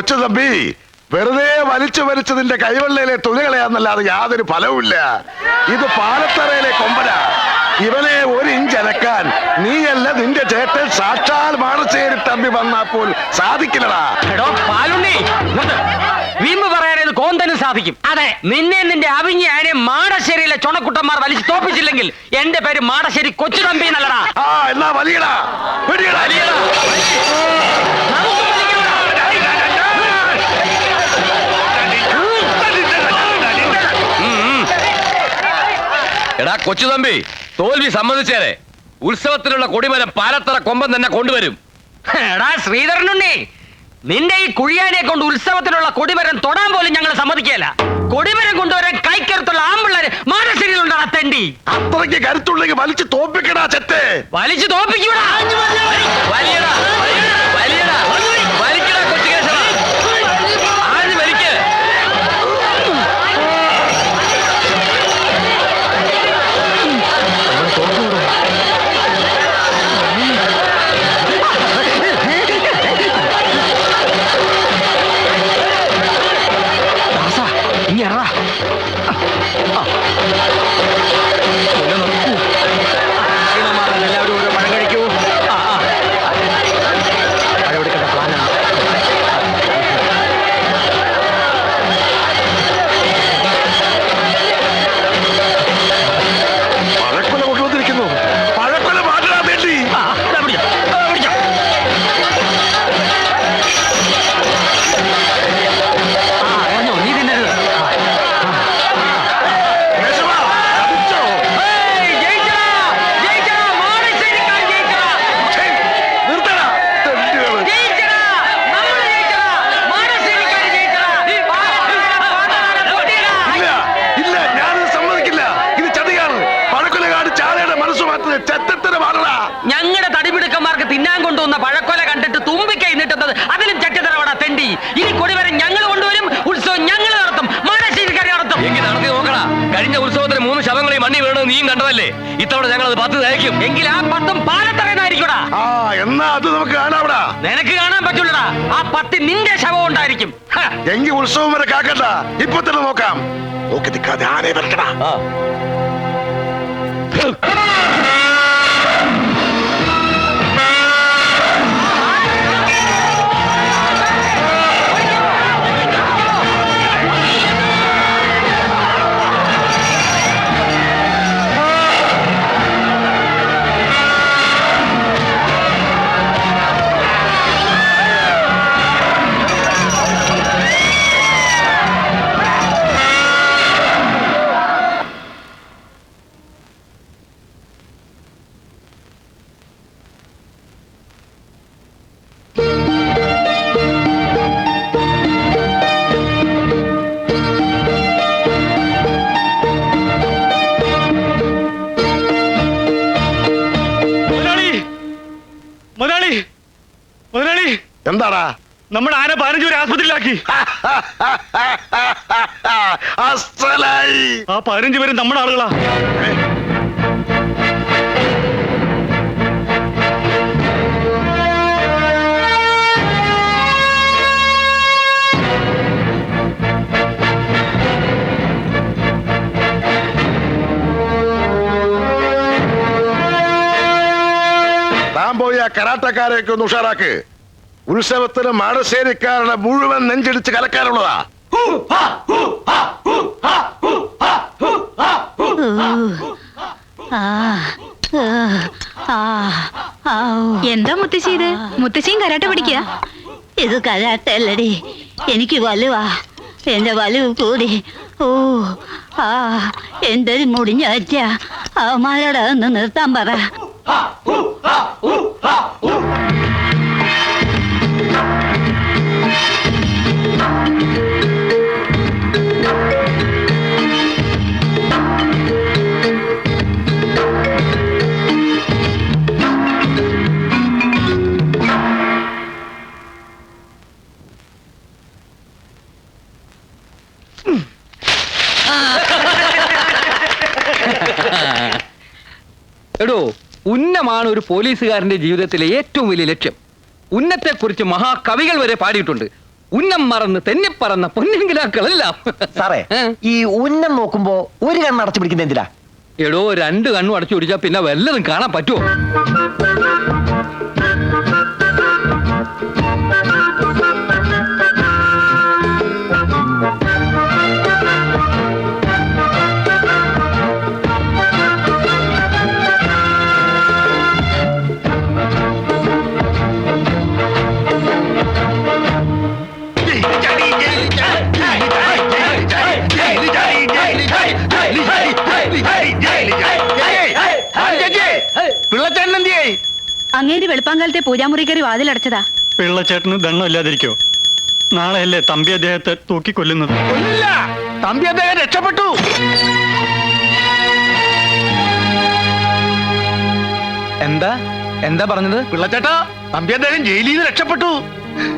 കൊച്ചു തമ്പി, വെറുതെ വലിച്ചതിന്റെ കൈവെള്ളയിലെ തുണി കളയാന്നല്ലാതെ യാതൊരു ഫലവുമില്ല. ഇത് പാലത്തറയിലെ കൊമ്പന. ഇവനെ ഒരു ഇഞ്ച് അനക്കാൻ നീയല്ല നിന്റെ ചേട്ടൻ സാക്ഷാൽ മാടശ്ശേരി തമ്പി വന്നപ്പോൾ സാധിക്കില്ലടാ. വീമ്പ് പറയാനത് കോന്തനും സാധിക്കും. അതെ, നിന്നെ നിന്റെ അവിഞ്ഞ ആനെ മാടശ്ശേരിയിലെ ചുണക്കുട്ടന്മാർ വലിച്ചു തോപ്പിച്ചില്ലെങ്കിൽ എന്റെ പേര് മാടശ്ശേരി കൊച്ചു തമ്പി എന്നല്ലടാ. എന്നാ വലിയടാ. എടാ കൊച്ചു തമ്പി, തോൽവി സമ്മതിച്ചേരെ. ഉത്സവത്തിനുള്ള കൊടിമരം പാലത്തറ കൊമ്പൻ തന്നെ കൊണ്ടുവരും. എടാ ശ്രീധരനുണ്ണി, നിന്റെ ഈ കുഴിയാനെ കൊണ്ട് ഉത്സവത്തിനുള്ള കൊടിമരം തൊടാൻ പോലും ഞങ്ങൾ സമ്മതിക്കല. കൊടിമരം കൊണ്ടുവരാൻ കൈക്കരുത്തുള്ള ആമ്പിള്ളേര് മാനശ്ശേരിയിലുണ്ടാ തെണ്ടി. അത്രയ്ക്ക് കരുത്തുണ്ടെങ്കിൽ വലിച്ചു തോപ്പിക്കടാ ചെത്തെ. വലിച്ചു തോപ്പിക്കൂടാ. ഞങ്ങളുടെ തടിപിടുക്കന്മാർക്ക് തിന്നാൻ കൊണ്ടുവന്ന പഴക്കൊല കണ്ടിട്ട് തുമ്പിക്കൈ നീട്ടുന്നത് അതിലും ചട്ടിത്തരവാടാ തെണ്ടി. ഇനി കൊടിവരെ ഞങ്ങൾ കൊണ്ടുവരും, ഉത്സവം ഞങ്ങൾ നടത്തും, മാനശ്ശേരിക്കാരെ നടത്തും. എങ്കിൽ നടത്തി നോക്കടാ. കഴിഞ്ഞ ഉത്സവത്തിന് 3 ശവങ്ങളെ മണ്ണി വീണത് നീയും കണ്ടതല്ലേ. ഇത്തവണ ഞങ്ങൾ അത് 10 തയ്ക്കും. എങ്കിൽ ആ 10 പാലത്തറന്നായിരിക്കടാ. എന്നാ അത് നമുക്ക് കാണാവിടാ. നിനക്ക് കാണാൻ പറ്റൂലടാ. ആ 10 നിന്റെ ശവം ഉണ്ടായിരിക്കും. എങ്കിൽ ഉത്സവം വരെ കാക്കണ്ട, ഇപ്പൊ തന്നെ നോക്കാം. നോക്കി നിൽക്കാതെ ആനയെ വരക്കടാ. എന്താടാ? നമ്മുടെ ആന 15 പേരെ ആസ്പത്രിയിലാക്കി. ആ 15 പേരും നമ്മുടെ ആളുകളാ. താൻ പോയി ആ കരാട്ടക്കാരെയൊക്കെ ഒന്ന് ഉഷാറാക്ക്. ഉത്സവത്തിന് മാടശ്ശേരിക്കാരുടെ മുഴുവൻ നെഞ്ചിടിച്ച് കലക്കാനുള്ളതാ. എന്താ മുത്തശ്ശി ഇത്? മുത്തശ്ശിയും കരാട്ട പഠിക്കുക? ഇത് കരാട്ടല്ലടി, എനിക്ക് വലുവാ. എന്റെ വലുവ് കൂടി. എന്തൊരു മുടിഞ്ഞ വച്ച. അവന്മാരോട് ഒന്ന് നിർത്താൻ പറ. എടോ, ഉന്നമാണ് ഒരു പോലീസുകാരന്റെ ജീവിതത്തിലെ ഏറ്റവും വലിയ ലക്ഷ്യം. ഉന്നത്തെക്കുറിച്ച് മഹാകവികൾ വരെ പാടിയിട്ടുണ്ട്. ഉന്നം മറന്ന് തെന്നിപ്പറന്ന പൊന്നിങ്കിലാക്കളെല്ലാം സാറേ ഈ ഉന്നം നോക്കുമ്പോ ഒരു കണ്ണ് അടച്ചു പിടിക്കുന്ന എന്തിനാ? എടോ 2 കണ്ണും അടച്ചു പിടിച്ചാ പിന്നെ വല്ലതും കാണാൻ പറ്റുമോ? പിള്ളച്ചേട്ടനെന്തിയേ? അങ്ങേര് വെളുപ്പാങ്കാലത്തെ പൂജാമുറി കയറി വാതിലടച്ചതാ. പിള്ളച്ചേട്ടന് ദണ്ണമില്ലാതിരിക്കോ? നാളെയല്ലേ തമ്പി അദ്ദേഹത്തെ തൂക്കിക്കൊല്ലുന്നത്? ഇല്ല, തമ്പി അദ്ദേഹം രക്ഷപ്പെട്ടു. എന്താ പറഞ്ഞത്? പിള്ളച്ചേട്ടാ, തമ്പി അദ്ദേഹം ജയിലിൽ നിന്ന് രക്ഷപ്പെട്ടു.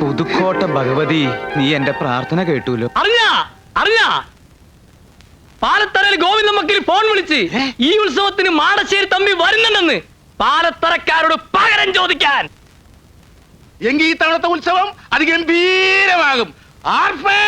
പുതുക്കോട്ട ഭഗവതി, നീ എന്റെ പ്രാർത്ഥന കേട്ടൂലോ. അറിഞ്ഞാ പാലത്തറയിൽ ഗോവിന്ദ മക്കിൽ ഫോൺ വിളിച്ച് ഈ ഉത്സവത്തിന് മാടശ്ശേരി തമ്പി വരുന്നുണ്ടെന്ന് പാലത്തറക്കാരോട് പകരം ചോദിക്കാൻ. എങ്കിൽ ഈ തവണത്തെ ഉത്സവം അതിഗംഭീരമാകും. ആർപ്പേ!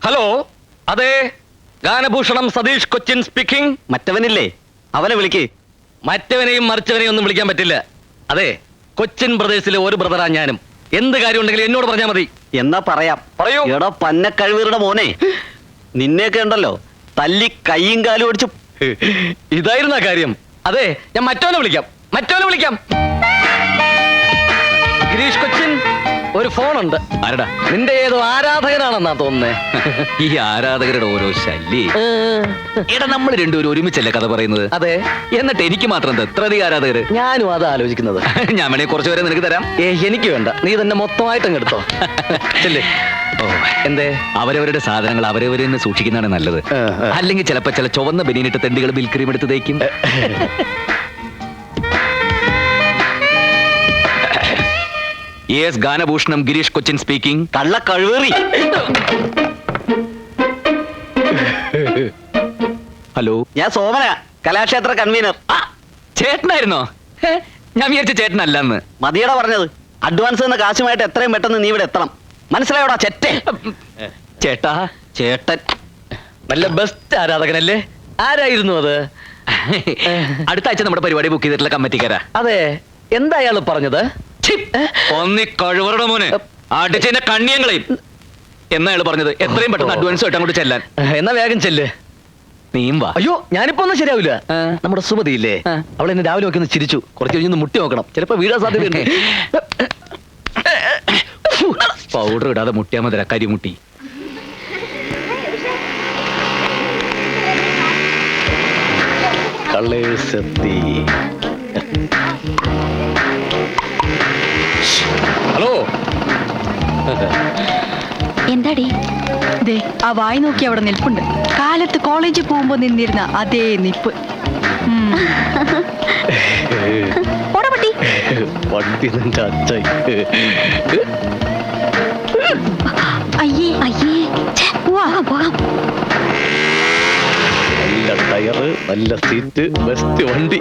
ഹലോ, അതെ, ഗാനഭൂഷണം സതീഷ് കൊച്ചിൻ സ്പീക്കിംഗ്. മറ്റവനില്ലേ, അവനെ വിളിക്ക്. മറ്റവനെയും മറിച്ചവനെയും ഒന്നും വിളിക്കാൻ പറ്റില്ല. അതെ, കൊച്ചിൻ ബ്രദേഴ്സിലെ ഒരു ബ്രദറാ ഞാനും. എന്ത് കാര്യം ഉണ്ടെങ്കിലും എന്നോട് പറഞ്ഞാൽ മതി. എന്നാ പറയാം. പറയൂ. എടോ പന്നക്കഴിവീറുടെ മോനെ, നിന്നെയൊക്കെ ഉണ്ടല്ലോ തല്ലി കയ്യും കാലും ഓടിച്ചു. ഇതായിരുന്ന കാര്യം. അതെ, ഞാൻ മറ്റവനെ വിളിക്കാം. ഗിരീഷ് കൊച്ചിൻ, ഒരു ഫോണുണ്ട്. ആരടാ? നിന്റെ ഏതോ ആരാധകനാണെന്നാ തോന്നുന്നേ. ഈ ആരാധകരുടെ ഓരോ ശല്യേ. എടാ, നമ്മൾ രണ്ടുപേരും ഒരുമിച്ചല്ലേ കഥ പറയുന്നത്? അതെ, എന്നിട്ട് എനിക്ക് മാത്രം എന്താ ഇത്ര അധികം ആരാധകര്? ഞാനും അതാ ആലോചിക്കുന്നത്. ഞാൻ വേണേ കുറച്ചു പേരെ നിനക്ക് തരാം. എനിക്ക് വേണ്ട, നീ തന്നെ മൊത്തമായിട്ട് അങ്ങ് എടുത്തോ. ചെല്ലേ. ഓ, എന്തേ? അവരവരുടെ സാധനങ്ങൾ അവരവരെ തന്നെ സൂക്ഷിക്കുന്നതാണ് നല്ലത്. അല്ലെങ്കിൽ ചിലപ്പോ ചില ചുവന്ന ബനിയനിട്ട് തെണ്ടികൾ ബിൽക്രീം എടുത്ത് തേക്കും. യെസ്, ഗാനഭൂഷണം ഗിരീഷ് കൊച്ചിൻ സ്പീക്കിംഗ്. കള്ള കഴിവേറി. ഹലോ, ഞാൻ സോമന, കലാക്ഷേത്ര കൺവീനർ. ചേട്ടനായിരുന്നോ? ഞാൻ വിചാരിച്ച ചേട്ടനല്ലെന്ന്. മതിയടാ പറഞ്ഞത്. അഡ്വാൻസ് എന്ന കാശുമായിട്ട് എത്രയും പെട്ടെന്ന് നീ ഇവിടെ എത്തണം. മനസ്സിലായോടാ ചെറ്റേ? ചേട്ടാ, ചേട്ടൻ നല്ല ബെസ്റ്റ് ആരാധകനല്ലേ? ആരായിരുന്നു അത്? അടുത്ത ആഴ്ച നമ്മുടെ പരിപാടി ബുക്ക് ചെയ്തിട്ടുള്ള കമ്മിറ്റിക്കാരാ. അതെ, എന്താ അയാൾ പറഞ്ഞത്? ഒന്നി കഴിവറുടെ മോന് അടിച്ചതിന്റെ കണ്ണിയങ്ങളെയും എന്നാ അയാൾ പറഞ്ഞത്. എത്രയും പെട്ടെന്ന് അഡ്വാൻസ് ആയിട്ട് അങ്ങോട്ട് ചെല്ലാൻ. എന്നാ വേഗം ചെല്ല്. നീയും വാ. അയ്യോ, ഞാനിപ്പോ ഒന്നും ശരിയാവില്ല. നമ്മുടെ സുമതിയില്ലേ, അവൾ എന്നെ രാവിലെ നോക്കി ഒന്ന് ചിരിച്ചു. കുറച്ച് കഴിഞ്ഞൊന്ന് മുട്ടി നോക്കണം, ചിലപ്പോ വീഴാൻ സാധ്യതയുണ്ട്. പൗഡർ ഇടാതെ മുട്ടിയാ മതി, കരിമുട്ടി. കള്ളേഴ്സെത്തി. ഹലോ, എന്താടി? ദേ, ആ വായി നോക്കി അവിടെ നിൽപ്പുണ്ട്. കാലത്ത് കോളേജിൽ പോകുമ്പോ നിന്നിരുന്ന അതേ നിപ്പ്. ഓടപട്ടി. വണ്ടി നിന്റെ അച്ഛൻ. അയ്യേ അയ്യേ, പോകാം. നല്ല ടയറ്, നല്ല സീറ്റ്, ബെസ്റ്റ് വണ്ടി.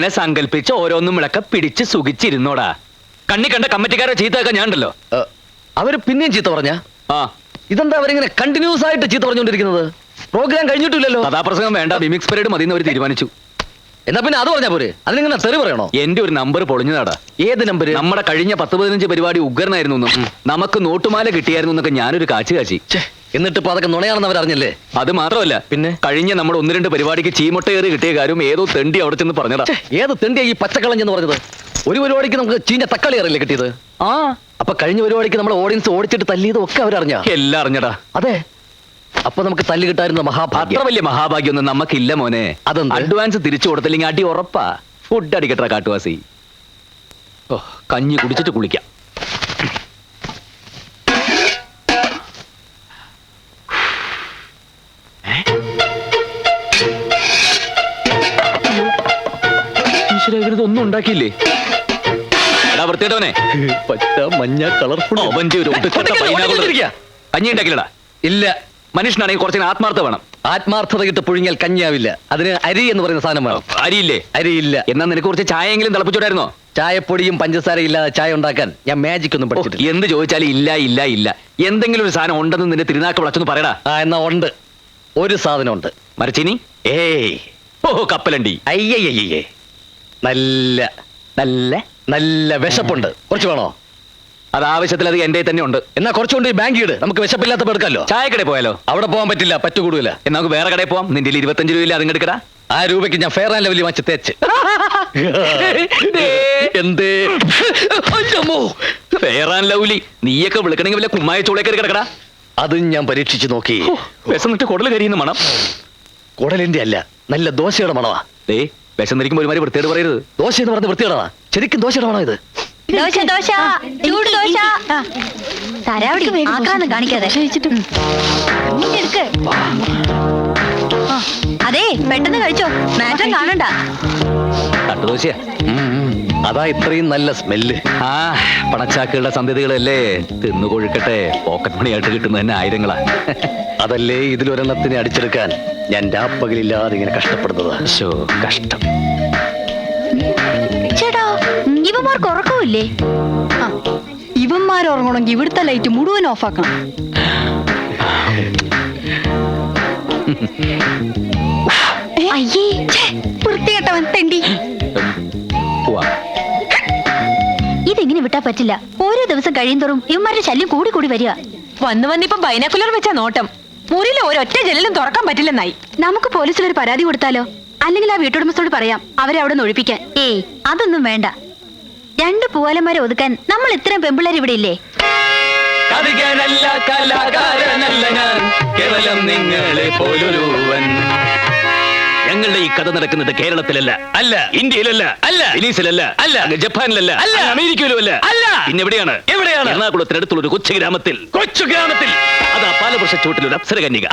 ഇങ്ങനെ സങ്കല്പിച്ച് ഓരോന്നും വിളക്ക പിടിച്ച് സുഖിച്ചിരുന്നോടാ. കണ്ണി കണ്ട കമ്മിറ്റിക്കാരെ ചീത്തയൊക്കെ ഞാനുണ്ടല്ലോ. അവര് പിന്നെയും ചീത്ത പറഞ്ഞ? ആ, ഇതെന്താ അവരിങ്ങനെ കണ്ടിന്യൂസ് ആയിട്ട് ചീത്ത പറഞ്ഞുകൊണ്ടിരിക്കുന്നത്? പ്രോഗ്രാം കഴിഞ്ഞിട്ടില്ലല്ലോ. കഥാപ്രസംഗം വേണ്ട, മിമിക്സ് പരേഡ് മതി എന്ന് അവർ തീരുമാനിച്ചു. എന്നാ പിന്നെ അത് പറഞ്ഞാ പോരെ? അതിനിങ്ങനെ തെറി പറയണോ? എന്റെ ഒരു നമ്പർ പൊളിഞ്ഞതാടാ. ഏത് നമ്പര്? നമ്മുടെ കഴിഞ്ഞ 10-15 പരിപാടി ഉഗ്രനായിരുന്നു എന്നും നമുക്ക് നോട്ടുമാല കിട്ടിയായിരുന്നു എന്നൊക്കെ ഞാനൊരു കാച്ചി. എന്നിട്ട് ഇപ്പൊ അതൊക്കെ നുണയാണെന്ന് അവരറിഞ്ഞല്ലേ? അത് മാത്രമല്ല, പിന്നെ കഴിഞ്ഞ നമ്മുടെ 1-2 പരിപാടിക്ക് ചീമൊട്ടയേറി കിട്ടിയ കാര്യം ഏതോ തെണ്ടി അവിടെ ചെന്ന് പറഞ്ഞതാ. ഏത് തെണ്ടിയാ ഈ പച്ചക്കളഞ്ഞെന്ന് പറഞ്ഞത്? ഒരു പരിപാടിക്ക് നമുക്ക് ചീഞ്ഞ തക്കാളി അറിയില്ലേ കിട്ടിയത്? ആ, അപ്പൊ കഴിഞ്ഞ പരിപാടിക്ക് നമ്മൾ ഓഡിയൻസ് ഓടിച്ചിട്ട് തല്ലിയതും ഒക്കെ അവരറിഞ്ഞ? എല്ലാം അറിഞ്ഞടാ. അതെ. അപ്പൊ നമുക്ക് തല്ലി കിട്ടായിരുന്ന അത്ര മഹാഭാഗ്യം. വലിയ മഹാഭാഗ്യൊന്നും നമുക്കില്ല മോനെ. അതെന്ത്? അഡ്വാൻസ് തിരിച്ചു കൊടുത്തില്ലെങ്കിൽ അടി ഉറപ്പാ. ഫുഡ് അടിക്കട്ടെ കാട്ടുവാസി. ഓ, കഞ്ഞി കുടിച്ചിട്ട് കുളിക്കാം. ഒന്നും ഉണ്ടാക്കിയില്ലേ? എടാ വൃത്തിയിട്ടവനെ, പച്ച മഞ്ഞ കളർഫുൾ അവന്റെ ഒരു ഒടുക്കത്തെ pineapple. കഞ്ഞി ഉണ്ടാക്കില്ലടാ. ഇല്ല. മനുഷ്യനാണെങ്കിൽ കുറച്ചിന് ആത്മാർത്ഥ വേണം. ആത്മാർത്ഥത കിട്ട് പുഴുങ്ങിയാൽ കഞ്ഞിയാവില്ല. അതിന് അരി എന്ന് പറയുന്ന സാധനം വേണം. അരിയില്ലേ? അരിയില്ല. എന്നാ നിനക്ക് കുറച്ച് ചായയെങ്കിലും തിളപ്പിച്ചോടായിരുന്നോ? ചായപ്പൊടിയും പഞ്ചസാരയും ഇല്ലാതെ ചായ ഉണ്ടാക്കാൻ ഞാൻ മാജിക് ഒന്നും പഠിച്ചിട്ടില്ല. എന്ത് ചോദിച്ചാലും ഇല്ല. എന്തെങ്കിലും ഒരു സാധനം ഉണ്ടെന്ന് നിന്റെ തിരുനാക്ക് വിളച്ചൊന്ന് പറയടാ. എന്നാ ഉണ്ട്. ഒരു സാധനം ഉണ്ട്. മരച്ചിനി? ഏയ്. ഓ, കപ്പലണ്ടി. അയ്യയ്യേ. നല്ല നല്ല നല്ല വിശപ്പുണ്ട്. കുറച്ച് വേണോ? അത് ആവശ്യത്തിൽ അത് എന്റെ തന്നെ ഉണ്ട്. എന്നാ കുറച്ചുകൊണ്ട് ബാങ്ക് ഇട്. നമുക്ക് വിശപ്പില്ലാത്തപ്പോ എടുക്കാമല്ലോ. ചായക്കടയിൽ പോയാലോ? അവിടെ പോകാൻ പറ്റില്ല, പറ്റുകൂടൂല. എന്നാ നമുക്ക് വേറെ കടയിൽ പോവാം. നിന്റെ 25 രൂപയില്ല, അതും എടുക്കടാ. ആ രൂപയ്ക്ക് ഞാൻ ഫെയർ ആൻഡ് ലവ്ലി വാങ്ങിച്ച് തേച്ച്. എന്തേ? ഫെയർ ആൻഡ് ലവ്ലി നീയൊക്കെ വിളിക്കണമെങ്കിൽ വല്ല കുമ്മായ ചോളയൊക്കെ കിടക്കടാ. അതും ഞാൻ പരീക്ഷിച്ചു നോക്കി. വിശന്നിട്ട് കുടൽ കരിയുന്ന മണം. കുടലിന്റെ അല്ല, നല്ല ദോശയുടെ മണമാ. ദേ, വിശന്നിരിക്കുമ്പോൾ ഒരുമാതിരി വൃത്തിയോട് പറയരുത്. ദോശ എന്ന് പറഞ്ഞ വൃത്തിയോടാ. ശരിക്കും ദോശയുടെ മണോ ഇത്? ദോശ ദോശ ചൂട് ദോശ. തരാവടി ആക്രാന്തം കാണിക്കാതെ. ഇങ്ങോട്ട് എടുക്ക്. അതെ, പെട്ടെന്ന് കഴിച്ചോ, മാറ്റം കാണണ്ട. തട്ടുദോശയാ. അതാ ഇത്രയും നല്ല സ്മെല്ല്. ആ, പണച്ചാക്കുകളുടെ സന്ധ്യതകളല്ലേ. തിന്നു കൊഴുക്കട്ടെ. പോക്കറ്റ് മണിയായിട്ട് കിട്ടുന്ന തന്നെ ആയിരങ്ങളാ. അതല്ലേ ഇതിലൊരെണ്ണത്തിനെ അടിച്ചെടുക്കാൻ ഞാൻ രാപ്പകലില്ലാതെ ഇങ്ങനെ കഷ്ടപ്പെടുന്നത്. ശോ, കഷ്ടം. ചേട്ടാ, ഇവന്മാർക്ക് ഉറക്കമില്ലേ? ഇവന്മാരുറങ്ങണമെങ്കിൽ ഇവിടുത്തെ ലൈറ്റ് മുഴുവൻ ഓഫാക്കണം. അയ്യേ, വൃത്തികെട്ടവൻ തെണ്ടി. പോവാം. ഇതിങ്ങനെ വിട്ടാ പറ്റില്ല. ഓരോ ദിവസം കഴിയുന്തോറും ഇവന്മാരുടെ ശല്യം കൂടി കൂടി വരിക. വന്നിപ്പം ബൈനാക്കുലർ വെച്ചാ നോട്ടം. മുറിയിലെ ഒരൊറ്റ ജനലും തുറക്കാൻ പറ്റില്ലെന്നായി. നമുക്ക് പോലീസിൽ ഒരു പരാതി കൊടുത്താലോ? അല്ലെങ്കിൽ ആ വീട്ടുടമസ്ഥോട് പറയാം അവരെ അവിടെ നിന്ന് ഒഴിപ്പിക്കാൻ. ഏയ്, അതൊന്നും വേണ്ട. 2 പൂവാലന്മാരെ ഒതുക്കാൻ നമ്മൾ ഇത്രയും പെമ്പിള്ളേർ ഇവിടെ ഇല്ലേ? കവികനല്ല, കലാകാരനല്ല ഞാൻ, കേവലം നിങ്ങളെ പോലൊരുവൻ. ഞങ്ങളുടെ ഈ കഥ നടക്കുന്നത് കേരളത്തിലല്ല, അല്ല ഇന്ത്യയിലല്ല, അല്ല ഫിലീസിലല്ല, അല്ല ജപ്പാനിലല്ല, അല്ല അമേരിക്കയിലും അല്ല, അല്ല പിന്നെ എവിടെയാണ്? എറണാകുളത്തിനടുത്തുള്ള ഒരു കൊച്ചു ഗ്രാമത്തിൽ അതാ പാലവൃക്ഷച്ചൂട്ടിൽ ഒരു അപ്സരകന്യക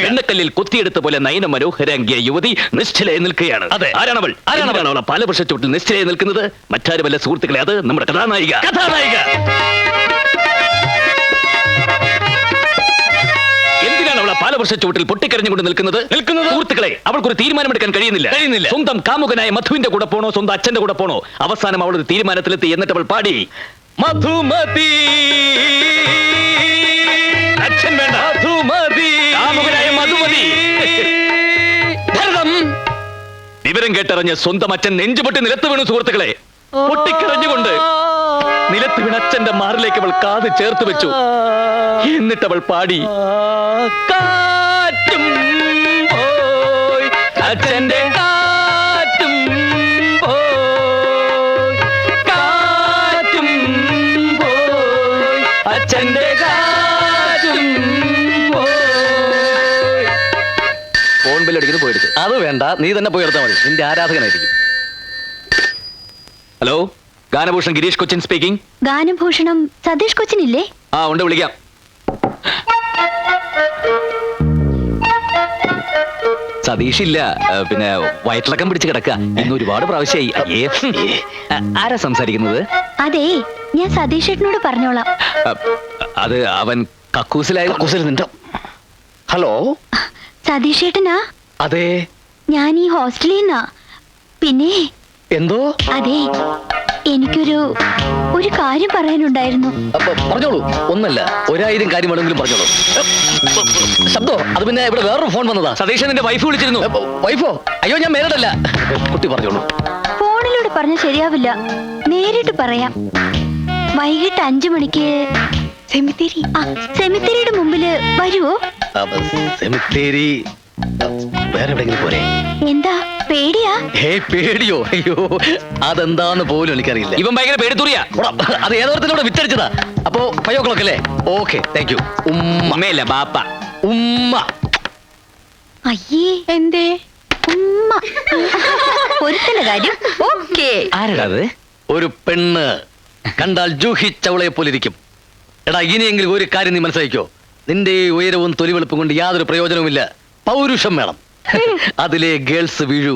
എണ്ണക്കല്ലിൽ കൊത്തിയെടുത്ത പോലെ നയന മനോഹരാംഗിയ യുവതി നിശ്ചലയെ നിൽക്കുകയാണ്. ആരാണവൾ? അവൾ പാലവൃക്ഷച്ചൂട്ടിൽ നിശ്ചലയെ നിൽക്കുന്നത്? മറ്റാരുമല്ല സുഹൃത്തുക്കളെ, അത് നമ്മുടെ കഥാനായിക. എന്തിനാണ് അവൾ പാലവൃക്ഷച്ചൂട്ടിൽ പൊട്ടിക്കരഞ്ഞുകൊണ്ട് നിൽക്കുന്നത്? സുഹൃത്തുക്കളെ, അവൾക്കൊരു തീരുമാനമെടുക്കാൻ കഴിയുന്നില്ല. സ്വന്തം കാമുകനായ മധുവിന്റെ കൂടെ പോണോ, സ്വന്തം അച്ഛന്റെ കൂടെ പോണോ? അവസാനം അവൾ ഒരു തീരുമാനത്തിലെത്തി. എന്നിട്ട് അവൾ പാടി, മധുമതി, അച്ഛൻ വേണ്ട, മധുമതി, കാമുകനായ മധുമതി. വിവരം കേട്ടറിഞ്ഞ് സ്വന്തം അച്ഛൻ നെഞ്ചുപൊട്ടി നിലത്ത് വീണു. സുഹൃത്തുക്കളെ, പൊട്ടിക്കരഞ്ഞുകൊണ്ട് നിലത്ത് വീണ അച്ഛന്റെ മാറിലേക്ക് അവൾ കാത് ചേർത്ത് വെച്ചു. എന്നിട്ട് അവൾ പാടി, കാറ്റും പോയി അച്ഛന്റെ കാറ്റും പോയി, കാറ്റും പോയി അച്ഛന്റെ കാറ്റും പോയി. ഫോൺ ബില്ലടിക്കുന്നു, പോയെടുത്ത്. അത് വേണ്ട, നീ തന്നെ പോയി എടുത്താൽ മതി. നിന്റെ ആരാധകനായിരിക്കും. Hello, ഗാനഭൂഷൺ Girish Cochin speaking. ഗാനഭൂഷണം സതീഷ് കൊച്ചിനില്ലേ? ആ ഉണ്ട്, വിളിക്കാം. സതീഷ് ഇല്ല, പിന്നെ വയറ്റിളക്കം പിടിച്ച് കിടക്കുക. ഇന്ന് ഒരുപാട് പ്രാവശ്യമായി. ആരാ സംസാരിക്കുന്നത്? അതെ, ഞാൻ സതീഷ് ചേട്ടനോട് പറഞ്ഞോളാം. അത് അവൻ കക്കൂസിൽ നിന്നോ. ഹലോ, സതീഷ് ചേട്ടനാ? അതെ. ഞാൻ ഈ ഹോസ്റ്റലിൽ നിന്നാ. പിന്നെ എന്തോ അതെ, എനിക്കൊരു കാര്യം പറയാനുണ്ടായിരുന്നു. പറഞ്ഞോളൂ. ഒന്നല്ല, 1000 കാര്യം വേണമെങ്കിലും പറഞ്ഞോളൂ. ശബ്ദോ, അത് പിന്നെ ഇവിടെ വേറൊരു ഫോൺ വന്നതാ. സതീശൻ എന്റെ വൈഫ് വിളിച്ചിരുന്നു. വൈഫോ? അയ്യോ, ഞാൻ മേലടല്ല. കുട്ടി പറഞ്ഞോളൂ. ഫോണിലൂടെ പറഞ്ഞ ശരിയാവില്ല, നേരിട്ട് പറയാം. വൈകിട്ട് 5 മണിക്ക് സെമിത്തേരിയുടെ മുമ്പില് വരുവോ? സെമിത്തേരി വേറെ എവിടെയെങ്കിലും പോരെ? എന്താ പേടിയാ? പേടിയോ? അയ്യോ, അതെന്താന്ന് പോലും എനിക്കറിയില്ല. ഇവൻ ഭയങ്കര പേടിത്തൂറിയാ. അത് ഏതോരത്തിലൂടെ വിറ്റടിച്ചതാ. അപ്പോ 5 o'clock അല്ലേ? Okay, thank you. അമ്മയല്ല ബാപ്പ. ഉമ്മ. അയ്യേ, എന്തേ? ഉമ്മ. ഒരുത്തന്റെ കാര്യം ഓക്കേ. ആരടാ അത്? ഒരു പെണ്ണ് കണ്ടാൽ ജൂഹി ചൗളയെ പോലിരിക്കും. എടാ, ഇനിയെങ്കിലും ഒരു കാര്യം നീ മനസ്സിലാക്കിക്കോ. നിന്റെ ഈ ഉയരവും തൊലിവെളുപ്പും കൊണ്ട് യാതൊരു പ്രയോജനവുമില്ല. പൗരുഷം വേണം. അതിലെ ഗേൾസ് വീഴൂ.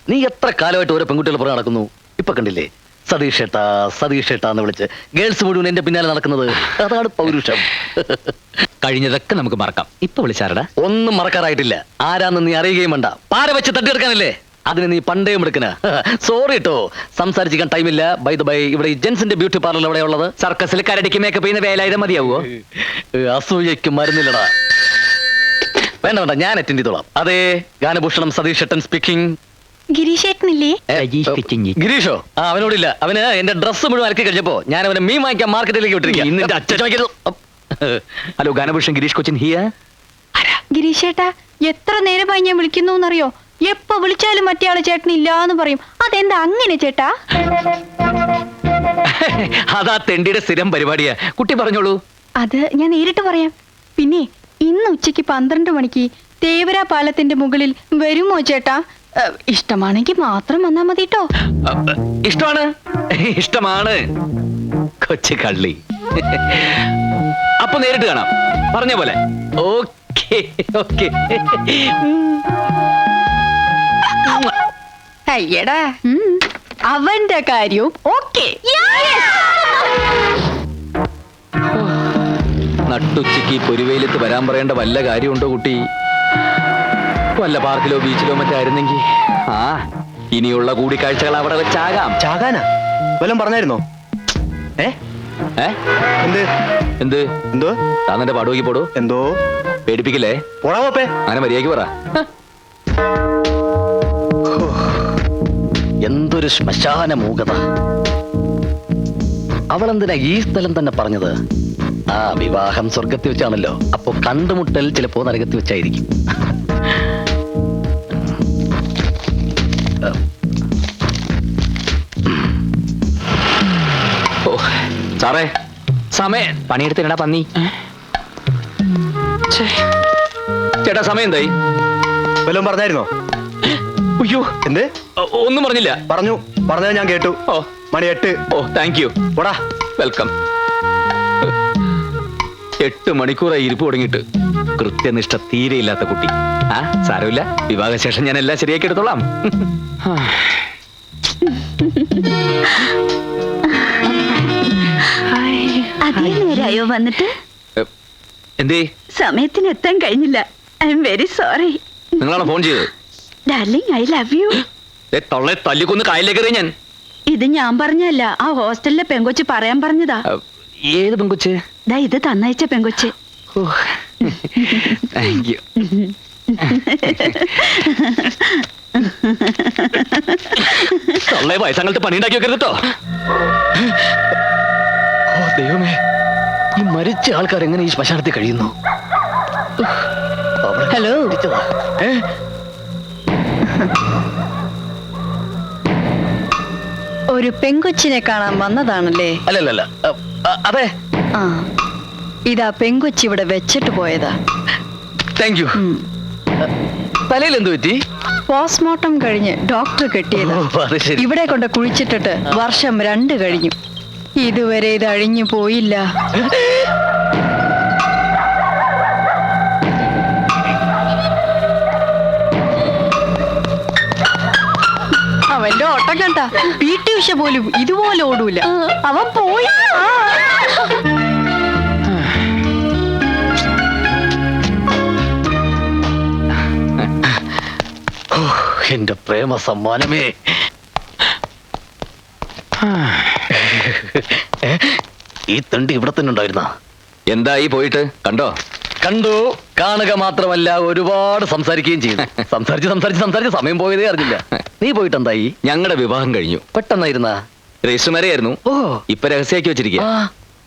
നീ എത്ര കാലമായിട്ട് ഓരോ പെൺകുട്ടികൾ പുറകെ നടക്കുന്നു. ഇപ്പൊ കണ്ടില്ലേ, സതീഷേട്ടാ സതീഷേട്ടാ എന്ന് വിളിച്ച് ഗേൾസ് മുഴുവൻ എന്റെ പിന്നാലെ നടക്കുന്നത്. അതാണ് പൗരുഷം. കഴിഞ്ഞതൊക്കെ നമുക്ക് മറക്കാം. ഇപ്പൊ വിളിച്ചാരടാ? ഒന്നും മറക്കാറായിട്ടില്ല. ആരാന്ന് നീ അറിയുകയും വേണ്ട. പാര വെച്ച് തട്ടിയെടുക്കാനല്ലേ? അതിന് നീ പണ്ടേ എടുക്കണ. സോറി കേട്ടോ, സംസാരിച്ചിരിക്കാൻ ടൈമില്ല. ബൈ ദ ബൈ, ഇവിടെ ഈ ജെൻസിന്റെ ബ്യൂട്ടി പാർലർ എവിടെ ഉള്ളത്? സർക്കസിൽ കരടിക്ക് മേക്കപ്പ് ചെയ്യുന്ന വേലായുധം മതിയാവോ? അസൂയക്ക് മരുന്നില്ലടാ. വേണ്ട വേണ്ട, ഞാൻ അറ്റൻഡ് ചെയ്തോളാം. അതെ, ഗാനഭൂഷണം സതീഷ് സ്പീക്കിംഗ്. ഗിരീഷേട്ടനില്ലേ? ഗിരീഷോ? അവനോടില്ല. അവന് എന്റെ ഡ്രസ്സ് മുഴുവൻ അലക്കി കഴിഞ്ഞപ്പോ ഞാൻ അവനെ മീൻ വാങ്ങിക്കാൻ മാർക്കറ്റിലേക്ക് വിട്ടിരിക്കുക. ഇന്നിന്റെ അച്ഛൻ ഹലോ, ഗാനഭൂഷൺ ഗിരീഷ് കൊച്ചിൻ ഹിയ. ഗിരീഷേട്ടാ, എത്ര നേരമായി ഞാൻ വിളിക്കുന്നു എന്നറിയോ? എപ്പോ വിളിച്ചാലും മറ്റേ ആള് ചേട്ടനില്ലാന്ന് പറയും. അതെന്താ അങ്ങനെ ചേട്ടാ? അതാ തെണ്ടിയുടെ സ്ഥിരം പരിപാടിയാ. കുട്ടി പറഞ്ഞോളൂ. അത് ഞാൻ നേരിട്ട് പറയാം. പിന്നെ ഇന്ന് ഉച്ചയ്ക്ക് 12 മണിക്ക് തേവര പാലത്തിന്റെ മുകളിൽ വരുമോ ചേട്ടാ? ഇഷ്ടമാണെങ്കിൽ മാത്രം വന്നാ മതി കേട്ടോ. ഇഷ്ടമാണ്, ഇഷ്ടമാണ്. കൊച്ചു കള്ളി. അപ്പൊ നേരിട്ട് കാണാം, പറഞ്ഞ പോലെ. Okay okay. അയ്യടാ, അവന്റെ കാര്യവും ഓക്കെ. നട്ടുച്ചയ്ക്ക് പൊരുവെയിലത്ത് വരാൻ പറയേണ്ട വല്ല കാര്യമുണ്ടോ കുട്ടി? വല്ല പാർക്കിലോ ബീച്ചിലോ മറ്റോ ആയിരുന്നെങ്കിൽ. ആ, ഇനിയുള്ള കൂടിക്കാഴ്ചകൾ അവിടെ വെച്ചാകാം. ചാകാനാ വല്ലതും പറഞ്ഞായിരുന്നോ? എന്ത് എന്ത് എന്തോ? താന്നെ പാടുവെക്കി പോടൂ. എന്തോ പേടിപ്പിക്കില്ലേ? പോടാവപ്പേ. അങ്ങനെ മര്യാദയ്ക്ക് പറ. എന്തൊരു ശ്മശാന മൂകത. അവളെന്തിനാ ഈ സ്ഥലം തന്നെ പറഞ്ഞത്? ആ, വിവാഹം സ്വർഗത്തിൽ വെച്ചാണല്ലോ. അപ്പൊ കണ്ടുമുട്ടൽ ചിലപ്പോ നരകത്തിൽ വെച്ചായിരിക്കും. ഓ സാറേ, സമയം പണിയെടുത്തിടാ പന്നി. ചേട്ടാ, സമയം എന്തായി? വല്ലതും പറഞ്ഞായിരുന്നോ? അയ്യോ, എന്ത്? ഒന്നും പറഞ്ഞില്ല. പറഞ്ഞത് ഞാൻ കേട്ടു. ഓ, മണി 8. ഓ, താങ്ക് യു. പോടാ. വെൽക്കം. 8 മണിക്കൂറായി ഇരിപ്പ് തുടങ്ങിയിട്ട്. കൃത്യനിഷ്ഠ തീരെയില്ലാത്ത കുട്ടി. ആ, സാരമില്ല, വിവാഹശേഷം ഞാൻ എല്ലാം ശരിയാക്കി എടുത്തോളാം. അതേ നേരായോ വന്നിട്ട്? എന്തേ? സമയത്തിന് എത്താൻ കഴിഞ്ഞില്ല. I'm very sorry. നിങ്ങളാണോ ഫോൺ ചെയ്തത്? Darling, I love you. തൊള്ളെ തല്ലിക്കൊന്ന് കായലിലേക്ക് എറിയ ഞാൻ. ഇത് ഞാൻ പറഞ്ഞല്ല, ആ ഹോസ്റ്റലിലെ പെങ്കൊച്ച് പറയാൻ പറഞ്ഞതാ. ഏത് പെങ്കൊച്ച്? ദാ ഇത് തന്നയച്ച പെങ്കൊച്ച്. Thank you. തൊള്ളെ വയസ്സങ്ങൾക്ക് പണിയുണ്ടാക്കി വെക്കരുത് കേട്ടോ. ഓ ദൈവമേ, ഈ മരിച്ച ആൾക്കാർ എങ്ങനെ ഈ ശ്മശാനത്തിൽ കഴിയുന്നു? ഹലോ. ഒരു പെങ്കൊച്ചിനെ കാണാൻ വന്നതാണല്ലേ? അല്ലല്ല, അതെ. ആ, ഇതാ പെങ്കൊച്ചി ഇവിടെ വെച്ചിട്ട് പോയതാ. Thank you. തലയിൽ എന്ത് പറ്റി? പോസ്റ്റ്മോർട്ടം കഴിഞ്ഞ് ഡോക്ടർ കെട്ടിയത്. അത് ശരി. ഇവിടെ കൊണ്ട് കുഴിച്ചിട്ടിട്ട് വർഷം 2 കഴിഞ്ഞു. ഇതുവരെ ഇത് അഴിഞ്ഞു പോയില്ല. അവന്റെ ഓട്ടം കണ്ട PT ഉഷ പോലും ഇതുപോലെ ഓടൂല. അവൻ പോയി. എന്റെ പ്രേമ സമ്മാനമേ. ഈ തണ്ടി ഇവിടെ തന്നെ ഉണ്ടായിരുന്ന? എന്തായി പോയിട്ട് കണ്ടോ? കണ്ടു. കാണുക മാത്രമല്ല, ഒരുപാട് സംസാരിക്കുകയും ചെയ്തു. സംസാരിച്ച് സമയം പോയതേ അറിഞ്ഞില്ല. നീ പോയിട്ട് എന്തായി? ഞങ്ങളുടെ വിവാഹം കഴിഞ്ഞു. പെട്ടെന്നായിരുന്ന? രജിസ്റ്റർ മാരെയായിരുന്നു. ഓ, ഇപ്പൊ രഹസ്യമാക്കി വെച്ചിരിക്കുക.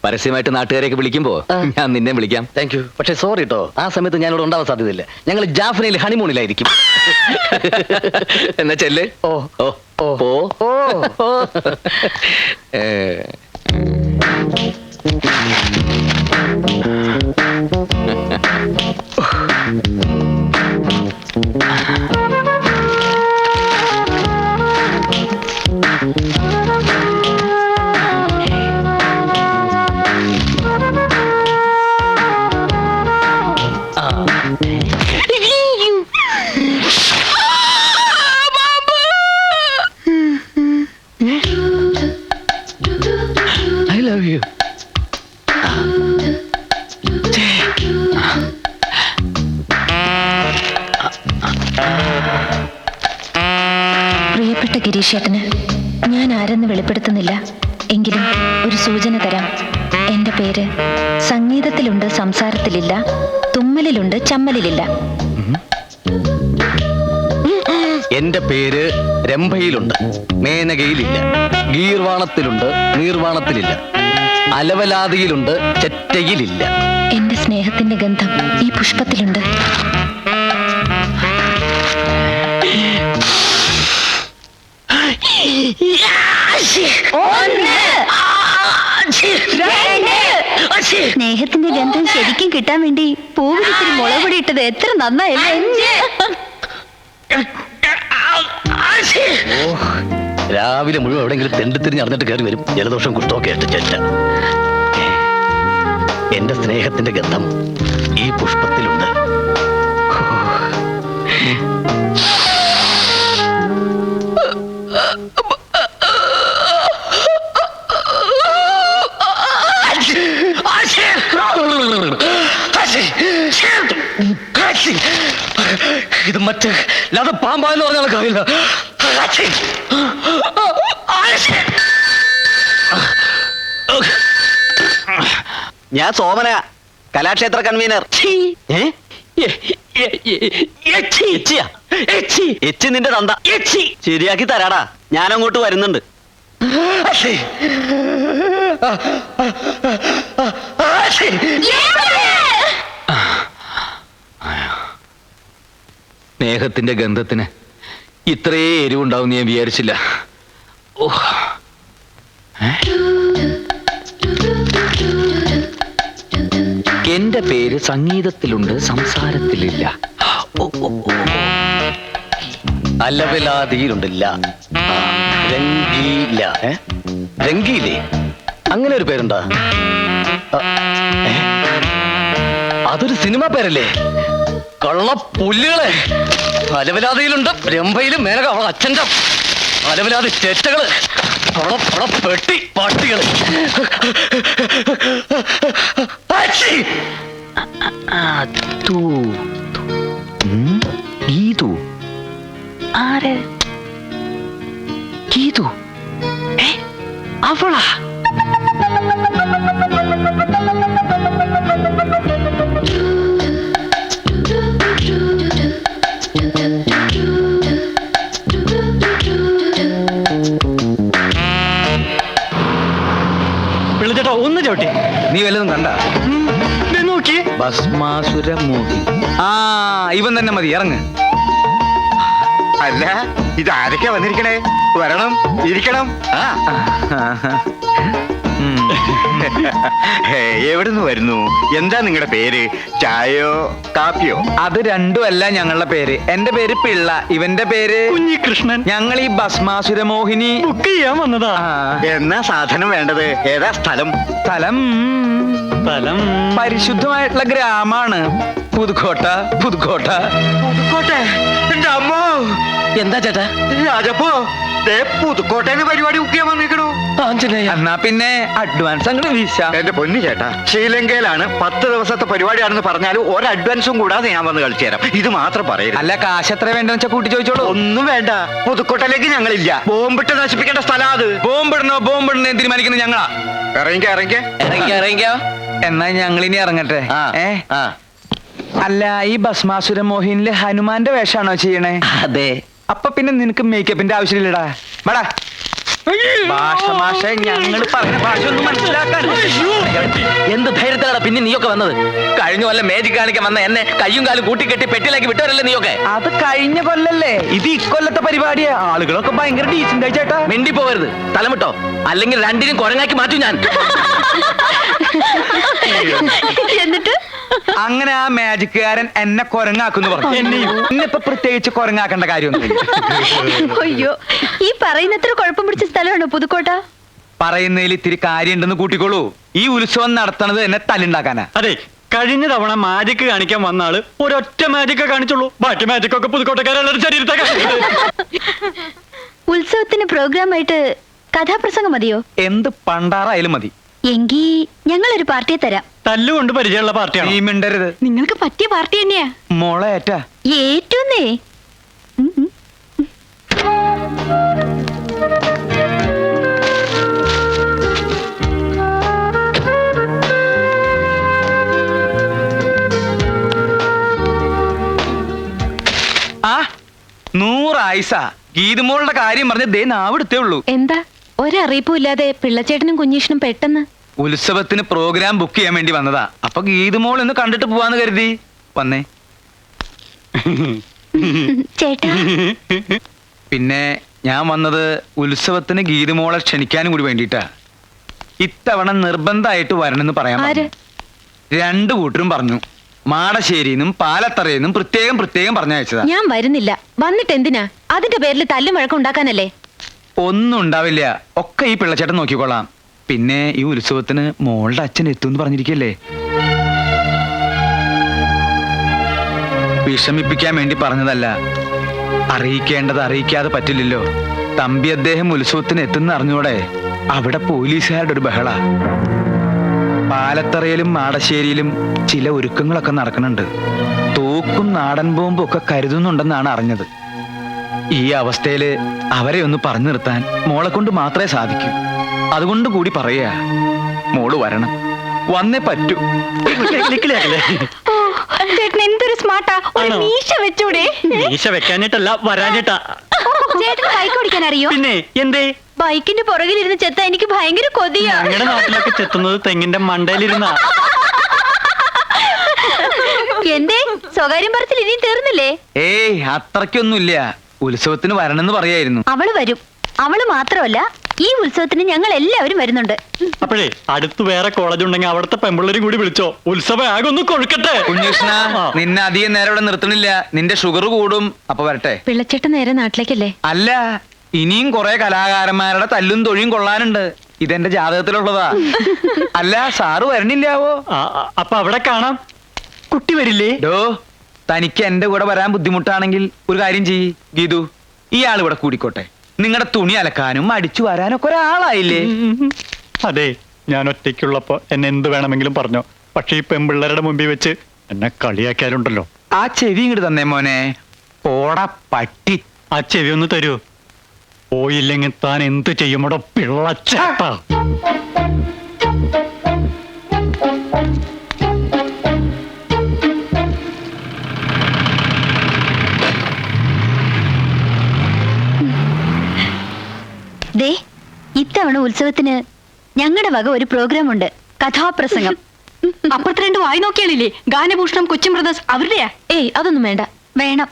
പരസ്യമായിട്ട് നാട്ടുകാരെയൊക്കെ വിളിക്കുമ്പോ ഞാൻ നിന്നെ വിളിക്കാം. Thank you. പക്ഷേ സോറി കേട്ടോ, ആ സമയത്ത് ഞാനിവിടെ ഉണ്ടാവാൻ സാധ്യതയില്ല. ഞങ്ങൾ ജാഫ്നയിൽ ഹണിമൂണിലായിരിക്കും. എന്നാ ചെല്ല്. ഓ ഓ ഓ ഓ ഓ. I love you. പ്രിയപ്പെട്ട ഗിരീഷേട്ടന് ഞാൻ ആരെന്ന് വെളിപ്പെടുത്തുന്നില്ല. എങ്കിലും ഒരു സൂചന തരാം. എന്റെ പേര് സംഗീതത്തിലുണ്ട്, സംസാരത്തിലില്ല, തുമ്മലിലുണ്ട്, ചമ്മലിലില്ല. എന്റെ പേര് രംഭയിലുണ്ട്, മേനകയിലില്ല, ഗീർവാണത്തിലുണ്ട്, നീർവാണത്തിലില്ല, അലവലാതിയിലുണ്ട്, ചെറ്റയിലില്ല. എന്റെ സ്നേഹത്തിന്റെ ഗന്ധം ഈ പുഷ്പത്തിലുണ്ട്. സ്നേഹത്തിന്റെ ഗന്ധം ശരിക്കും കിട്ടാൻ വേണ്ടി പൂവിലിത്തിരി മുളകുപൊടി ഇട്ടത് എത്ര നന്നായല്ലേ. രാവിലെ മുഴുവൻ എവിടെയെങ്കിലും തെണ്ടിത്തിരിഞ്ഞ് അറിഞ്ഞിട്ട് കയറി വരും. ജലദോഷം കുഷ്ടമൊക്കെ ആയിട്ട് ചെറ്റ. എന്റെ സ്നേഹത്തിന്റെ ഗന്ധം ഈ പുഷ്പത്തിലുണ്ട്. ഇത് മറ്റേ അത് പാമ്പാന്ന് പറഞ്ഞാൽ കാര്യമില്ല. ഞാൻ സോമന, കലാക്ഷേത്ര കൺവീനർ. എച്ചി നിന്റെ തന്ത. ശരിയാക്കി തരാടാ, ഞാൻ അങ്ങോട്ട് വരുന്നുണ്ട്. സ്നേഹത്തിന്റെ ഗന്ധത്തിന് ഇത്രേ എരിവുണ്ടാവും ഞാൻ വിചാരിച്ചില്ല. ഓ, എന്റെ പേര് സംഗീതത്തിലുണ്ട്, സംസാരത്തിലില്ല. അലവലാതിയിലുണ്ടില്ല, രംഗീല. രംഗീലേ, അങ്ങനെ ഒരു പേരുണ്ടാ? അതൊരു സിനിമ പേരല്ലേ? കള്ള പുല്ലുകളെ. അലവലാതിയിലുണ്ട്, രംഭയിലും മേനക അവളെ അച്ഛൻ്റെ അലവലാതി ചേറ്റകള്, പെട്ടി പട്ടികള്. ഗീതു ആരെ? ഗീതു അവളാ? പിള്ളച്ചേട്ടാ ഒന്ന് ചവിട്ടി. നീ വല്ലതും കണ്ട? നോക്കി ഭസ്മാസുരമോഹി. ആ, ഇവൻ തന്നെ മതി, ഇറങ്ങ്. അല്ല, ഇത് ആരൊക്കെ വന്നിരിക്കണേ? വരണം, ഇരിക്കണം. എവിടുന്ന് വരുന്നു? എന്താ നിങ്ങളുടെ പേര്? ചായയോ കാപ്പിയോ? അത് രണ്ടുമല്ല ഞങ്ങളുടെ പേര്. എന്റെ പേര് പിള്ള, ഇവന്റെ പേര് കുഞ്ഞികൃഷ്ണൻ. ഞങ്ങൾ ഈ ഭസ്മാസുരമോഹിനി ബുക്ക് ചെയ്യാൻ വന്നതാ. എന്നാ സാധനം വേണ്ടത്? ഏതാ സ്ഥലം? സ്ഥലം സ്ഥലം പരിശുദ്ധമായിട്ടുള്ള ഗ്രാമാണ് പുതുക്കോട്ട. പുതുക്കോട്ട. പുതുക്കോട്ടെ. എന്റെ അമ്മോ, എന്താ ചേട്ടാ? രാജപ്പോ പുതുക്കോട്ടേന്ന് പരിപാടി ബുക്ക് ചെയ്യാൻ വന്നിരിക്കണോ? എന്നാ പിന്നെ അഡ്വാൻസ് അങ്ങോട്ട് വീശാം. എന്റെ പൊന്നു ചേട്ടാ, ശ്രീലങ്കയിലാണ് 10 ദിവസത്തെ പരിപാടിയാണെന്ന് പറഞ്ഞാൽ ഒരു അഡ്വാൻസും കൂടാതെ ഞാൻ വന്ന് കളിച്ചു തരാം. ഇത് മാത്രം പറയരുത്. അല്ല, കാശ് എത്ര വേണ്ടെന്ന് വെച്ചാ കൂട്ടി ചോദിച്ചോളൂ. ഒന്നും വേണ്ട, പുതുക്കോട്ടയിലേക്ക് ഞങ്ങളില്ല. ബോംബിട്ട് നശിപ്പിക്കേണ്ട സ്ഥലം അത്. ബോംബിടണോ തീരുമാനിക്കുന്നത് ഞങ്ങളാ. ഇറങ്ങിക്കോ. എന്നാ ഞങ്ങളിനി ഇറങ്ങട്ടെ. അല്ല, ഈ ഭസ്മാസുര മോഹിനില് ഹനുമാന്റെ വേഷാണോ ചെയ്യണേ? അതെ. അപ്പൊ പിന്നെ നിനക്ക് മേക്കപ്പിന്റെ ആവശ്യമില്ലടാ. വേടാ ഭാഷ ഞങ്ങൾ പറഞ്ഞ ഭാഷ ഒന്നും മനസ്സിലാക്കാൻ. എന്ത് ധൈര്യത്തിലാണ് പിന്നെ നീയൊക്കെ വന്നത്? കഴിഞ്ഞ കൊല്ലം മേജിക് കാണിക്കാൻ വന്ന എന്നെ കയ്യും കാലും കൂട്ടിക്കെട്ടി പെട്ടിയിലേക്ക് വിട്ടവരല്ലേ നീയൊക്കെ? അത് കഴിഞ്ഞ കൊല്ലല്ലേ, ഇത് ഇക്കൊല്ലത്തെ പരിപാടിയാ. ആളുകളൊക്കെ ഭയങ്കര ഡീസന്റ് ആയി ചേട്ടാ. മിണ്ടി പോവരുത്, തലമിട്ടോ, അല്ലെങ്കിൽ രണ്ടിനും കുരങ്ങാക്കി മാറ്റും ഞാൻ. എന്നിട്ട് അങ്ങനെ ആ മാജിക്കുകാരൻ എന്നെ കൊരങ്ങാക്കുന്നു പറഞ്ഞു. ഇന്നിപ്പൊ പ്രത്യേകിച്ച് കൊരങ്ങാക്കേണ്ട കാര്യമൊന്നുമില്ല. അയ്യോ, ഈ പറയുന്നത്ര കുഴപ്പം പിടിച്ച സ്ഥലമാണോ പുതുക്കോട്ട? പറയുന്നതിൽ ഇത്തിരി കാര്യമുണ്ടെന്ന് കൂട്ടിക്കോളൂ. ഈ ഉത്സവം നടത്തണത് എന്നെ തല്ലുണ്ടാക്കാനാ. അതെ, കഴിഞ്ഞ തവണ മാജിക് കാണിക്കാൻ വന്ന ആള് ഒരൊറ്റ മാജിക്കേ കാണിച്ചുള്ളൂ. ബാക്കി മാജിക് ഒക്കെ പുതുക്കോട്ടക്കാരുടെ ശരീരത്തെ ഉത്സവത്തിന് പ്രോഗ്രാം ആയിട്ട് കഥാപ്രസംഗം മതിയോ? എന്ത് പണ്ടാറായാലും മതി. എങ്കി ഞങ്ങളൊരു പാർട്ടിയെ തരാം. തല്ലുകൊണ്ട് പരിചയമുള്ള പാർട്ടിയാണ്. നീ മിണ്ടരുത്. നിങ്ങൾക്ക് പറ്റിയ പാർട്ടി തന്നെയാ. മോളെ ഏറ്റാ. ഏറ്റവുന്നേ. ആ 100 ആയിസ ഗീതുമോളുടെ കാര്യം പറഞ്ഞ് ദേ നാവിടുത്തേ ഉള്ളൂ. എന്താ ഒരറിയിപ്പും ഇല്ലാതെ പിള്ളച്ചേട്ടനും കുഞ്ഞീഷനും പെട്ടെന്ന്? ഉത്സവത്തിന് പ്രോഗ്രാം ബുക്ക് ചെയ്യാൻ വേണ്ടി വന്നതാ. അപ്പൊ ഗീതുമോൾ ഒന്ന് കണ്ടിട്ട് പോവാന്ന് കരുതി വന്നേ. ചേട്ടാ, പിന്നെ ഞാൻ വന്നത് ഉത്സവത്തിന് ഗീതുമോളെ ക്ഷണിക്കാനും കൂടി വേണ്ടിട്ടാ. ഇത്തവണ നിർബന്ധമായിട്ട് വരണമെന്ന് പറയാൻ പറഞ്ഞു. 2 കൂട്ടരും പറഞ്ഞു. മാടശ്ശേരിന്നും പാലത്തറയെന്നും പ്രത്യേകം പറഞ്ഞയച്ചതാ. ഞാൻ വരുന്നില്ല. വന്നിട്ട് എന്തിനാ? അതിന്റെ പേരിൽ തല്ലും വഴക്കം ഉണ്ടാക്കാനല്ലേ? ഒന്നും ഉണ്ടാവില്ല, ഒക്കെ ഈ പിള്ളച്ചേട്ടൻ നോക്കിക്കോളാം. പിന്നെ ഈ ഉത്സവത്തിന് മോളുടെ അച്ഛൻ എത്തുമെന്ന് പറഞ്ഞിരിക്കല്ലേ. വിഷമിപ്പിക്കാൻ വേണ്ടി പറഞ്ഞതല്ല. അറിയിക്കേണ്ടത് അറിയിക്കാതെ പറ്റില്ലല്ലോ. തമ്പി അദ്ദേഹം ഉത്സവത്തിന് എത്തുന്ന അറിഞ്ഞൂടെ? അവിടെ പോലീസുകാരുടെ ഒരു ബഹള. പാലത്തറയിലും മാടശ്ശേരിയിലും ചില ഒരുക്കങ്ങളൊക്കെ നടക്കുന്നുണ്ട്. തോക്കും നാടൻ ബോംബും ഒക്കെ കരുതുന്നുണ്ടെന്നാണ് അറിഞ്ഞത്. ഈ അവസ്ഥയില് അവരെ ഒന്ന് പറഞ്ഞു നിർത്താൻ മോളെ കൊണ്ട് മാത്രമേ സാധിക്കൂ. അതുകൊണ്ട് കൂടി പറയാ, മോള് വരണം, വന്നേ പറ്റൂ. ചേട്ടൻ എന്തൊരു സ്മാർട്ടാ. ഒരു മീശ വെച്ചൂടെ? മീശ വെക്കാനിട്ടല്ല, വരാനിട്ടാ. ചേട്ടന് ബൈക്ക് ഓടിക്കാൻ അറിയോ? പിന്നെ എന്തേ? ബൈക്കിന്റെ പുറകിലിരുന്ന് ചെത്ത എനിക്ക് ഭയങ്കര കൊതിയാ. ഞങ്ങളുടെ നാട്ടിലൊക്കെ ചെത്തുന്നത് തെങ്ങിന്റെ മണ്ടയിലിരുന്നാ. എന്തേ സ്വകാര്യം പറച്ചിൽ ഇനിയും തീർന്നില്ലേ? ഏയ്, അത്രയ്ക്കൊന്നുമില്ല. ഉത്സവത്തിന് വരണമെന്ന് പറയായിരുന്നു. അവള് വരും. അവള് മാത്രമല്ല, ഈ ഉത്സവത്തിന് ഞങ്ങൾ എല്ലാവരും വരുന്നുണ്ട്. അപ്പോഴേ അടുത്ത് വേറെ കോളേജ് ഉണ്ടെങ്കിൽ അവിടുത്തെ പെമ്പിള്ളേരും കൂടി വിളിച്ചോ. ഉത്സവം ആകെ ഒന്ന് കൊഴുക്കട്ടെ. കുഞ്ഞുഷ്ണ, നിന്നെ അധികം നേരം ഇവിടെ നിർത്തണില്ല. നിന്റെ ഷുഗർ കൂടും. അപ്പൊ വരട്ടെ. പിള്ളച്ചേട്ടൻ നേരെ നാട്ടിലേക്കല്ലേ? അല്ല, ഇനിയും കുറെ കലാകാരന്മാരുടെ തല്ലും തൊഴിയും കൊള്ളാനുണ്ട്. ഇതെന്റെ ജാതകത്തിലുള്ളതാ. അല്ല, സാറ് വരണില്ലാവോ? അപ്പൊ അവിടെ കാണാം. കുട്ടി വരില്ലേ? ഡോ, തനിക്ക് എന്റെ കൂടെ വരാൻ ബുദ്ധിമുട്ടാണെങ്കിൽ ഒരു കാര്യം ചെയ്യ് ഗീതു. ഇയാൾ ഇവിടെ കൂടിക്കോട്ടെ. നിങ്ങളുടെ തുണി അലക്കാനും അടിച്ചു വരാനൊക്കെ ഒരാളായില്ലേ? അതെ, ഞാൻ ഒറ്റയ്ക്കുള്ളപ്പോ എന്നെ എന്ത് വേണമെങ്കിലും പറഞ്ഞോ. പക്ഷെ ഈ പെമ്പിള്ളേരുടെ മുമ്പിൽ വെച്ച് എന്നെ കളിയാക്കിയാലുണ്ടല്ലോ. ആ ചെവി ഇങ്ങോട്ട് തന്നേ മോനെ. പോടാ പട്ടി. ആ ചെവി ഒന്ന് തരൂ. പോയില്ലെങ്കിൽ താൻ എന്ത് ചെയ്യുമ്പോടോ പിള്ളച്ചേട്ടാ. ദേ, ഇത്തവണ ഉത്സവത്തിന് ഞങ്ങളുടെ വക ഒരു പ്രോഗ്രാം ഉണ്ട്. കഥാപ്രസംഗം. അപ്പുറത്ത് 2 വായി നോക്കിയാളില്ലേ? ഗാനഭൂഷണം, കൊച്ചിൻ ബ്രദേഴ്സ് അവരുടെയാ. ഏയ്, അതൊന്നും വേണ്ട. വേണം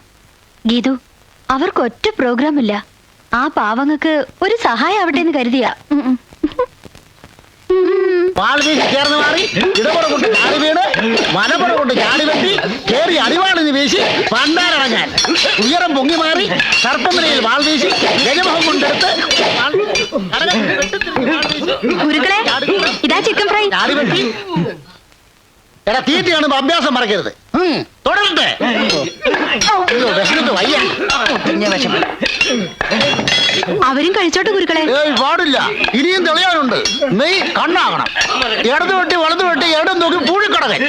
ഗീതു. അവർക്ക് ഒറ്റ പ്രോഗ്രാം ഇല്ല. ആ പാവങ്ങൾക്ക് ഒരു സഹായം ആവട്ടെ എന്ന് കരുതിയാ. ചേർന്ന് മാറി ഇടപുറ കൊണ്ട് ചാടി വീണ് വനപ്പുറ കൊണ്ട് ചാടി വെട്ടി കേറി അടിവാളിന് വീശി പണ്ടാരടങ്ങാൻ ഉയരം പൊങ്ങി മാറി സർപ്പമലയിൽ വാൾ വീശി ഗജമുഖം കൊണ്ടെടുത്ത് ഗുരുക്കളെ, ഇതാ ചിക്കൻ ഫ്രൈ. ചാടി വെട്ടി. എടാ, തീറ്റ കാണുമ്പോ അഭ്യാസം മറക്കരുത്. തുടരട്ടെ. അയ്യോ, വിശന്നിട്ട് വയ്യ. അവരും കഴിച്ചോട്ടെ ഗുരുക്കളെ. ഏയ് പാടില്ല, ഇനിയും തെളിയാനുണ്ട്. നീ കണ്ണാകണം. ഇടത് വെട്ടി വലത് വെട്ടി ഇടം നോക്കി പൂഴിക്കടകൻ.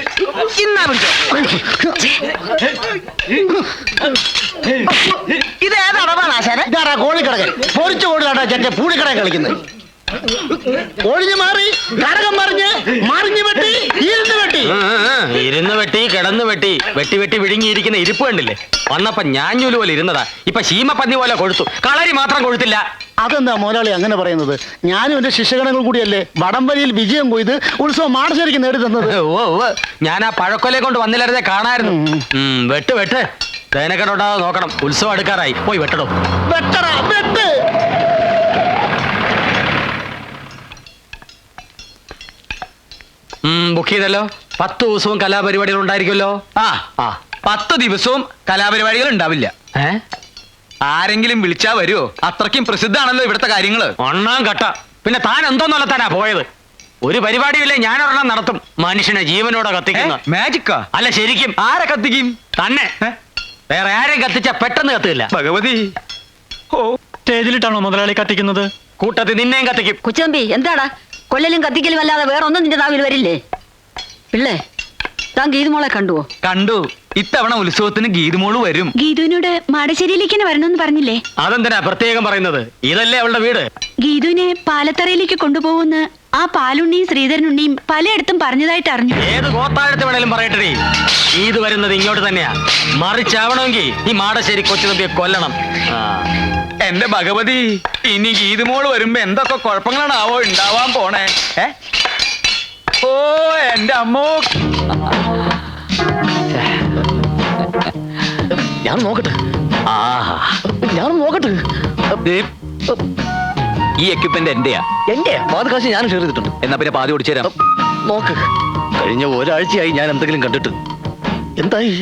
ഇതാരാ കോഴിക്കടകൻ? പൊരിച്ച കോഴിയാണ്ടാ ചെറ്റെ പൂഴിക്കടകൻ കളിക്കുന്നത്. ഒഴിഞ്ഞു മാറി കടകം മറിഞ്ഞ് വെട്ടി ഇരുന്ന് വെട്ടി. ഇരുന്ന് വെട്ടി കിടന്ന് വെട്ടി വെട്ടി വെട്ടി വിഴുങ്ങിയിരിക്കുന്ന ഇരിപ്പ് കണ്ടില്ലേ? വന്നപ്പോ ഞാഞ്ഞൂല് പോലെ ഇരുന്നതാ, ഇപ്പൊ ശീമപ്പന്നി പോലെ കൊഴുത്തു. കളരി മാത്രം കൊഴുത്തില്ല. അതെന്താ മുതലാളി അങ്ങനെ പറയുന്നത്? ഞാനും എന്റെ ശിഷ്യഗണങ്ങൾ കൂടിയല്ലേ വടംവലിയിൽ വിജയം കൊയ്ത് ഉത്സവം മാടശ്ശേരിക്ക് നേടി തന്നത്. ഞാൻ ആ പഴക്കൊലെ കൊണ്ട് വന്നില്ലായിരുന്നേ കാണായിരുന്നു. വെട്ട് ദേനക്കെട്ടുണ്ടാകാതെ നോക്കണം. ഉത്സവം അടുക്കാറായി, പോയി വെട്ടടോ. വെട്ടടാ വെട്ട്. ബുക്ക് ചെയ്തല്ലോ. 10 ദിവസവും കലാപരിപാടികൾ ഉണ്ടായിരിക്കുമല്ലോ. ആ 10 ദിവസവും കലാപരിപാടികൾ ഉണ്ടാവില്ല. ആരെങ്കിലും വിളിച്ചാ വരുമോ? അത്രയ്ക്കും പ്രസിദ്ധാണല്ലോ ഇവിടുത്തെ കാര്യങ്ങള്. ഒന്നാം കട്ട. പിന്നെ താൻ എന്തോന്നല്ലത്താനാ പോയത്? ഒരു പരിപാടിയില്ലേ ഞാനൊരെണ്ണം നടത്തും. മനുഷ്യനെ ജീവനോടെ കത്തിക്കുന്ന മാജിക്കാ? അല്ല, ശരിക്കും. ആരെ കത്തിക്കും? തന്നെ. വേറെ ആരെയും കത്തിച്ചാ പെട്ടെന്ന് കത്തില്ല. ഭഗവതി. ഓ, സ്റ്റേജിലിട്ടാണോ മുതലാളി കത്തിക്കുന്നത്? കൂട്ടത്തിൽ നിന്നെയും കത്തിക്കും. കൊച്ചമ്പി എന്താടാ കൊല്ലലും കത്തിക്കലും അല്ലാതെ വേറെ ഒന്നും നിന്റെ നാവിൽ വരില്ലേ? പിള്ളേ, താൻ ഗീതുമോളെ കണ്ടുവോ? കണ്ടു. ഇത്തവണ ഉത്സവത്തിന് ഗീതുമോള് വരും. ഗീതുവിനോട് മാടശ്ശേരിയിലേക്ക് തന്നെ വരണമെന്ന് പറഞ്ഞില്ലേ? അതെന്തിനാ പ്രത്യേകം പറയുന്നത്? ഇതല്ലേ അവളുടെ വീട്. ഗീതുവിനെ പാലത്തറയിലേക്ക് കൊണ്ടുപോകുന്ന ആ പാലുണ്ണിയും ശ്രീധരനുണ്ണിയും പലയിടത്തും പറഞ്ഞതായിട്ട് അറിഞ്ഞു. ഏത് ഗോത്താഴത്ത് വേണേലും പറയട്ടെ, ഇത് വരുന്നത് ഇങ്ങോട്ട് തന്നെയാ. മറിച്ചാവണമെങ്കിൽ ഈ മാടശ്ശേരി കൊച്ചു തമ്പിയെ കൊല്ലണം. എന്റെ ഭഗവതി, ഇനി ഗീതുമോള് വരുമ്പോ എന്തൊക്കെ കുഴപ്പങ്ങളാണാവോ ഉണ്ടാവാൻ പോണേ? ഓ എന്റെ അമ്മോ. ഞാൻ നോക്കട്ടെ. ഈ എക്യുപ്മെന്റ് എന്റെയാ. പാതി കാശ് ഞാൻ ഷെയർ ചെയ്തിട്ടുണ്ട്. എന്നാ പിന്നെ പാതി ഓടിച്ചു തരാം. നോക്ക്, കഴിഞ്ഞ ഒരാഴ്ചയായി ഞാൻ എന്തെങ്കിലും കണ്ടിട്ട്. എന്തായി?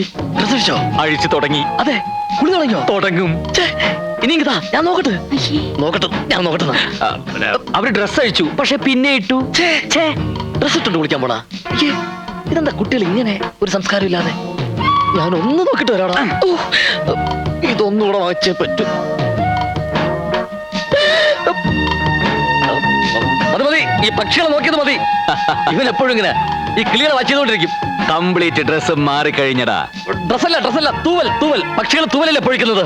അഴിച്ചു തുടങ്ങി. അതെ, കുളി തുടങ്ങിയോ? തുടങ്ങും. ഇനി ഞാൻ നോക്കട്ടെ. അവര് ഡ്രസ് അഴിച്ചു, പക്ഷെ പിന്നെ ഇട്ടു. ഡ്രസ് ഇട്ടുണ്ട് കുളിക്കാൻ പോണാ? ഇതെന്താ കുട്ടികൾ ഇങ്ങനെ ഒരു സംസ്കാരം ഇല്ലാതെ? ഞാൻ ഒന്ന് നോക്കിട്ട് വരാടാ. ഇതൊന്നുകൂടെ വാങ്ങിച്ചേ പറ്റൂ. മതി, ഈ പക്ഷികളെ നോക്കിയത് മതി. ഇവൻ എപ്പോഴും ഇങ്ങനെ ഈ ക്ലിയർ വായിച്ചുകൊണ്ടിരിക്കും. കംപ്ലീറ്റ് ഡ്രസ് മാറിക്കഴിഞ്ഞടാ. ഡ്രസ്സല്ല, തൂവൽ. പക്ഷികൾ തൂവലല്ലേ പൊഴിക്കുന്നത്?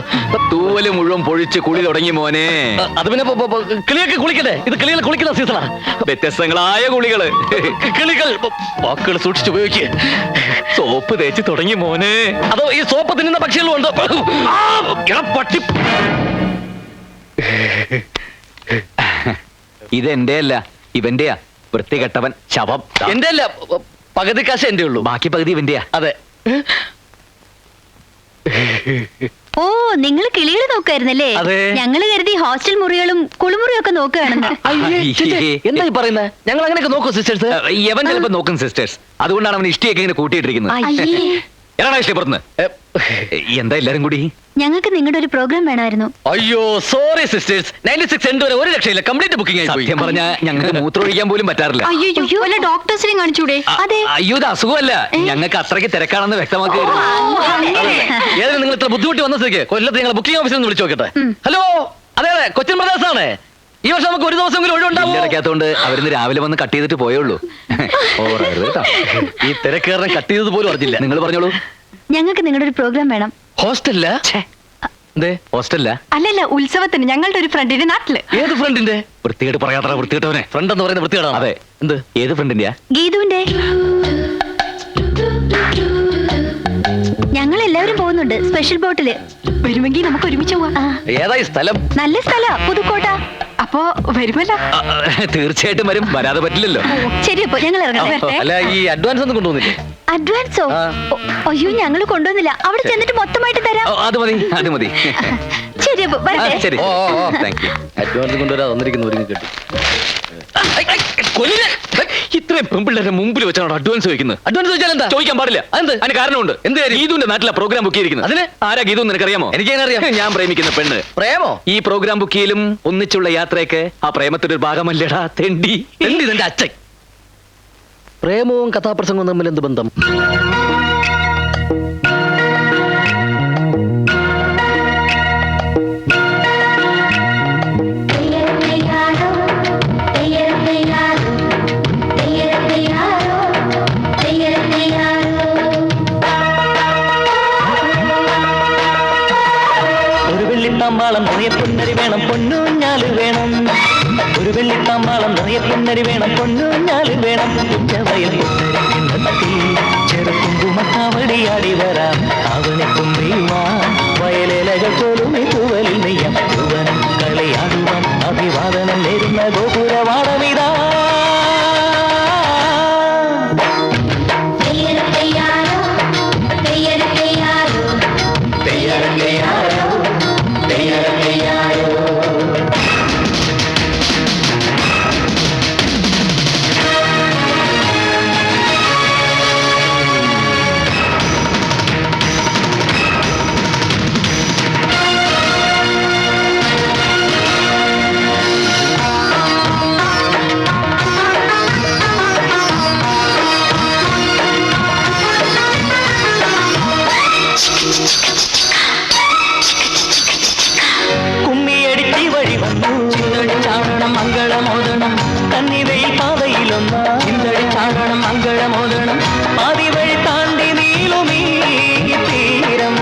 തൂവല് മുഴുവൻ പൊഴിച്ച് കുളി തുടങ്ങി മോനെ. അത് പിന്നെ കിളിയൊക്കെ കുളിക്കട്ടെ. ഇത് കിളികൾ കുളിക്കുന്ന സീസണാ. വ്യത്യസ്തങ്ങളായ കുളികള്. കിളികൾ വാക്കുകൾ സൂക്ഷിച്ച് ഉപയോഗിക്കുക. സോപ്പ് തേച്ച് തുടങ്ങി മോനെ. അതോ ഈ സോപ്പ് തിന്നുന്ന പക്ഷികളും ഉണ്ട്. പട്ടി. ഇതെന്റെ അല്ല, ഇവന്റെയാ. വൃത്തികെട്ടവൻ, ശവം. എന്റെ അല്ല, പകുതി കാശ് എന്റെ ഉള്ളൂ, ബാക്കി പകുതി ഇവന്റെയാ. അതെ. ഓ, നിങ്ങൾ കിളികൾ നോക്കായിരുന്നല്ലേ? ഞങ്ങള് കരുതി ഹോസ്റ്റൽ മുറികളും കുളിമുറിയും ഒക്കെ നോക്കുകയാണെന്ന്. എന്താ ഈ പറയുന്നത്? ഞങ്ങൾ അങ്ങനെയൊക്കെ നോക്കും സിസ്റ്റേഴ്സ്. യവൻ ചിലപ്പോ നോക്കും സിസ്റ്റേഴ്സ്. അതുകൊണ്ടാണ് അവൻ ഇഷ്ടിയൊക്കെ ഇങ്ങനെ കൂട്ടിയിട്ടിരിക്കുന്നത്. എടാ ഇഷ്ടപ്പെടുന്നത്. എന്താ എല്ലാരും കൂടി? ഞങ്ങൾക്ക് നിങ്ങളുടെ ഒരു പ്രോഗ്രാം വേണമായിരുന്നു. അയ്യോ സോറി സിസ്റ്റേഴ്സ്, 96 എൻഡ് വരെ ഒരു രക്ഷയില്ല. കംപ്ലീറ്റ് ബുക്കിംഗ് ആയി. സത്യം പറഞ്ഞാ ഞങ്ങൾക്ക് മൂത്രമൊഴിക്കാൻ പോലും പറ്റാറില്ല. അയ്യോ, വല്ല ഡോക്ടേഴ്സിനെയും കാണിച്ചൂടെ? അതെ. അയ്യോ, ഇത് അസുഖമല്ല, ഞങ്ങൾക്ക് അത്രയ്ക്ക് തിരക്കാണെന്ന് വ്യക്തമാക്കുകയായിരുന്നു. ഏതായാലും നിങ്ങൾ ഇത്ര ബുദ്ധിമുട്ടി വന്ന സ്ഥിതിക്ക് കൊല്ലത്ത് ഞങ്ങൾ ബുക്കിംഗ് ഓഫീസിൽ നിന്ന് വിളിച്ചു നോക്കട്ടെ. ഹലോ, അതെ കൊച്ചിൻ ബ്രദേഴ്സ് ആണ്. ഈ വർഷം നമുക്ക് ഒരു ദിവസം ഒഴിവുണ്ടാക്കാത്തോണ്ട് അവരിന്ന് രാവിലെ വന്ന് കട്ട് ചെയ്തിട്ട് പോയുള്ളൂ. ഈ തിരക്കേറിനെ കട്ട് ചെയ്തത് പോലും അറിഞ്ഞില്ല. നിങ്ങൾ പറഞ്ഞോളൂ. ഞങ്ങൾക്ക് നിങ്ങളുടെ ഒരു പ്രോഗ്രാം വേണം. ഹോസ്റ്റലില്ല? ഹോസ്റ്റലില്ല, അല്ലല്ല, ഉത്സവത്തിന് ഞങ്ങളുടെ ഒരു ഫ്രണ്ടിന്റെ നാട്ടില്. ഏത് ഫ്രണ്ടിന്റെ? വൃത്തികേട്ട് പറയാത്ത വൃത്തികെട്ടവനെ. ഫ്രണ്ട് എന്ന് പറയുന്ന വൃത്തികേടാണ്. അതെ. എന്ത്? ഏത് ഫ്രണ്ടിന്റെയാ? ഗീതുവിന്റെ. ഞങ്ങൾ എല്ലാവരും പോകുന്നുണ്ട് സ്പെഷ്യൽ ബോട്ടില്. വരുമെങ്കിൽ നമുക്ക് ഒരുമിച്ച് പോവാം. ഏതായി സ്ഥലം? നല്ല സ്ഥലാ, പുതുക്കോട്ട. അപ്പോ വരുമല്ലോ? തീർച്ചയായിട്ടും വരും, വരാതെ പറ്റില്ലല്ലോ. ശരി, അപ്പൊ ഞങ്ങൾ ഇറങ്ങാം. അല്ല, ഈ അഡ്വാൻസ് ഒന്നും കൊണ്ടുവന്നില്ലേ? അഡ്വാൻസോ? അയ്യോ, ഞങ്ങൾ കൊണ്ടുവന്നില്ല. അവിടെ ചെന്നിട്ട് മൊത്തമായിട്ട് തരാം. അത് മതി. ശരി, അപ്പൊ വരട്ടെ. ശരി, അഡ്വാൻസ് കൊണ്ടുവരാ വന്നിരിക്കുന്നു. ഒരുങ്ങി കെട്ടി ഇത്രയും പെൺപിള്ളേരുടെ മുമ്പിൽ വെച്ചാണ് അഡ്വാൻസ് ചോദിക്കുന്നത്. അഡ്വാൻസ് ചോദിച്ചാൽ എന്താ? ചോദിക്കാൻ പാടില്ല. അതെന്ത്? അതിന് കാരണമുണ്ട്. എന്ത്? ഗീതുവിന്റെ നാട്ടിലെ പ്രോഗ്രാം ബുക്ക് ചെയ്തിരിക്കുന്നത്. അതിന് ആരാ ഗീതു നിനക്കറിയാമോ? എനിക്കറിയാം. ഞാൻ പ്രേമിക്കുന്ന പെണ്ണ്. പ്രേമോ? ഈ പ്രോഗ്രാം ബുക്ക് ചെയ്യലും ഒന്നിച്ചുള്ള യാത്രയൊക്കെ ആ പ്രേമത്തിന്റെ ഒരു ഭാഗമല്ലേടാ തെണ്ടി. നിന്റെ അച്ഛൻ. പ്രേമവും കഥാപ്രസംഗവും തമ്മിൽ എന്ത് ബന്ധം? വെള്ളിത്താമ്പാളം നിറയെ പൊന്നരി വേണം പൊന്നൂഞ്ഞാല് വേണം ഒരു വെള്ളിത്താമ്പാളം നിറയെ പൊന്നരി വേണം പൊന്നൂഞ്ഞാല് വേണം ഉച്ചവയൽ പൊന്നരി ചെറുക്കുങ്കുമത്താവടിയാടി വരാം അവനെ കൊമ്പെയ്യുവാൻ വയലേലകൾ പോലും തൂവലിൽ നെയ്യാം യുവനം കളിയാടുവാൻ അഭിവാദനം നേരുന്ന ഗോപുരവാടമിതാ കുമ്മിയടിത്തി വഴി വന്നു ചിന്തടി ചാടണം മംഗളമോദണം കന്നിവയിൽ പാതയിലൊന്ന ചിന്തടി ചാടണം മംഗളമോദണം പാതി വഴി താണ്ടി നീളുമീ തീരം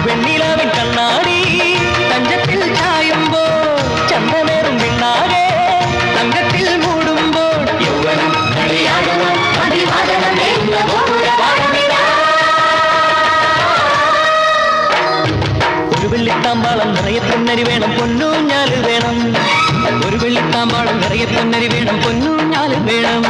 വെണ്ണിലാവിൻ കണ്ണാടി തഞ്ചത്തിൽ ചായുമ്പോൾ ചന്തമേറും പിന്നാകെ തങ്കത്തിൽ മൂടുമ്പോൾ യൗവനം കളിയാടുവാൻ അഭിവാദനം നേരുന്ന ഗോപുരവാടമിതാ. ഒരു വെള്ളിത്താമ്പാളം നിറയെ പൊന്നരി വേണം പൊന്നൂഞ്ഞാല് വേണം ഒരു വെള്ളിത്താമ്പാളം നിറയെ പൊന്നരി വേണം പൊന്നൂഞ്ഞാല് വേണം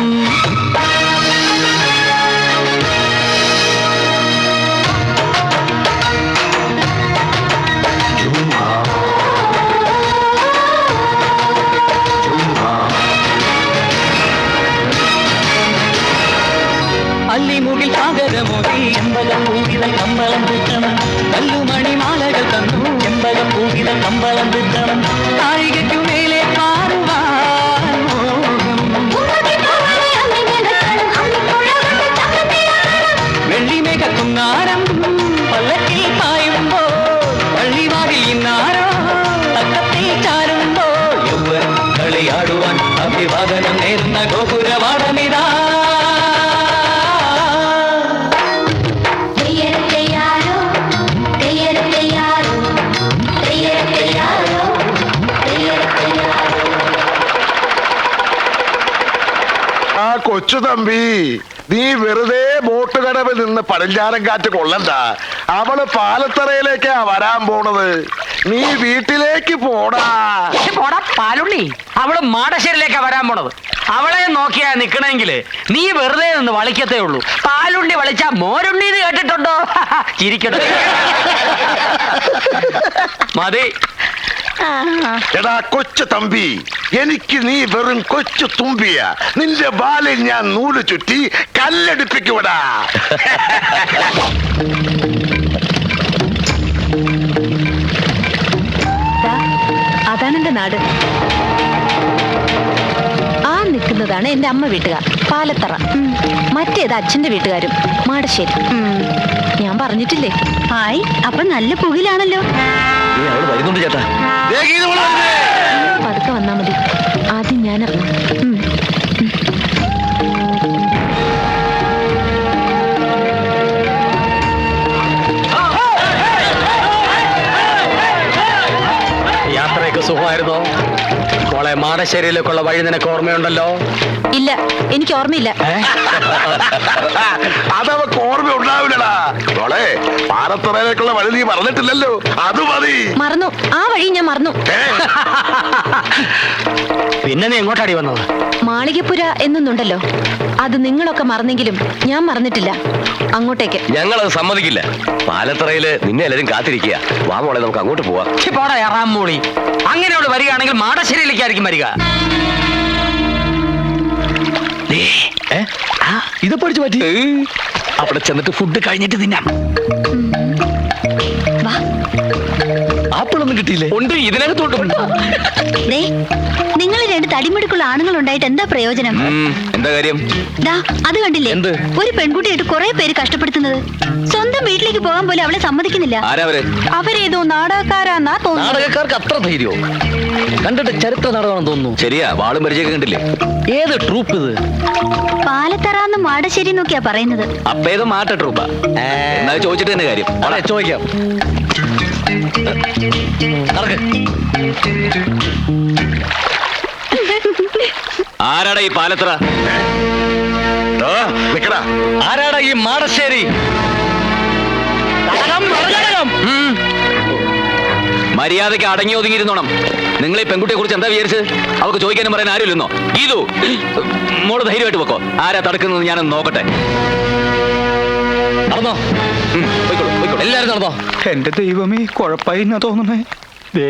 അല്ലിമുകിൽ സാഗരമോതി എമ്പകം പൂവിതൽ കമ്പളം തുറ്റണം കല്ലുമണി മാലകൾ തന്നു എമ്പകം പൂവിതൽ കമ്പളം തുറ്റണം താഴികയ്ക്കു മേലെ കാണുവാൻ മോഹം വെള്ളിമേഘ കുന്നാരം പല്ലക്കിൽ പായുമ്പോൾ പള്ളിവാതിൽ ഇന്നാരോ തക്കത്തിൽ ചാരുമ്പോൾ യൗവനം കളിയാടുവാൻ അഭിവാദനം നേരുന്ന ഗോപുരവാടമിതാ. ആ കൊച്ചു തമ്പി, നീ വെറുതെ ബോട്ട് കടവിൽ നിന്ന് പടിഞ്ഞാറൻ കാറ്റ് കൊള്ളണ്ട. അവള് പാലത്തറയിലേക്കാ വരാൻ പോണത്. നീ വീട്ടിലേക്ക് പോടാ. പോടാ പാലുണ്ണി, അവള് മാടശ്ശേരിയിലേക്കാ വരാൻ പോണത്. അവളെ നോക്കിയാ നിക്കണെങ്കില് നീ വെറുതെ നിന്ന് വളിക്കത്തേ ഉള്ളൂ. പാലുണ്ണി വളിച്ചാ മോരുണ്ണി എന്ന് കേട്ടിട്ടുണ്ടോ? ചിരിക്കട്ടെ. മതി. എടാ കൊച്ചു തമ്പി, എനിക്ക് നീ വെറും കൊച്ചു തുമ്പിയ. നിന്റെ ബാലിൽ ഞാൻ നൂല് ചുറ്റി കല്ലടിപ്പിക്കൂടാ. അതാണ് എന്റെ നാട്. ആ നിൽക്കുന്നതാണ് എന്റെ അമ്മ വീട്ടുകാർ, പാലത്തറ. മറ്റേത് അച്ഛന്റെ വീട്ടുകാരും, മാടശ്ശേരി. ഞാൻ പറഞ്ഞിട്ടില്ലേ? ഹായ്, അപ്പൊ നല്ല പുകിലാണല്ലോ. വരുന്നുണ്ട് ചേട്ടാ. പതുക്കെ വന്നാ മതി, ആദ്യം ഞാൻ ഇറങ്ങും. യാത്രയൊക്കെ സുഖമായിരുന്നോ മോളെ? മാടശ്ശേരിയിലേക്കുള്ള വഴി നിനക്ക് ഓർമ്മയുണ്ടല്ലോ? ഇല്ല, എനിക്ക് ഓർമ്മയില്ല. അതവക്ക് ഓർമ്മ ഉണ്ടാവില്ലടാ മോളെ. പാലത്തറയിലേക്കുള്ള വഴി നീ പറഞ്ഞിട്ടില്ലല്ലോ, അത് മതി. മറന്നു, ആ വഴി ഞാൻ മറന്നു. പിന്നെ നീ എങ്ങോട്ടാടി വന്നത്? മാളികപ്പുര എന്നൊന്നുണ്ടല്ലോ, അത് നിങ്ങളൊക്കെ മറന്നെങ്കിലും ഞാൻ മറന്നിട്ടില്ല. അങ്ങോട്ടേക്ക്. ഞങ്ങളത് സമ്മതിക്കില്ല. പാലത്തറയില് നിന്നെ എല്ലാരും കാത്തിരിക്കുക. വാ മോളെ, നമുക്ക് അങ്ങോട്ട് പോവാം. പോടാ എറാമൂളി. അങ്ങനെ അവള് വരികയാണെങ്കിൽ മാടശ്ശേരിയിലേക്കായിരിക്കും വരിക. ഇത് പഠിച്ചു പറ്റി. അവിടെ ചെന്നിട്ട് ഫുഡ് കഴിഞ്ഞിട്ട് തിന്നാം. ആപ്പിളൊന്നും കിട്ടിയില്ലേ? ഉണ്ട്, ഇതിനകത്തോട്ടുണ്ട്. നിങ്ങൾ രണ്ട് തടിമിടുക്കുള്ള ആണുങ്ങൾ ഉണ്ടായിട്ട് എന്താ പ്രയോജനം? എന്താ കാര്യം? അത് കണ്ടില്ലേ? എന്ത്? ഒരു പെൺകുട്ടിയായിട്ട് കുറെ പേര് കഷ്ടപ്പെടുത്തുന്നത്. സ്വന്തം വീട്ടിലേക്ക് പോകാൻ പോലും അവളെ സമ്മതിക്കുന്നില്ല. ആരാവര്? അവരേതോ നാടകക്കാരാന്നാ തോന്നുന്നു. നാടകക്കാർക്ക് അത്ര ധൈര്യോ? കണ്ടിട്ട് ചരിത്ര നാടകമാണെന്ന് തോന്നുന്നു. ശരിയാ, വാളും പരിചയമൊക്കെ കണ്ടില്ലേ? ഏത് ട്രൂപ്പ് ഇത്? പാലത്തറാന്ന് മാടശ്ശേരി നോക്കിയാ പറയുന്നത്. അപ്പേത് മാറ്റ ട്രൂപ്പ എന്നാ ചോദിച്ചിട്ട് തന്നെ കാര്യം. അതെ ചോദിക്കാം. ആരാടാ ഈ പാലത്തറ? നിക്കടാ. ആരാടാ ഈ മാടശ്ശേരി? മര്യാദയ്ക്ക് അടങ്ങി ഒതുങ്ങിയിരുന്നോണം. നിങ്ങൾ ഈ പെൺകുട്ടിയെ കുറിച്ച് എന്താ വിചാരിച്ചത്? അവർക്ക് ചോദിക്കാനും പറയാൻ ആരുമില്ലെന്നോ? ഗീതു, മോള് ധൈര്യമായിട്ട് വെക്കോ. ആരാ തടുക്കുന്നത് ഞാനൊന്ന് നോക്കട്ടെ. നടന്നോ, പോയിക്കോളൂ പോയിക്കോളൂ, എല്ലാരും നടന്നോ. എന്റെ ദൈവമേ, കുഴപ്പമായി എന്നാ തോന്നുന്നേ. ദേ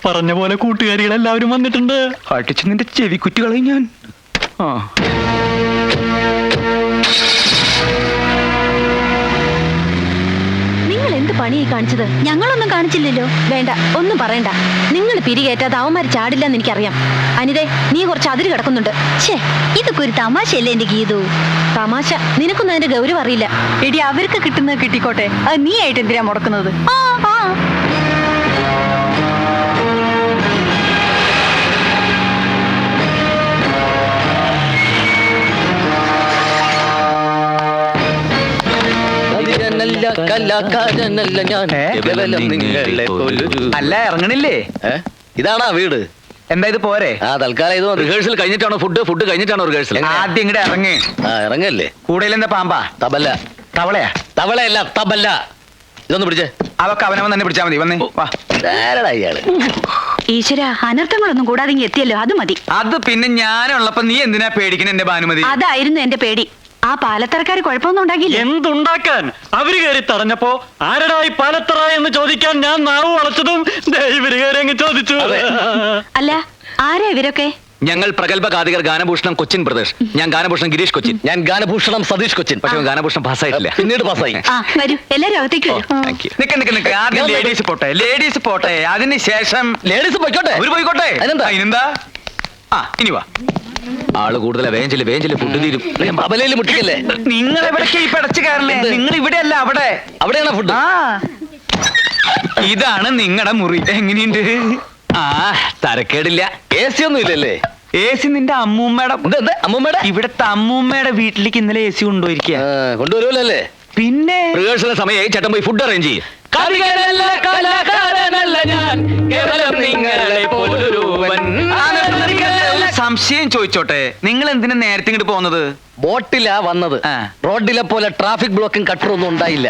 പറഞ്ഞ പോലെ കൂട്ടുകാരികളെല്ലാവരും വന്നിട്ടുണ്ട്. അടിച്ച് നിന്റെ ചെവിക്കുറ്റികളെ ഞാൻ. ആ നിങ്ങൾ എന്ത് പണിയായി കാണിച്ചത്? ഞങ്ങളൊന്നും കാണിച്ചില്ലല്ലോ. വേണ്ട, ഒന്നും പറയണ്ട. നിങ്ങൾ പിരികേറ്റാതെ അവന്മാർ ചാടില്ലെന്ന് എനിക്കറിയാം. അനിതേ, നീ കുറച്ച് അതിര് കിടക്കുന്നുണ്ട്. ഛേ, ഇതൊക്കെ ഒരു തമാശയല്ലേ എന്റെ ഗീതു? തമാശ? നിനക്കൊന്നും അതിന്റെ ഗൗരവം അറിയില്ല. എടി, അവർക്ക് കിട്ടുന്നത് കിട്ടിക്കോട്ടെ. അത് നീ ആയിട്ട് എന്തിനാ മുടക്കുന്നത്? ആ ആ കലാകാരനല്ല ഞാൻ, കേവലം നിങ്ങളെ പോലൊരു. അല്ല, ഇറങ്ങണില്ലേ? ഇതാണാ വീട്? എന്താ ഇത് പോരെ? ആ തൽക്കാലം ഇത് റിഹേഴ്സൽ കഴിഞ്ഞിട്ടാണോ ഫുഡ് കഴിഞ്ഞിട്ടാണോ റിഹേഴ്സൽ? ആദ്യം ഇങ്ങടെ ഇറങ്ങി. ആ ഇറങ്ങല്ലേ. കൂടുതൽ എന്താ പാമ്പാ? തബല. തവളയാ? തവളയല്ല, തബല. ഇതൊന്ന് പിടിച്ചേ. അവക്ക് അവനവൻ തന്നെ പിടിച്ചാ മതി. വന്നേ വാ. ആരടാ ഇയാള്? ഈശ്വര, അനർത്ഥങ്ങളൊന്നും കൂടാതെ ഇങ്ങ് എത്തിയല്ലോ, അത് മതി. അത് പിന്നെ ഞാനുള്ളപ്പോ നീ എന്തിനാ പേടിക്കണ എന്റെ ഭാനുമതി? അതായിരുന്നു എന്റെ പേടി. ആ പാലത്തറക്കാർ കുഴപ്പമൊന്നും ഉണ്ടാക്കിയില്ല. എന്തുണ്ടാക്കാൻ? അവര് കയറി തടഞ്ഞപ്പോ ആരടാ ഈ പാലത്തറ എന്ന് ചോദിക്കാൻ ഞാൻ നാവ് വളച്ചതും ഇവര് കയറി അങ്ങ് ചോദിച്ചു. അല്ല, ആരാ ഇവരൊക്കെ? ഞങ്ങൾ പ്രഗത്ഭ ഗാതികർ ഗാനഭൂഷണം കൊച്ചിൻ പ്രദേശ്. ഞാൻ ഗാനഭൂഷണം ഗിരീഷ് കൊച്ചിൻ. ഞാൻ ഗാനഭൂഷണം സതീഷ് കൊച്ചിൻ. പക്ഷെ ഗാനഭൂഷണം പാസ്സായിട്ടില്ല, പിന്നീട് പാസ്സായി. ആ വരൂ, എല്ലാരും അകത്തേക്ക് വരൂ. Thank you. നിക്ക് ആദ്യം ലേഡീസ് പോട്ടെ. ലേഡീസ് പോട്ടെ, അതിന് ശേഷം ലേഡീസ് പോയിക്കോട്ടെ. അവര് പോയിക്കോട്ടെ. അതിനെന്താ? ആ ഇനി വാ. ആള് കൂടുതലാ. വേഞ്ചില് ഫുഡ് തീരും. തബലയിൽ മുട്ടിക്കല്ലേ? നിങ്ങൾ എവിടേക്കാ ഈ പടച്ചു കയറണേ? നിങ്ങൾ ഇവിടെ അല്ല, അവിടെ. അവിടെയാണോ ഫുഡ്? ആ, ഇതാണ് നിങ്ങളുടെ മുറി. എങ്ങനെയുണ്ട്? ആ തരക്കേടില്ല. AC ഒന്നും ഇല്ലല്ലേ? AC നിന്റെ അമ്മൂമ്മയുടെ. അമ്മൂമ്മയുടെ? ഇവിടത്തെ അമ്മൂമ്മയുടെ വീട്ടിലേക്ക് ഇന്നലെ AC കൊണ്ടുപോയിരിക്കുക. കൊണ്ടുവരുമല്ലോ അല്ലേ? പിന്നെ റിഹേഴ്സലിന് സമയമായി. ചേട്ടൻ പോയി ഫുഡ് അറേഞ്ച് ചെയ്യും. സംശയം ചോദിച്ചോട്ടെ, നിങ്ങൾ എന്തിനാ നേരത്തെ ഇങ്ങോട്ട് പോകുന്നത്? ബോട്ടിലാ വന്നത്. റോഡിലെ പോലെ ട്രാഫിക് ബ്ലോക്കും കട്ടറൊന്നും ഉണ്ടായില്ല.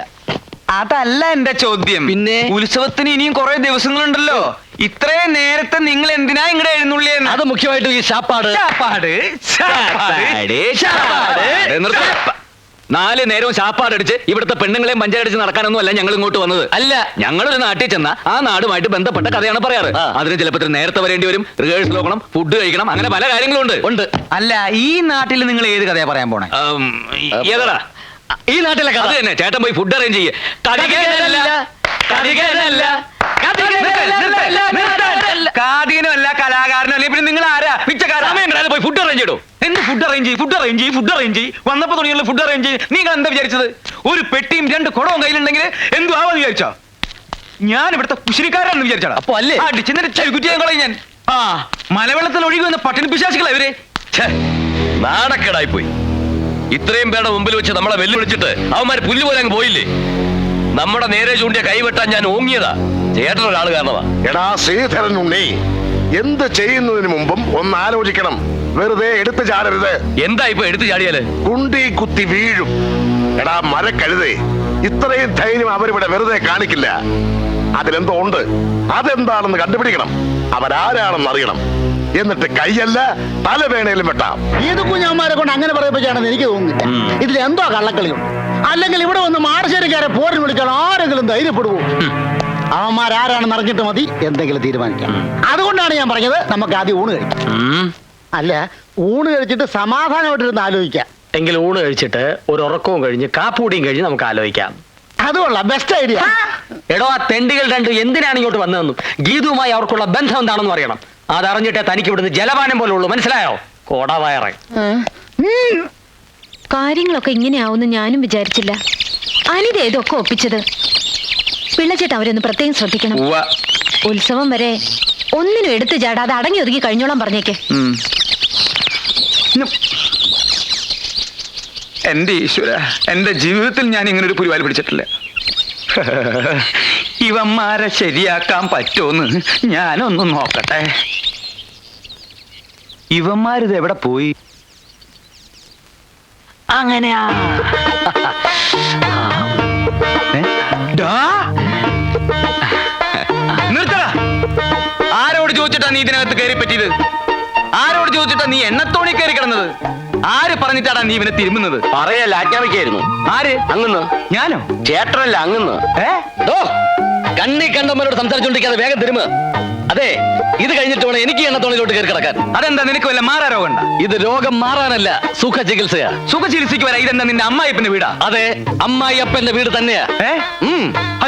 അതല്ല എന്റെ ചോദ്യം. പിന്നെ ഉത്സവത്തിന് ഇനിയും കുറെ ദിവസങ്ങളുണ്ടല്ലോ. ഇത്രയും നേരത്തെ നിങ്ങൾ എന്തിനാ ഇങ്ങടെ എഴുന്നള്ളിയെന്ന്? അത് മുഖ്യമായിട്ടും ഈ ശാപ്പാട്. നാല് നേരവും ശാപ്പാടടിച്ച് ഇവിടുത്തെ പെണ്ണുങ്ങളെയും പഞ്ചായടിച്ച് നടക്കാനൊന്നും അല്ല ഞങ്ങൾ ഇങ്ങോട്ട് വന്നത്. അല്ല, ഞങ്ങളൊരു നാട്ടിൽ ചെന്ന ആ നാടുമായിട്ട് ബന്ധപ്പെട്ട കഥയാണ് പറയാറ്. അതിന് ചിലപ്പോൾ നേരത്തെ വരേണ്ടി വരും, റിഹേഴ്സൽ നോക്കണം, ഫുഡ് കഴിക്കണം, അങ്ങനെ പല കാര്യങ്ങളും ഉണ്ട്. അല്ല, ഈ നാട്ടിൽ നിങ്ങൾ ഏത് കഥയാ പറയാൻ പോണേ? ഏതാടാ ഈ നാട്ടിലെ കഥ തന്നെ. ചേട്ടൻ പോയി ഫുഡ് അറേഞ്ച് ചെയ്യേ. കാതികനുമല്ല, കലാകാരനല്ല, പിന്നെ നിങ്ങൾ ആരാ? പിച്ചക്കാരൻ പോയി ഫുഡ് അറേഞ്ച് ചെയ്തോ. എന്ത് ഫുഡ് അറേഞ്ച് ചെയ്യും? വന്നപ്പോ തുടങ്ങിയുള്ള ഫുഡ് അറേഞ്ച് ചെയ്യും. നിങ്ങൾ എന്താ വിചാരിച്ചത്? ഒരു പെട്ടിയും 2 കുടവും കയ്യിലുണ്ടെങ്കിൽ എന്തു ആവാന്ന് വിചാരിച്ചോ? ഞാൻ ഇവിടുത്തെ കുശിനിക്കാരാണെന്ന് വിചാരിച്ചാടാ? അപ്പൊ അല്ലേ ചെവിക്കുറ്റിയാൻ കളയും ഞാൻ. ആ മലവെള്ളത്തിൽ ഒഴുകി വന്ന പട്ടിണി പിശാചികളാ ഇവര്. നാണക്കേടായി പോയി. ഇത്രയും പേരുടെ മുമ്പിൽ വെച്ച് നമ്മളെ വെല്ലുവിളിച്ചിട്ട് അവന്മാര് പുല്ലുപോലെ അങ്ങ് പോയില്ലേ? നമ്മുടെ നേരെ ചൂണ്ടിയ കൈവെട്ടാൻ ഞാൻ ഓങ്ങിയതാ ചേട്ടനൊരാള് കാരണമാ. എടാ ശ്രീധരൻ ഉണ്ണി, എന്ത് ചെയ്യുന്നതിന് മുമ്പും ഒന്ന് ആലോചിക്കണം. വെറുതെ എടുത്തു ചാടരുത്. എന്താ ഇപ്പൊ എടുത്തു ചാടിയാല്? കുണ്ടി കുത്തി വീഴും. എടാ മരക്കഴുതേ, ഇത്രയും ധൈര്യം അവരിവിടെ വെറുതെ കാണിക്കില്ല. അതിലെന്തോ ഉണ്ട്. അതെന്താണെന്ന് കണ്ടുപിടിക്കണം. അവരാരാണെന്ന് അറിയണം. എന്നിട്ട് കൈയല്ല തല വേണേലും വെട്ടാം. ഇത് കുഞ്ഞന്മാരെ കൊണ്ട് അങ്ങനെ പറയിപ്പിച്ചാണെന്ന് എനിക്ക് തോന്നുന്നില്ല. ഇതിൽ എന്തോ കള്ളക്കളിയുണ്ട്. അല്ലെങ്കിൽ ഇവിടെ വന്ന് മാടശ്ശേരിക്കാരെ പോരിന് വിളിക്കാൻ ആരെങ്കിലും ധൈര്യപ്പെടുവോ? അവന്മാരാരാണെന്ന് അറിഞ്ഞിട്ട് മതി എന്തെങ്കിലും തീരുമാനിക്കാം. അതുകൊണ്ടാണ് ഞാൻ പറഞ്ഞത് നമുക്ക് ആദ്യം ഊണ് കഴിക്കാം. അല്ല, ഊണ് കഴിച്ചിട്ട് സമാധാനമായിട്ടിരുന്ന് ആലോചിക്കാം. എങ്കിൽ ഊണ് കഴിച്ചിട്ട് ഒരു ഉറക്കവും കഴിഞ്ഞ് കാപ്പൂടിയും കഴിഞ്ഞ് നമുക്ക് ആലോചിക്കാം. അതുകൊള്ളാം, ബെസ്റ്റ് ഐഡിയ. എടോ, ആ തെണ്ടികൾ രണ്ടും എന്തിനാണ് ഇങ്ങോട്ട് വന്നതെന്നും ഗീതുവുമായി അവർക്കുള്ള ബന്ധം എന്താണെന്ന് അറിയണം. അതറിഞ്ഞിട്ടേ തനിക്ക് ഇവിടുന്ന് ജലപാനം പോലെ ഉള്ളൂ. മനസ്സിലായോ? കോടവയറ. കാര്യങ്ങളൊക്കെ ഇങ്ങനെയാവുമെന്ന് ഞാനും വിചാരിച്ചില്ല. അനിത ഇതൊക്കെ ഒപ്പിച്ചത്. പിള്ളച്ചേട്ട അവരൊന്ന് പ്രത്യേകം ശ്രദ്ധിക്കണം. ഉത്സവം വരെ ഒന്നിനും എടുത്തു ചാടാതെ അടങ്ങി ഒതുങ്ങി കഴിഞ്ഞോളാൻ പറഞ്ഞേക്ക്. എന്റെ ഈശ്വര, എന്റെ ജീവിതത്തിൽ ഞാൻ ഇങ്ങനെ ഒരു പുലിവാൽ പിടിച്ചിട്ടില്ല. ഇവന്മാരെ ശരിയാക്കാൻ പറ്റുമെന്ന് ഞാനൊന്ന് നോക്കട്ടെ. ഇവന്മാരിത് എവിടെ പോയി? അങ്ങനെയാ. നിർത്തടാ. ആരോട് ചോദിച്ചിട്ടാ നീ ഇതിനകത്ത് കയറി പറ്റിയത്? ആരോട് ചോദിച്ചിട്ടാ നീ എണ്ണത്തോണി കയറി കിടന്നത്? ആര് പറഞ്ഞിട്ടാടാ നീ ഇവനെ തിരുമുന്നത്? പറയല്ല, ആജ്ഞാപിക്കായിരുന്നു. ആര്? അങ്ങന്ന്. ഞാനോ? ചേട്ടനല്ല, അങ്ങന്ന്. കണ്ണി കണ്ടവരോട് സംസാരിച്ചോണ്ടിരിക്കാതെ വേഗം തിരുമ. അതെ, ഇത് കഴിഞ്ഞിട്ട് വേണം എനിക്ക് എണ്ണത്തോണിലോട്ട് കയറി കിടക്കാൻ. അതെന്താ, നിനക്ക് വല്ല മാറാ രോഗം ഉണ്ടാ? ഇത് രോഗം മാറാനല്ല, സുഖ ചികിത്സയാ. സുഖ ചികിത്സയ്ക്ക് വരാ. ഇതെന്താ നിന്റെ അമ്മായിപ്പന്റെ വീടാ? അതെ, അമ്മായി അപ്പന്റെ വീട് തന്നെയാ.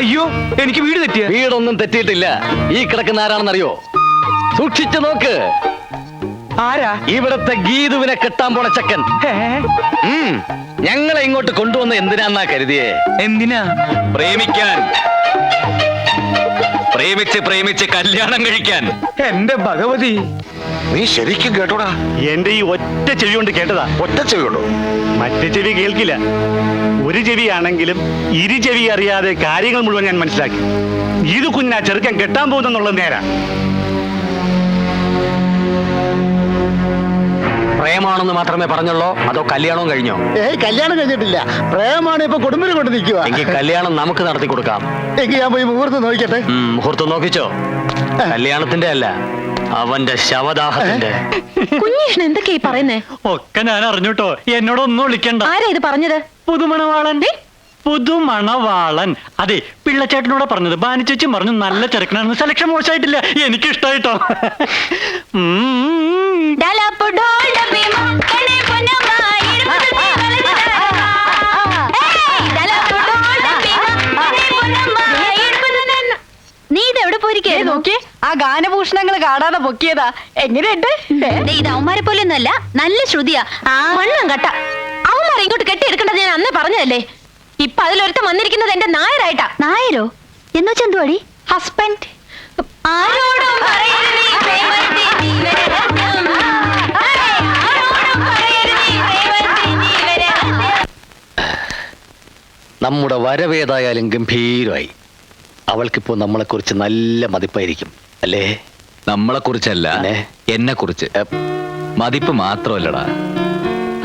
അയ്യോ, എനിക്ക് വീട് തെറ്റിയ? വീടൊന്നും തെറ്റിയിട്ടില്ല. ഈ കിടക്കുന്ന ആരാണെന്നറിയോ? സൂക്ഷിച്ചു നോക്ക്. ആരാ? ഇവിടത്തെ ഗീതുവിനെ കെട്ടാൻ പോണ ചക്കൻ. ഞങ്ങളെ ഇങ്ങോട്ട് കൊണ്ടുവന്ന എന്തിനാന്നാ കരുതിയേ? എന്തിനാ? പ്രേമിക്കാൻ. പ്രേമിച്ച് കല്യാണം കഴിക്കാൻ. എന്റെ ഭഗവതി, നീ ശരിക്കും കേട്ടോടാ? എന്റെ ഈ ഒറ്റ ചെവി കൊണ്ട് കേട്ടതാ. ഒറ്റ ചെവി കൊണ്ടോ? മറ്റേ ചെവി കേൾക്കില്ല. ഒരു ചെവിയാണെങ്കിലും ഇരു ചെവി അറിയാതെ കാര്യങ്ങൾ മുഴുവൻ ഞാൻ മനസ്സിലാക്കി. ഇത് കുഞ്ഞാ ചെറുക്കൻ കെട്ടാൻ പോകുന്നെന്നുള്ളത് നേരാ. പ്രേമാണെന്ന് മാത്രമേ പറഞ്ഞുള്ളൂ, അതോ കല്യാണവും കഴിഞ്ഞോ? കല്യാണം കഴിഞ്ഞിട്ടില്ല. പ്രേമാണ് ഇപ്പൊ കുടുംബം കൊണ്ട് നിൽക്കുക. എങ്കിൽ കല്യാണം നമുക്ക് നടത്തി കൊടുക്കാം. എങ്കിൽ ഞാൻ പോയി മുഹൂർത്തം നോക്കിക്കട്ടെ. മുഹൂർത്തം നോക്കിച്ചോ? കല്യാണത്തിന്റെ അല്ല, അവന്റെ ശവദാഹത്തിന്റെ. കുഞ്ഞീഷ്ണ എന്തൊക്കെയാ പറയുന്നേ? ഒക്കെ ഞാൻ അറിഞ്ഞൂട്ടോ. എന്നോടൊന്നും വിളിക്കണ്ട. ആരാ ഇത് പറഞ്ഞത്? പുതുമണവാളൻ. പുതുമണവാളൻ. അതെ, പിള്ളച്ചേട്ടനോട് പറഞ്ഞത്. ബാനിച്ചേച്ചി പറഞ്ഞു നല്ല ചെറുക്കനാണെന്ന്. സെലക്ഷൻ മോശമായിട്ടില്ല, എനിക്ക് ഇഷ്ടായിട്ടോ. നീ ഇതെവിടെ പോയിരിക്കേ? നോക്കി, ആ ഗാനഭൂഷണങ്ങൾ കാണാതെ പൊക്കിയതാ. എങ്ങനെയുണ്ട്? ഇത് അവന്മാരെ പോലെ ഒന്നല്ല, നല്ല ശ്രുതിയാ. മണ്ണും കട്ട. അവന്മാരെ ഇങ്ങോട്ട് കെട്ടിയെടുക്കേണ്ടത് ഞാൻ അന്നേ പറഞ്ഞതല്ലേ. ഇപ്പൊ അതിലൊരുത്തം വന്നിരിക്കുന്നത് എന്റെ നായരായിട്ടാ. നായരോ എന്ന് വെച്ചാ എന്തുവാടി? ഹസ്ബൻഡ്. ആരോടും പറയരുത് നീ പ്രേമത്തിൽ ജീവരഹസ്യം. ആരോടും പറയരുത് നീ പ്രേമത്തിൽ ജീവരഹസ്യം. നമ്മുടെ വരവേതായാലും ഗംഭീരമായി. അവൾക്കിപ്പോ നമ്മളെ കുറിച്ച് നല്ല മതിപ്പായിരിക്കും അല്ലേ? നമ്മളെ കുറിച്ചല്ല, എന്നെ കുറിച്ച്. മതിപ്പ് മാത്രമല്ലടാ,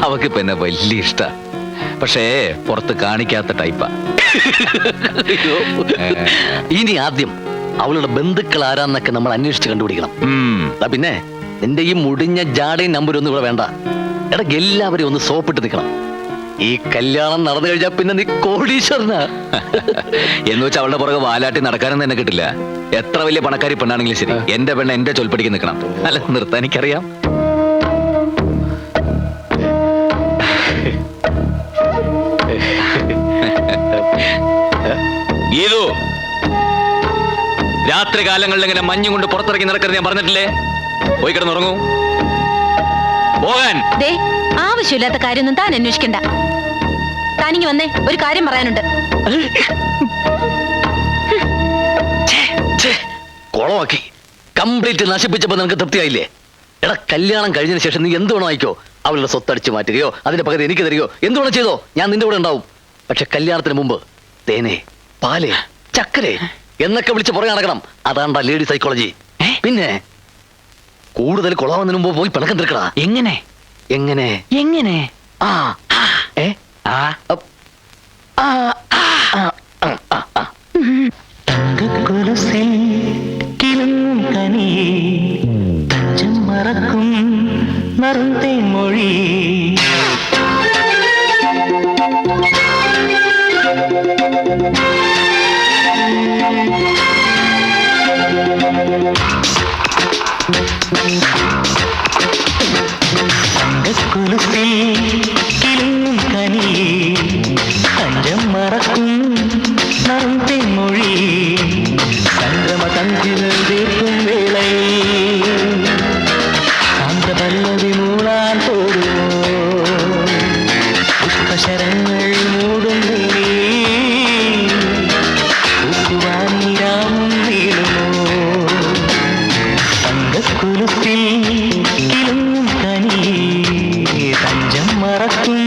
അവക്കിപ്പോ എന്നെ വലിയ ഇഷ്ട. പക്ഷേ പുറത്ത് കാണിക്കാത്ത ടൈപ്പാ. ഇനി ആദ്യം അവളുടെ ബന്ധുക്കൾ ആരാന്നൊക്കെ നമ്മൾ അന്വേഷിച്ച് കണ്ടുപിടിക്കണം. പിന്നെ നിന്റെ ഈ മുടിഞ്ഞ ജാടയും നമ്പരൊന്നും ഇവിടെ വേണ്ട. എടാ, എല്ലാവരെയും ഒന്ന് സോപ്പിട്ട് നിൽക്കണം. ഈ കല്യാണം നടന്നു കഴിഞ്ഞാൽ പിന്നെ നീ കോടീശ്വരനാ. എന്ന് വെച്ചാൽ അവളുടെ പുറകെ വാലാട്ടി നടക്കാനൊന്നും തന്നെ കിട്ടില്ല. എത്ര വലിയ പണക്കാരി പെണ്ണാണെങ്കിലും ശരി, എന്റെ പെണ്ണ് എന്റെ ചൊൽപ്പടിക്ക് നിൽക്കണം. അല്ല, നിർത്താൻ എനിക്കറിയാം. ഗീതു, രാത്രി കാലങ്ങളിൽ ഇങ്ങനെ മഞ്ഞും കൊണ്ട് പുറത്തിറങ്ങി നടക്കരുത് ഞാൻ പറഞ്ഞിട്ടില്ലേ? പോയി കിടന്നുറങ്ങൂ. പോകാൻ. ആവശ്യമില്ലാത്ത കാര്യമൊന്നും താൻ അന്വേഷിക്കണ്ട. താനിങ്ങി വന്നേ, ഒരു കാര്യം പറയാനുണ്ട്. കുളമാക്കി കംപ്ലീറ്റ് നശിപ്പിച്ചപ്പോ നിനക്ക് തൃപ്തിയായില്ലേ? എടാ, കല്യാണം കഴിഞ്ഞതിന് ശേഷം നീ എന്ത് വേണോ ആയിക്കോ. അവളുടെ സ്വത്തടിച്ചു മാറ്റുകയോ അതിന്റെ പകുതി എനിക്ക് തരികയോ എന്ത് വേണം ചെയ്തോ, ഞാൻ നിന്റെ കൂടെ ഉണ്ടാവും. പക്ഷെ കല്യാണത്തിന് മുമ്പ് തേനെ, പാല്, ചക്കരെ എന്നൊക്കെ വിളിച്ച് പുറകെ നടക്കണം. അതാണ്ടാ ലേഡി സൈക്കോളജി. പിന്നെ കൂടുതൽ കുളാവുന്നതിന് മുമ്പ് പോയി പിണക്കം തീർക്കടാ. എങ്ങനെ? എങ്ങനെ? എങ്ങനെ? തങ്കക്കൊലുസിൽ കിലുങ്ങും കനിയേ തഞ്ചം മറക്കും നറുന്തേ മൊഴി. തങ്കക്കൊലുസിൽ കിലുങ്ങും കനിയേ തഞ്ചം മറക്കും നറുന്തേ മൊഴി. സംഗമ തഞ്ചികൾ തീർക്കും വേളയിൽ ശാന്തപല്ലവി മൂളാൻ തോടുമോ? പുഷ്പശരങ്ങൾ മൂടും പൂക്കുവാനീരാമും നീളുമോ? തങ്കക്കുലുസിൽ കിലുങ്ങും കനിയേ തഞ്ചം മറക്കും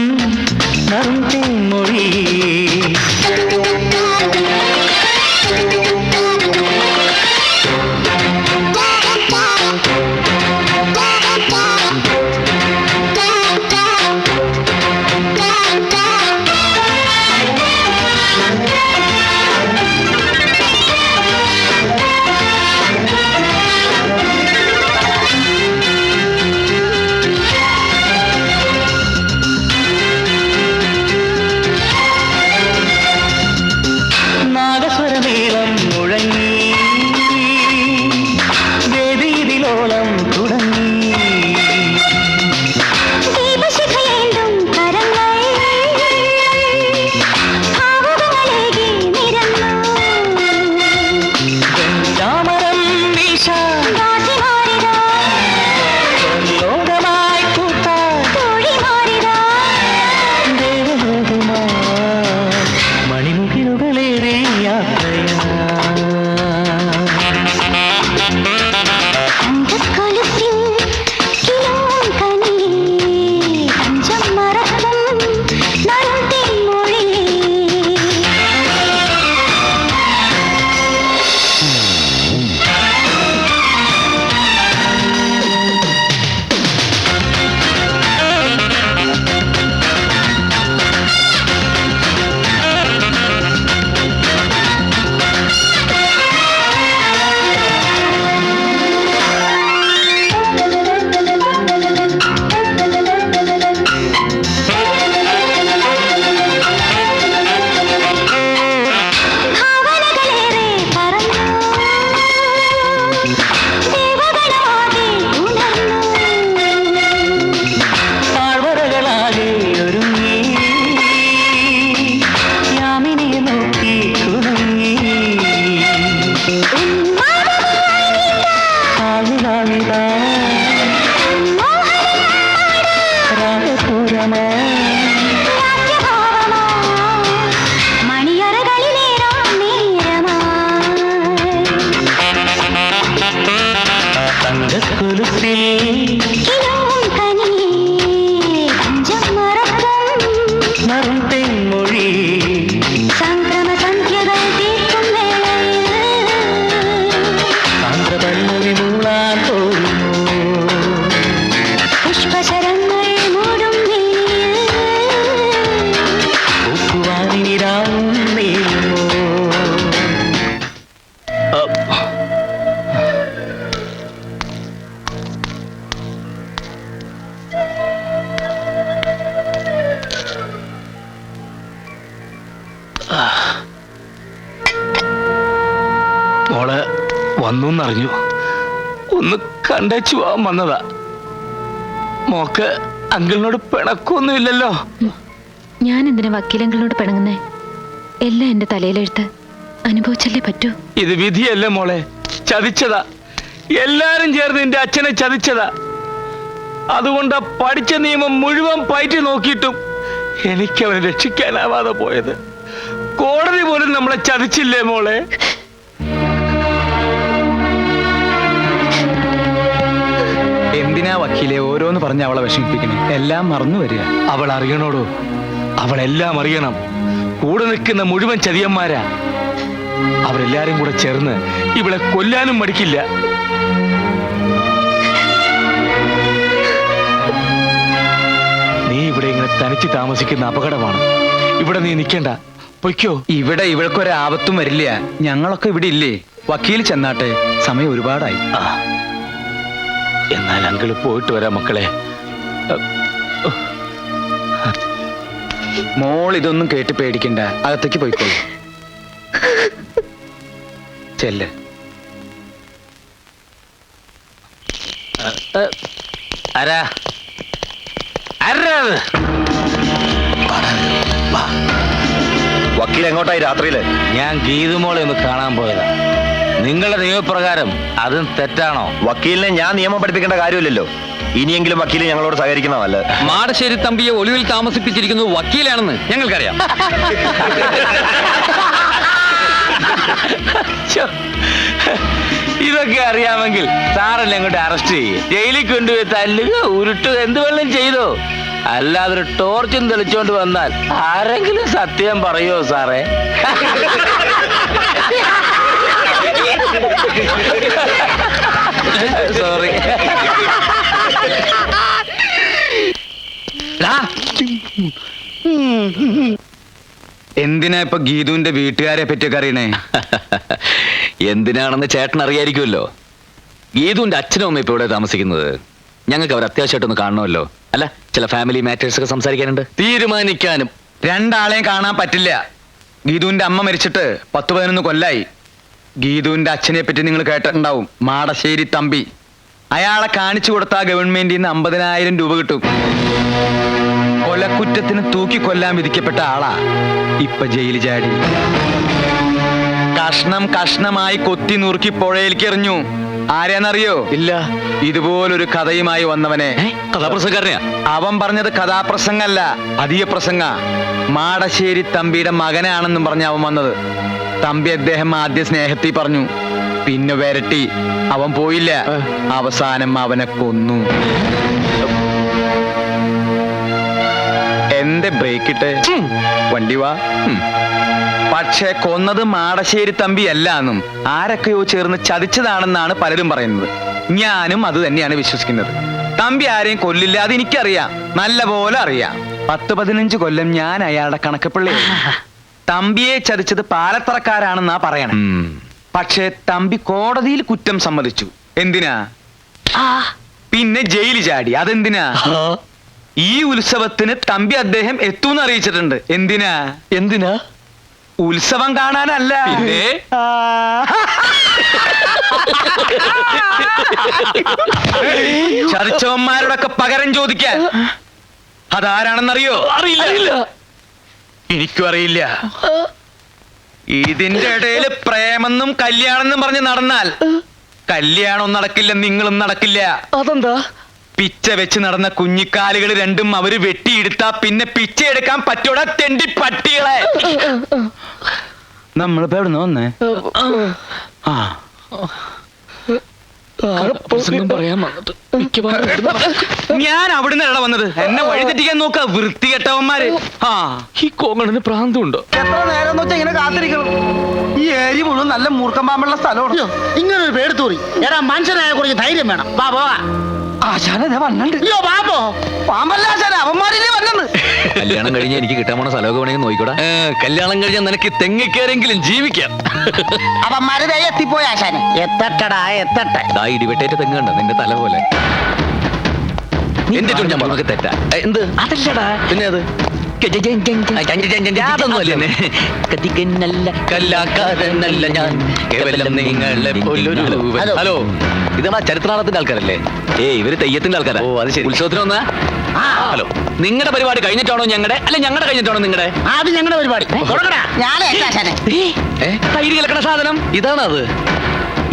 കൊലുസിൽ നറും തെന്മൊഴി സാന്ദ്രപല്ലവി മൂളാൻ തോന്നുന്നു പൂക്കുവാനിരാവും നീങ്ങുന്നു മോള് വന്നു എന്നറിഞ്ഞു, ഒന്ന് കണ്ടേച്ചു പോവാൻ വന്നതാ. മോക്ക് അങ്കിളിനോട് പിണക്കൊന്നുമില്ലല്ലോ? ഞാൻ എന്തിനാ വക്കീലങ്ങളോട് പിണങ്ങുന്നേ? എല്ലാം എന്റെ തലയിലെഴുത്ത്, അനുഭവിച്ചല്ലേ പറ്റൂ. ഇത് വിധിയല്ലേ മോളെ, ചതിച്ചതാ. എല്ലാരും ചേർന്ന് നിന്റെ അച്ഛനെ ചതിച്ചതാ. അതുകൊണ്ടാ പഠിച്ച നിയമം മുഴുവൻ പയറ്റി നോക്കിയിട്ടും എനിക്ക് അവനെ രക്ഷിക്കാനാവാതെ പോയത്. കോടതി പോലും നമ്മളെ ചതിച്ചില്ലേ മോളെ? എന്തിനാ വക്കീലെ ഓരോന്ന് പറഞ്ഞ് അവളെ വിഷമിപ്പിക്കണേ? എല്ലാം മറന്നു വരിക. അവൾ അറിയണോടോ, അവളെല്ലാം അറിയണം. കൂടെ നിൽക്കുന്ന മുഴുവൻ ചതിയന്മാരാ. അവരെല്ലാരും കൂടെ ചേർന്ന് ഇവളെ കൊല്ലാനും മടിക്കില്ല. നീ ഇവിടെ ഇങ്ങനെ തനിച്ച് താമസിക്കുന്ന അപകടമാണ്. ഇവിടെ നീ നിൽക്കണ്ട, പൊയ്ക്കോ. ഇവിടെ ഇവൾക്കൊരാപത്തും വരില്ല. ഞങ്ങളൊക്കെ ഇവിടെ ഇല്ലേ? വക്കീൽ ചെന്നാട്ടെ, സമയം ഒരുപാടായി. എന്നാൽ അങ്കിള് പോയിട്ട് വരാം മക്കളെ. മോൾ ഇതൊന്നും കേട്ട് പേടിക്കണ്ട, അകത്തേക്ക് പോയിക്കോളൂ. ചെല്ല്. ആരാ ആരാ? വക്കീൽ എങ്ങോട്ടായി രാത്രിയില്? ഞാൻ ഗീതുമോളെ ഒന്ന് കാണാൻ പോയതാ. നിങ്ങളുടെ നിയമപ്രകാരം അതും തെറ്റാണോ? വക്കീലിനെ ഞാൻ നിയമം പഠിപ്പിക്കേണ്ട കാര്യമില്ലല്ലോ. ഇനിയെങ്കിലും വക്കീൽ ഞങ്ങളോട് സഹകരിക്കുന്ന നല്ലത്. മാടശ്ശേരി തമ്പിയെ ഒളിവിൽ താമസിപ്പിച്ചിരിക്കുന്നത് വക്കീലാണെന്ന് ഞങ്ങൾക്കറിയാം. ഇതൊക്കെ അറിയാമെങ്കിൽ സാറല്ലേ അങ്ങോട്ട് അറസ്റ്റ് ചെയ്യും, ജയിലിൽ കൊണ്ടുപോയി തല്ലുക, ഉരുട്ടുക, എന്ത് വെള്ളം ചെയ്തോ. അല്ലാതെ ഒരു ടോർച്ചും തെളിച്ചോണ്ട് വന്നാൽ ആരെങ്കിലും സത്യം പറയുമോ സാറേ? സോറി. എന്തിനാ ഇപ്പൊ ഗീതുവിന്റെ വീട്ടുകാരെ പറ്റിയൊക്കെ അറിയണേ? എന്തിനാണെന്ന് ചേട്ടൻ അറിയായിരിക്കുമല്ലോ. ഗീതുവിന്റെ അച്ഛനും അമ്മ ഇപ്പൊ ഇവിടെ താമസിക്കുന്നത്. ഞങ്ങൾക്ക് അവർ അത്യാവശ്യമായിട്ടൊന്ന് കാണണമല്ലോ. അല്ല, ചില ഫാമിലി മാറ്റേഴ്സ് ഒക്കെ സംസാരിക്കാനുണ്ട്, തീരുമാനിക്കാനും. രണ്ടാളെയും കാണാൻ പറ്റില്ല. ഗീതുവിന്റെ അമ്മ മരിച്ചിട്ട് 10-11 കൊല്ലായി. ഗീതുവിന്റെ അച്ഛനെ പറ്റി നിങ്ങൾ കേട്ടിട്ടുണ്ടാവും, മാടശ്ശേരി തമ്പി. അയാളെ കാണിച്ചു കൊടുത്താൽ ഗവൺമെന്റിൽ നിന്ന് 50,000 രൂപ കിട്ടും. കൊലക്കുറ്റത്തിന് തൂക്കിക്കൊല്ലാൻ വിധിക്കപ്പെട്ട ആളാ. ഇപ്പൊ ജയിലിൽ ചാടി. കഷ്ണം കഷ്ണമായി കൊത്തി നുറുക്കി പുഴയിലേക്ക് എറിഞ്ഞു. ആരെന്നറിയോ? ഇല്ല. ഇതുപോലൊരു കഥയുമായി വന്നവനെ. കഥാപ്രസംഗക്കാരനെയാ? അവൻ പറഞ്ഞത് കഥാപ്രസംഗല്ല, അധിക പ്രസംഗ. മാടശ്ശേരി തമ്പിയുടെ മകനാണെന്നും പറഞ്ഞ അവൻ വന്നത്. തമ്പി അദ്ദേഹം ആദ്യ സ്നേഹത്തിൽ പറഞ്ഞു, പിന്നെ വരട്ടി. അവൻ പോയില്ല, അവസാനം അവനെ കൊന്നു. എന്റെ ബ്രേക്ക് ഇട്ട് വണ്ടി വാ. പക്ഷെ കൊന്നത് മാടശ്ശേരി തമ്പി അല്ലാന്നും ആരൊക്കെയോ ചേർന്ന് ചതിച്ചതാണെന്നാണ് പലരും പറയുന്നത്. ഞാനും അത് തന്നെയാണ് വിശ്വസിക്കുന്നത്. തമ്പി ആരെയും കൊല്ലില്ല, അത് എനിക്കറിയാം, നല്ല പോലെ അറിയാം. 10-15 കൊല്ലം ഞാൻ അയാളുടെ കണക്കപ്പിള്ളി. തമ്പിയെ ചതിച്ചത് പാലത്തറക്കാരാണെന്നാ പറയണം. പക്ഷെ തമ്പി കോടതിയിൽ കുറ്റം സമ്മതിച്ചു. എന്തിനാ? പിന്നെ ജയിലിൽ ചാടി. അതെന്തിനാ? ഈ ഉത്സവത്തിന് തമ്പി അദ്ദേഹം എത്തൂന്ന് അറിയിച്ചിട്ടുണ്ട്. എന്തിനാ? എന്തിനാ? ഉത്സവം കാണാനല്ല. ചതിച്ചവന്മാരോടൊക്കെ പകരം ചോദിക്കാൻ. അതാരാണെന്നറിയോ? അറിയില്ല. എനിക്കും അറിയില്ല. ഇതിന്റെ ഇടയിൽ പ്രേമെന്നും കല്യാണമെന്നും പറഞ്ഞ് നടന്നാൽ കല്യാണം നടക്കില്ല, നിങ്ങളും നടക്കില്ല. അതെന്താ? പിച്ച വെച്ച് നടന്ന കുഞ്ഞിക്കാലുകൾ രണ്ടും അവര് വെട്ടിയെടുത്താ പിന്നെ പിച്ച എടുക്കാൻ പറ്റൂടാ, തെണ്ടി പട്ടികളെ. നമ്മളിപ്പോ എവിടെ നിന്ന് വന്നേ? പറയാൻ വന്നിട്ട് മിക്കവാറും ഞാൻ അവിടുന്ന് എവിടെ വന്നത്? എന്നെ വഴി തെറ്റിക്കാൻ നോക്ക വൃത്തികെട്ടവന്മാര്. ആ ഈ കോങ്ങണിന് പ്രാന്തമുണ്ടോ? എത്ര നേരം എന്ന് വെച്ചാൽ ഇങ്ങനെ കാത്തിരിക്കണം? ഈ ഏരി മുഴുവൻ നല്ല മൂർഖമ്പാമ്പുള്ള സ്ഥലമാണ്. ഇങ്ങനെ ഒരു പേടിത്തൂറി എടാ, മനുഷ്യനായ കുറച്ച് ധൈര്യം വേണം. ബാബോ ആശാനെ വന്നിട്ടുണ്ട്. അയ്യോ ബാബോ, പാമ്പല്ല ആശാന, അവന്മാരില്ലേ വന്നത്. കല്യാണം കഴിഞ്ഞ എനിക്ക് കിട്ടാൻ പോണ സ്ഥലമൊക്കെ വേണമെങ്കിൽ നോക്കിക്കൂടാ. കല്യാണം കഴിഞ്ഞാൽ നിനക്ക് തെങ്ങിക്കേരെങ്കിലും ജീവിക്കാം. അവന്മാര് ദേ എത്തിപ്പോയി ആശാനെ. എത്തട്ടടാ എത്തട്ടെ. ദാ ഇടിവെട്ടേറ്റ തെങ്ങ് കണ്ടോ നിന്റെ തല പോലെ. എന്റെ ഞാൻ പറഞ്ഞൊക്കെ തെറ്റാ. എന്ത് അതല്ലടാ, പിന്നെ അത് അതൊന്നും അല്ലേ. കത്തിക്കന്നല്ല കല്ലാക്കാരനല്ല ഞാൻ, കേവലം നിങ്ങളെ പോലൊരു. ഹലോ, ഇതാ ചരിത്രനാളത്തിന്റെ ആൾക്കാരല്ലേ? ഇവര് തെയ്യത്തിന്റെ ആൾക്കാരാ. ഓ അത് ശരി. ഉത്സവത്തിന് വന്നാ? ഹലോ, നിങ്ങളുടെ പരിപാടി കഴിഞ്ഞിട്ടാണോ ഞങ്ങളുടെ, അല്ല ഞങ്ങളുടെ കഴിഞ്ഞിട്ടാണോ നിങ്ങളുടെ? ആദ്യം ഞങ്ങളുടെ പരിപാടി. തൈര് കലക്കണ സാധനം ഇതാണ്. അത്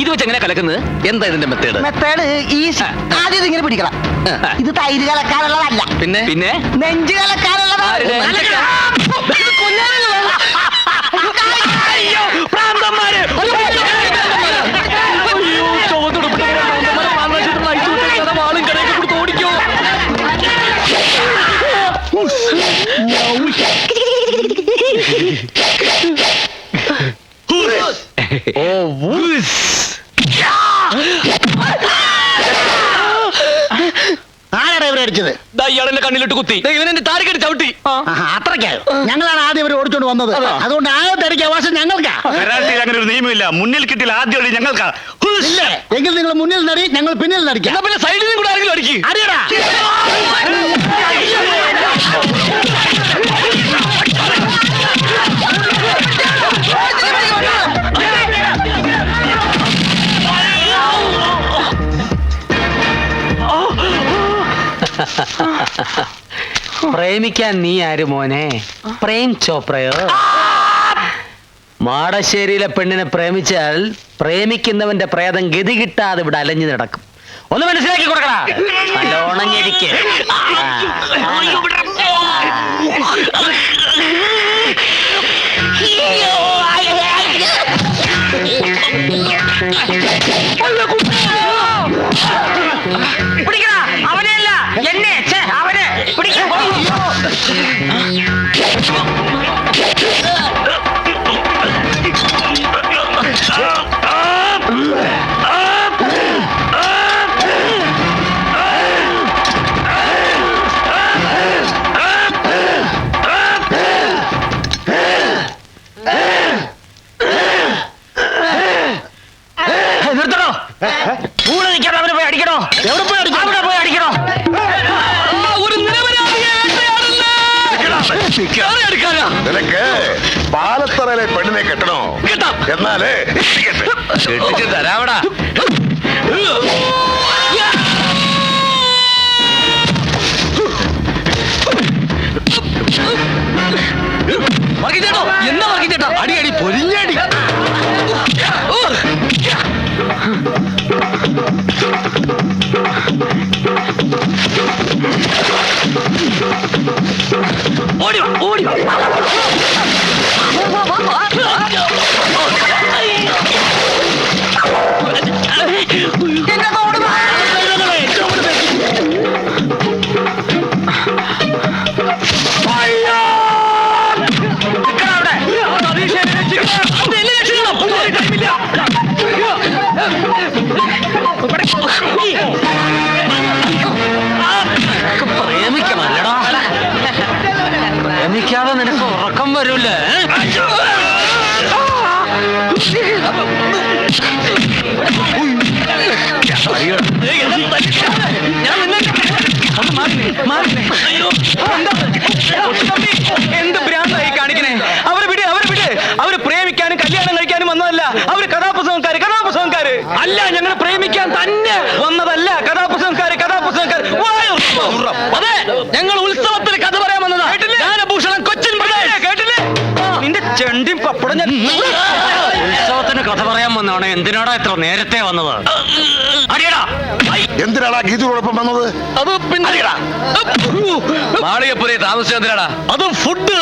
ഇത് വെച്ച് എങ്ങനെ കലക്കുന്നത്? എന്താ ഇതിന്റെ മെത്തേഡ്? Method easy. ആദ്യം ഇതിങ്ങനെ പിടിക്കണം. ഇത് തൈര് കലക്കാനുള്ളതല്ല, പിന്നെ പിന്നെ നെഞ്ച് കലക്കാനുള്ളതാണ്. ആരാണ് ഇവരെ അടിച്ചത്? ഇയാളെന്റെ കണ്ണിലിട്ട് കുത്തി, ഇവനെന്റെ താരിക്കെട്ട് ചവിട്ടി. അത്രയ്ക്കായോ? ഞങ്ങളാണ് ആദ്യം ഇവരെ ഓടിച്ചോണ്ട് വന്നത്. അതുകൊണ്ട് ആദ്യത്തെ അടിക്കാൻ അവകാശം ഞങ്ങൾക്കാ. അങ്ങനെ ഒരു നിയമമില്ല. മുന്നിൽ കിട്ടിയാൽ ആദ്യം അടി ഞങ്ങൾക്കാ. ഇല്ലേ, എങ്കിൽ നിങ്ങൾ മുന്നിൽ നടി, ഞങ്ങൾ പിന്നിൽ നടിക്കാം. പിന്നെ സൈഡിൽ കൂടെ ആരെങ്കിലും അടിക്കും. അടിയടാ. പ്രേമിക്കാൻ നീ ആര് മോനെ? പ്രേം ചോപ്രയോ? മാടശ്ശേരിയിലെ പെണ്ണിനെ പ്രേമിച്ചാൽ പ്രേമിക്കുന്നവന്റെ പ്രേതം ഗതി കിട്ടാതെ ഇവിടെ അലഞ്ഞു നടക്കും. ഒന്ന് മനസ്സിലാക്കി കൊടുക്കടാ. നല്ലോണം ഞെരിക്ക്. പിടിക്കടാ അവനെയല്ല എന്നെ. അവനെ പിടിക്കാൻ നിർത്തണോ? കൂടെ നിൽക്കാതെ അവനെ പോയി അടിക്കണോ? എവിടെ പോയി അടിക്കണം? അവിടെ പോയി അടിക്കണോ? നിനക്ക് പാലത്തറയിലെ പെണ്ണിനെ കെട്ടണോ? എന്നാലേ കെട്ടിച്ച് തരാവടാ. എന്താ വർക്കിച്ചേട്ടാ? അടി അടി പൊരിഞ്ഞടി. ഓടി വാ, ഓടി വാ. പ്രേമിക്കണല്ലടാ. പ്രേമിക്കാതെ നിനക്ക് ഉറക്കം വരൂലേ? എന്ത് ഭ്രാന്തായി കാണിക്കണേ? അവരെ വിട്, അവരെ വിട്. അവര് പ്രേമിക്കാനും കല്യാണം കഴിക്കാനും വന്നതല്ല. അവര് കഥാപുസ്തകംകാര്, കഥാപുസ്തകംകാര് അല്ല. ഞങ്ങൾ പ്രേമിക്കാൻ തന്നെ വന്നതല്ല. കഥാപുസ്തകംകാര്, കഥാപുസ്തകംകാര്. അതെ, ഞങ്ങൾ ഉത്സവത്തിന് കഥ പറയാൻ വന്നതാ. ജ്ഞാനഭൂഷണം കൊച്ചിൻ കേട്ടില്ലേ? നിന്റെ ചെണ്ടിയും പപ്പടം ഞാൻ. ഉത്സവത്തിന് കഥ പറയാൻ വന്നതാണ്. എന്തിനാടാ ഇത്ര നേരത്തെ വന്നത്? എന്തിനാടാ ഗീതയോടൊപ്പം വന്നത്? അത് പിന്നെ മാളികപ്പുരയെ താമസിച്ചെന്തിനാടാ? അത് ഫുഡ്.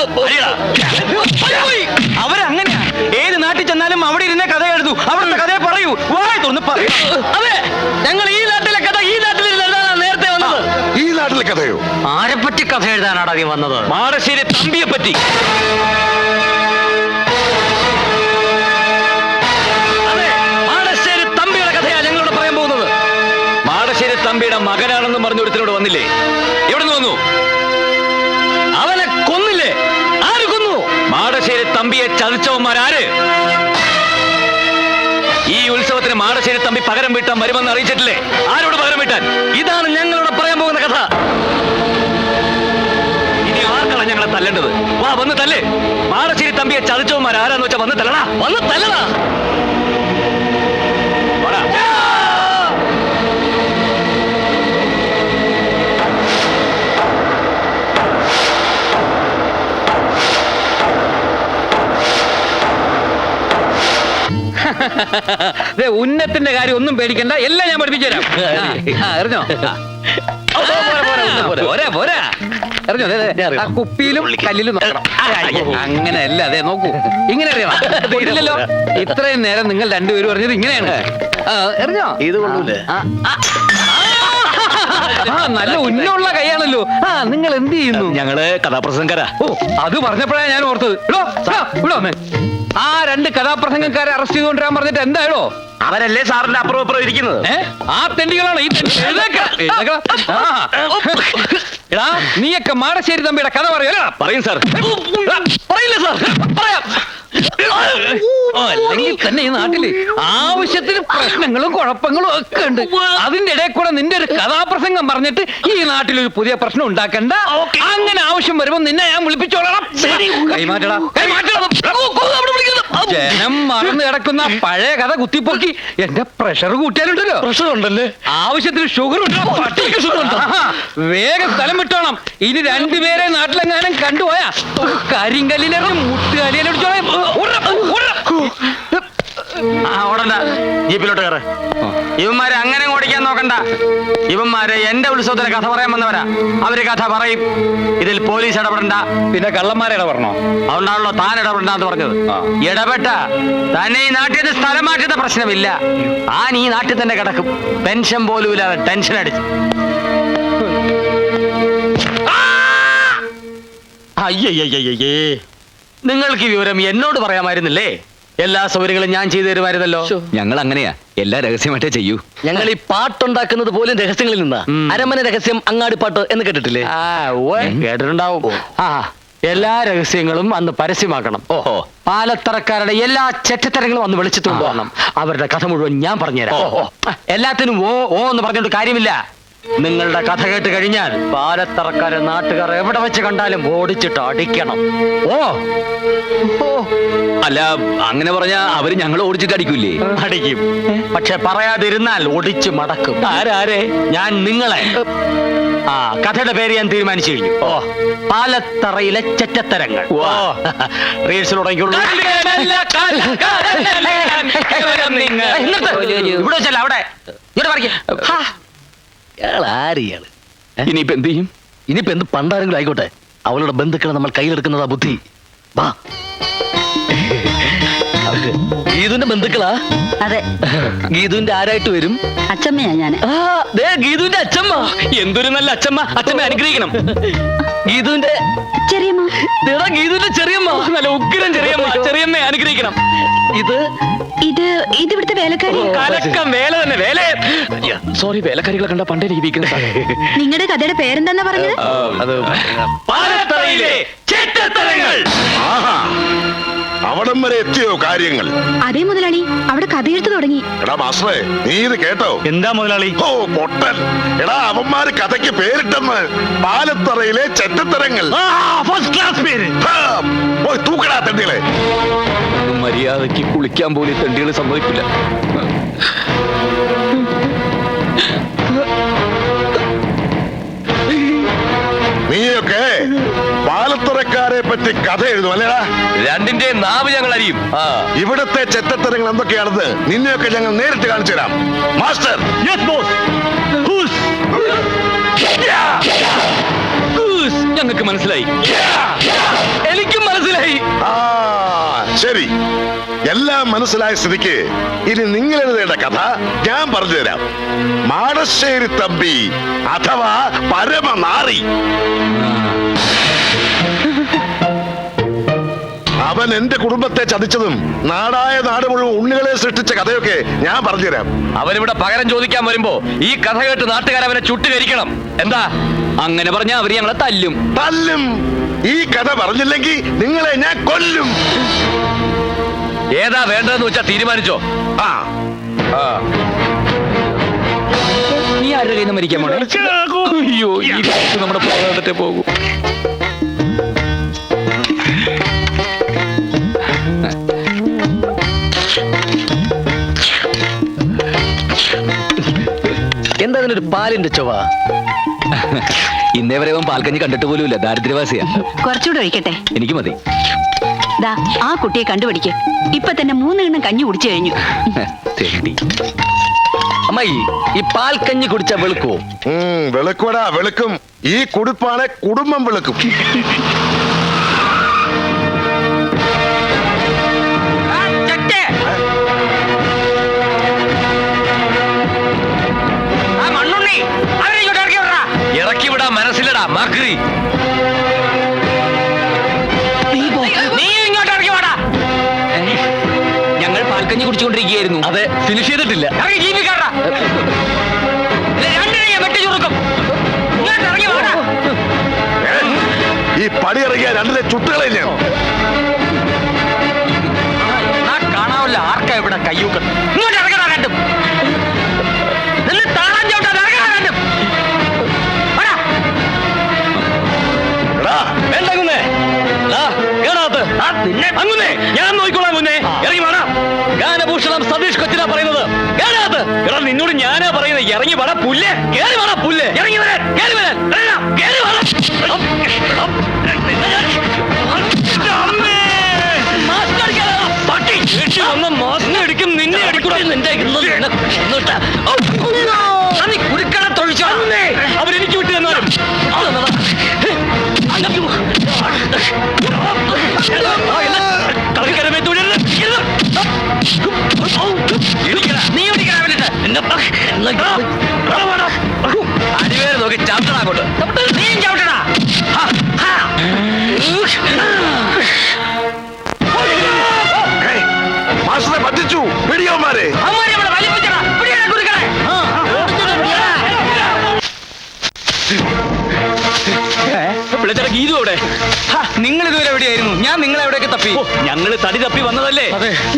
അവരങ്ങനെയാ, ഏത് നാട്ടിൽ ചെന്നാലും അവിടെ ഇരുന്നേ കഥ എഴുതൂ, അവിടുത്തെ കഥയെ പറയൂ. വായ തുറന്ന് അതെ, ഞങ്ങൾ ഈ നാട്ടിലെ കഥ ഈ നാട്ടിൽ നേരത്തെ വന്നത്. ഈ നാട്ടിലെ കഥയോ? ആരെപ്പറ്റി കഥ എഴുതാനാണ് നീ വന്നത്? മാടശ്ശേരി തമ്പിയെ പറ്റി. അതെ, മാടശ്ശേരി തമ്പിയുടെ കഥയാണ് ഞങ്ങളോട് പറയാൻ പോകുന്നത്. മാടശ്ശേരി തമ്പിയുടെ മകനാണെന്ന് പറഞ്ഞ ഒരുത്തരോട് വന്നില്ലേ? എവിടെ നിന്ന് വന്നു? അവനെ കൊന്നില്ലേ? ആര് കൊന്നു? മാടശ്ശേരി തമ്പിയെ ചതിച്ചവന്മാരാര്? ഈ ഉത്സവത്തിന് മാടശ്ശേരി തമ്പി പകരം വീട്ടാൻ വരുമെന്ന് അറിയിച്ചിട്ടില്ലേ? ആരോട് പകരം വീട്ടാൻ? ഇതാണ് ഞങ്ങളോട് പറയാൻ പോകുന്ന കഥ. ഇനി ആർക്കാണ് ഞങ്ങളെ തല്ലേണ്ടത്? വാ, വന്ന് തല്ലേ. മാടശ്ശേരി തമ്പിയെ ചതിച്ചവന്മാർ ആരാന്ന് വെച്ചാ വന്ന് തല്ലടാ, വന്ന് തല്ലടാ. ഉന്നത്തിന്റെ കാര്യം ഒന്നും പേടിക്കണ്ട, എല്ലാം ഞാൻ പഠിപ്പിച്ചു തരാം. എറിഞ്ഞോ? എറിഞ്ഞോ? ആ കുപ്പിയിലും കല്ലിലും നോക്കണം. അങ്ങനെയല്ല, അതെ നോക്കൂ, ഇങ്ങനെ അറിയണം. ഇല്ലല്ലോ, ഇത്രയും നേരം നിങ്ങൾ രണ്ടുപേരും പറഞ്ഞത് ഇങ്ങനെയാണ്. എറിഞ്ഞോ? ഇത് കൊള്ളൂല്ലേ? നല്ല ഉന്നുള്ള കൈയാണല്ലോ. നിങ്ങൾ എന്ത് ചെയ്യുന്നു? ഞങ്ങള് കഥാപ്രസംഗരാ. ഓ, അത് പറഞ്ഞപ്പോഴാണ് ഞാൻ ഓർത്തത്. ആ രണ്ട് കഥാപ്രസംഗക്കാരെ അറസ്റ്റ് ചെയ്തുകൊണ്ടിരാൻ പറഞ്ഞിട്ട് എന്തായാലോ? അവരല്ലേ സാറിന്റെ അപ്പുറം അപ്പുറം ഇരിക്കുന്നത്? ആ തെണ്ടികളാണ് ഈ എടാ, നീയൊക്കെ മാടശ്ശേരി തമ്പിയുടെ കഥ പറയല്ലോ. പറയും സാർ. പറയില്ല സാർ, പറയാം. അല്ലെങ്കിൽ തന്നെ ഈ നാട്ടില് ആവശ്യത്തിന് പ്രശ്നങ്ങളും കുഴപ്പങ്ങളും ഒക്കെ ഉണ്ട്. അതിന്റെ ഇടയിൽ കൂടെ നിന്റെ ഒരു കഥാപ്രസംഗം പറഞ്ഞിട്ട് ഈ നാട്ടിൽ ഒരു പുതിയ പ്രശ്നം ഉണ്ടാക്കണ്ട. അങ്ങനെ ആവശ്യം വരുമ്പോ നിന്നെ ഞാൻ വിളിപ്പിച്ചോളാം. കൈമാറ്റടാ, ജനം മറന്നു കിടക്കുന്ന പഴയ കഥ കുത്തിപ്പൊക്കി എന്റെ പ്രഷർ കൂട്ടിയാലുണ്ടല്ലോ. പ്രഷർ ഉണ്ടല്ലേ? ആവശ്യത്തിന് ഷുഗർ ഉണ്ട്. വേഗം സ്ഥലം വിട്ടോണം. ഇനി രണ്ടുപേരെ നാട്ടിലെങ്ങാനും കണ്ടുപോയാ കരിങ്കല്ലിനെ മുട്ടുകാലിയെ ഓടണ്ട, ജീപ്പിലോട്ട് കയറ്. ഇവന്മാരെ അങ്ങനെ ഓടിക്കാൻ നോക്കണ്ട. ഇവന്മാര് എന്റെ ഉത്സവത്തിന് കഥ പറയാൻ വന്നവരാ. അവര് കഥ പറയും. ഇതിൽ പോലീസ് ഇടപെടണ്ട. പിന്നെ കള്ളന്മാരെ ഇടപെടണോ? അതുകൊണ്ടാണല്ലോ താൻ ഇടപെടണ്ടെന്ന് പറഞ്ഞത്. ഇടപെട്ട തന്നെ ഈ നാട്ടിൽ നിന്ന് സ്ഥലം മാറ്റുന്ന പ്രശ്നമില്ല. താൻ ഈ നാട്ടിൽ തന്നെ കിടക്കും. പെൻഷൻ പോലും ഇല്ലാതെ ടെൻഷൻ അടിച്ച്. അയ്യയ്യേ, നിങ്ങൾക്ക് ഈ വിവരം എന്നോട് പറയാമായിരുന്നില്ലേ? എല്ലാ സൗകര്യങ്ങളും ഞാൻ ചെയ്തു തരുമായിരുന്നല്ലോ. ഞങ്ങൾ അങ്ങനെയാ, എല്ലാ രഹസ്യമായിട്ടേ ചെയ്യൂ. ഞങ്ങൾ ഈ പാട്ടുണ്ടാക്കുന്നത് പോലും രഹസ്യങ്ങളിൽ നിന്നാ. അരമന രഹസ്യം, അങ്ങാടിപ്പാട്ട് എന്ന് കേട്ടിട്ടില്ലേ? കേട്ടിട്ടുണ്ടാവും. എല്ലാ രഹസ്യങ്ങളും അന്ന് പരസ്യമാക്കണം. ഓഹോ. പാലത്തറക്കാരുടെ എല്ലാ ചെറ്റത്തരങ്ങളും അന്ന് വെളിച്ചത്ത് കൊണ്ടുവരണം. അവരുടെ കഥ മുഴുവൻ ഞാൻ പറഞ്ഞുതരാം. എല്ലാത്തിനും ഓ ഓ എന്ന് പറഞ്ഞിട്ട് കാര്യമില്ല. നിങ്ങളുടെ കഥ കേട്ട് കഴിഞ്ഞാൽ പാലത്തറക്കാരെ നാട്ടുകാർ എവിടെ വെച്ച് കണ്ടാലും ഓടിച്ചിട്ട് അടിക്കണം. ഓ ഓ, അല്ല, അങ്ങനെ പറഞ്ഞാ അവര് ഞങ്ങൾ ഓടിച്ചിട്ട് അടിക്കൂലേ? അടിക്കും. പക്ഷെ പറയാതിരുന്നാൽ ഒടിച്ചു മടക്കും. ആരാരെ? ഞാൻ നിങ്ങളെ. കഥയുടെ പേര് ഞാൻ തീരുമാനിച്ചു കഴിഞ്ഞു. ഓ, പാലത്തറയിലെ ചെറ്റത്തരങ്ങൾ. റീൽസിൽ തുടങ്ങിയുള്ളൂ. ഇവിടെ വെച്ചല്ല, അവിടെ ഇങ്ങോട്ട് പറിക്ക. ഇനിയിപ്പോ എന്ത് ചെയ്യും? ഇനിയിപ്പോ എന്ത് പണ്ടാരെങ്കിലും ആയിക്കോട്ടെ, അവളുടെ ബന്ധുക്കളെ നമ്മൾ കയ്യിലെടുക്കുന്നതാ ബുദ്ധി. വാ. ഗീതുവിന്റെ ബന്ധുക്കളാ? അതെ. ഗീതുവിന്റെ ആരായിട്ട് വരും? അച്ചമ്മയാ ഞാൻ. ഗീതുവിന്റെ അച്ഛമ്മ. എന്തൊരു നല്ല അച്ഛമ്മ. അച്ഛമ്മ അനുഗ്രഹിക്കണം. ഗീതുവിന്റെ ചെറിയമ്മ. ഗീതുവിന്റെ ചെറിയമ്മ. നല്ല ഉഗ്രം ചെറിയമ്മ. ചെറിയമ്മ അനുഗ്രഹിക്കണം. ഇത് ഇത് ഇവിടുത്തെ വേലക്കാരി. കലക്കം വേല തന്നെ. വേല. സോറി, വേലക്കാരികളെ കണ്ട പണ്ടേ നിങ്ങളുടെ കഥയുടെ പേരെന്താ പറഞ്ഞത്? അത് പാലത്തറയിലെ ചെറ്റത്തരങ്ങൾ. അവിടം വരെ എത്തിയോ കാര്യങ്ങൾ? അതേ മുതലാളി, അവിടെ കഥയെഴുത്ത് തുടങ്ങി. എടാ മാസ്റ്ററെ, നീ ഇത് കേട്ടോ? എന്താ മുതലാളി? ഓ പൊട്ടൻ. എടാ, അവന്മാര് കഥയ്ക്ക് പേരിട്ടെന്ന്. പാലത്തറയിലെ ചെറ്റത്തരങ്ങൾ. ഫസ്റ്റ് ക്ലാസ് പേര്. പോയി തൂക്കടാ തെണ്ടികളെ. മര്യാദക്ക് കുളിക്കാൻ പോലും തെണ്ടികൾ സമ്മതിക്കില്ല. നീയൊക്കെ പാലത്തറക്കാരെ പറ്റി കഥ എഴുതും അല്ലേടാ? രണ്ടിന്റെ നാവ് ഞങ്ങൾ അറിയും. ഇവിടത്തെ ചെറ്റത്തരങ്ങൾ എന്തൊക്കെയാണെന്ന് നിന്നെയൊക്കെ ഞങ്ങൾ നേരിട്ട് കാണിച്ചു തരാം. മാസ്റ്റർ, ഞങ്ങൾക്ക് മനസ്സിലായി, എനിക്കും മനസ്സിലായി. ശരി, എല്ലാം മനസ്സിലായ സ്ഥിതിക്ക് ഇനി നിങ്ങൾ എഴുതേണ്ട കഥ ഞാൻ പറഞ്ഞു തരാം. മാടശ്ശേരി തമ്പി അഥവാ പരമനാറി. അവൻ എന്റെ കുടുംബത്തെ ചതിച്ചതും നാടായ നാട് മുഴുവൻ ഉണ്ണികളെ സൃഷ്ടിച്ച കഥയൊക്കെ ഞാൻ പറഞ്ഞുതരാം. അവരിവിടെ പകരം ചോദിക്കാൻ വരുമ്പോ ഈ കഥ കേട്ട് നാട്ടുകാരവനെ ചുട്ടുകരിക്കണം. എന്താ അങ്ങനെ പറഞ്ഞാ അവര് ഞങ്ങളെ തല്ലും. ഈ കഥ പറഞ്ഞില്ലെങ്കിൽ നിങ്ങളെ ഞാൻ കൊല്ലും. ഏതാ വേണ്ടതെന്ന് വെച്ചാ തീരുമാനിച്ചോ. നീ ആരുടെ കയ്യിൽ നിന്ന് മരിക്കാൻ പോണേ? അയ്യോ, ഈ നമ്മുടെ പോകട്ടെ പോകൂ. എന്താ അതിനൊരു പാലിന്റെ ചൊവ? ഇന്നേ വരെ അവൻ പാൽക്കഞ്ഞി കണ്ടിട്ട് പോലുമില്ല. ദാരിദ്ര്യവാസിയാ. കുറച്ചുകൂടെ ഒഴിക്കട്ടെ? എനിക്ക് മതി. ദാ ആ കുട്ടിയെ കണ്ടുപിടിക്ക്. ഇപ്പൊ തന്നെ 3 എണ്ണം കഞ്ഞി കുടിച്ചു കഴിഞ്ഞു. അമ്മായി, ഈ പാൽക്കഞ്ഞി കുടിച്ച വെളുക്കുവോ? വെളുക്കൂടാ, വെളുക്കും. ഈ കുടിപ്പാണ് കുടുംബം വെളുക്കും. ഇറക്കി വിടാ, മനസ്സിലടാ മാക്രി. ഞങ്ങൾ പാൽക്കഞ്ഞി കുടിച്ചുകൊണ്ടിരിക്കുകയായിരുന്നു. അതെ, ഫിനിഷ് ചെയ്തിട്ടില്ല. ഈ പടി ഇറങ്ങിയ രണ്ടിലെ ചുട്ടുകളെ കാണാവില്ല ആർക്കാ ഇവിടെ കയ്യൂക്കം. ഇങ്ങോട്ട് ഇറങ്ങണ രണ്ടും. താളം ചവിട്ടാ ഇറങ്ങണ രണ്ടും. വേണ്ടേ അങ്ങനെ ഞാൻ നോക്കിക്കോളാം. മുന്നേ ഇറങ്ങി വേണം. ഗാനഭൂഷണം സതീഷ് കൊച്ചിനാ പറയുന്നത്. എടാ, നിന്നോട് ഞാനാ പറയുന്നത്. ഇറങ്ങി വേണം പുല്ല്. കേറി വേണം പുല്ല്. ഇറങ്ങി വരാൻ, കേറി വരാൻ, കേറി വേണം. മാസ്ക് അടിക്കും, നിന്നെ അടിക്കൂടാ. കുരുക്കട തൊഴിച്ചോ അവരെനിക്ക് വിട്ടു തന്നാലും. കളിക്കരമേ തുടരുത്. നീ അടിവേറെ നോക്കി ചവിട്ടണ അങ്ങോട്ട്. നീ ചവിട്ടണ. മാസ്റ്ററെ പറ്റിച്ചു. പിടിയോമാരെ ഗീതു അവിടെ. നിങ്ങൾ ഇതുവരെ എവിടെയായിരുന്നു? ഞാൻ നിങ്ങളെ എവിടെയൊക്കെ തപ്പി. ഞങ്ങള് തടി തപ്പി വന്നതല്ലേ.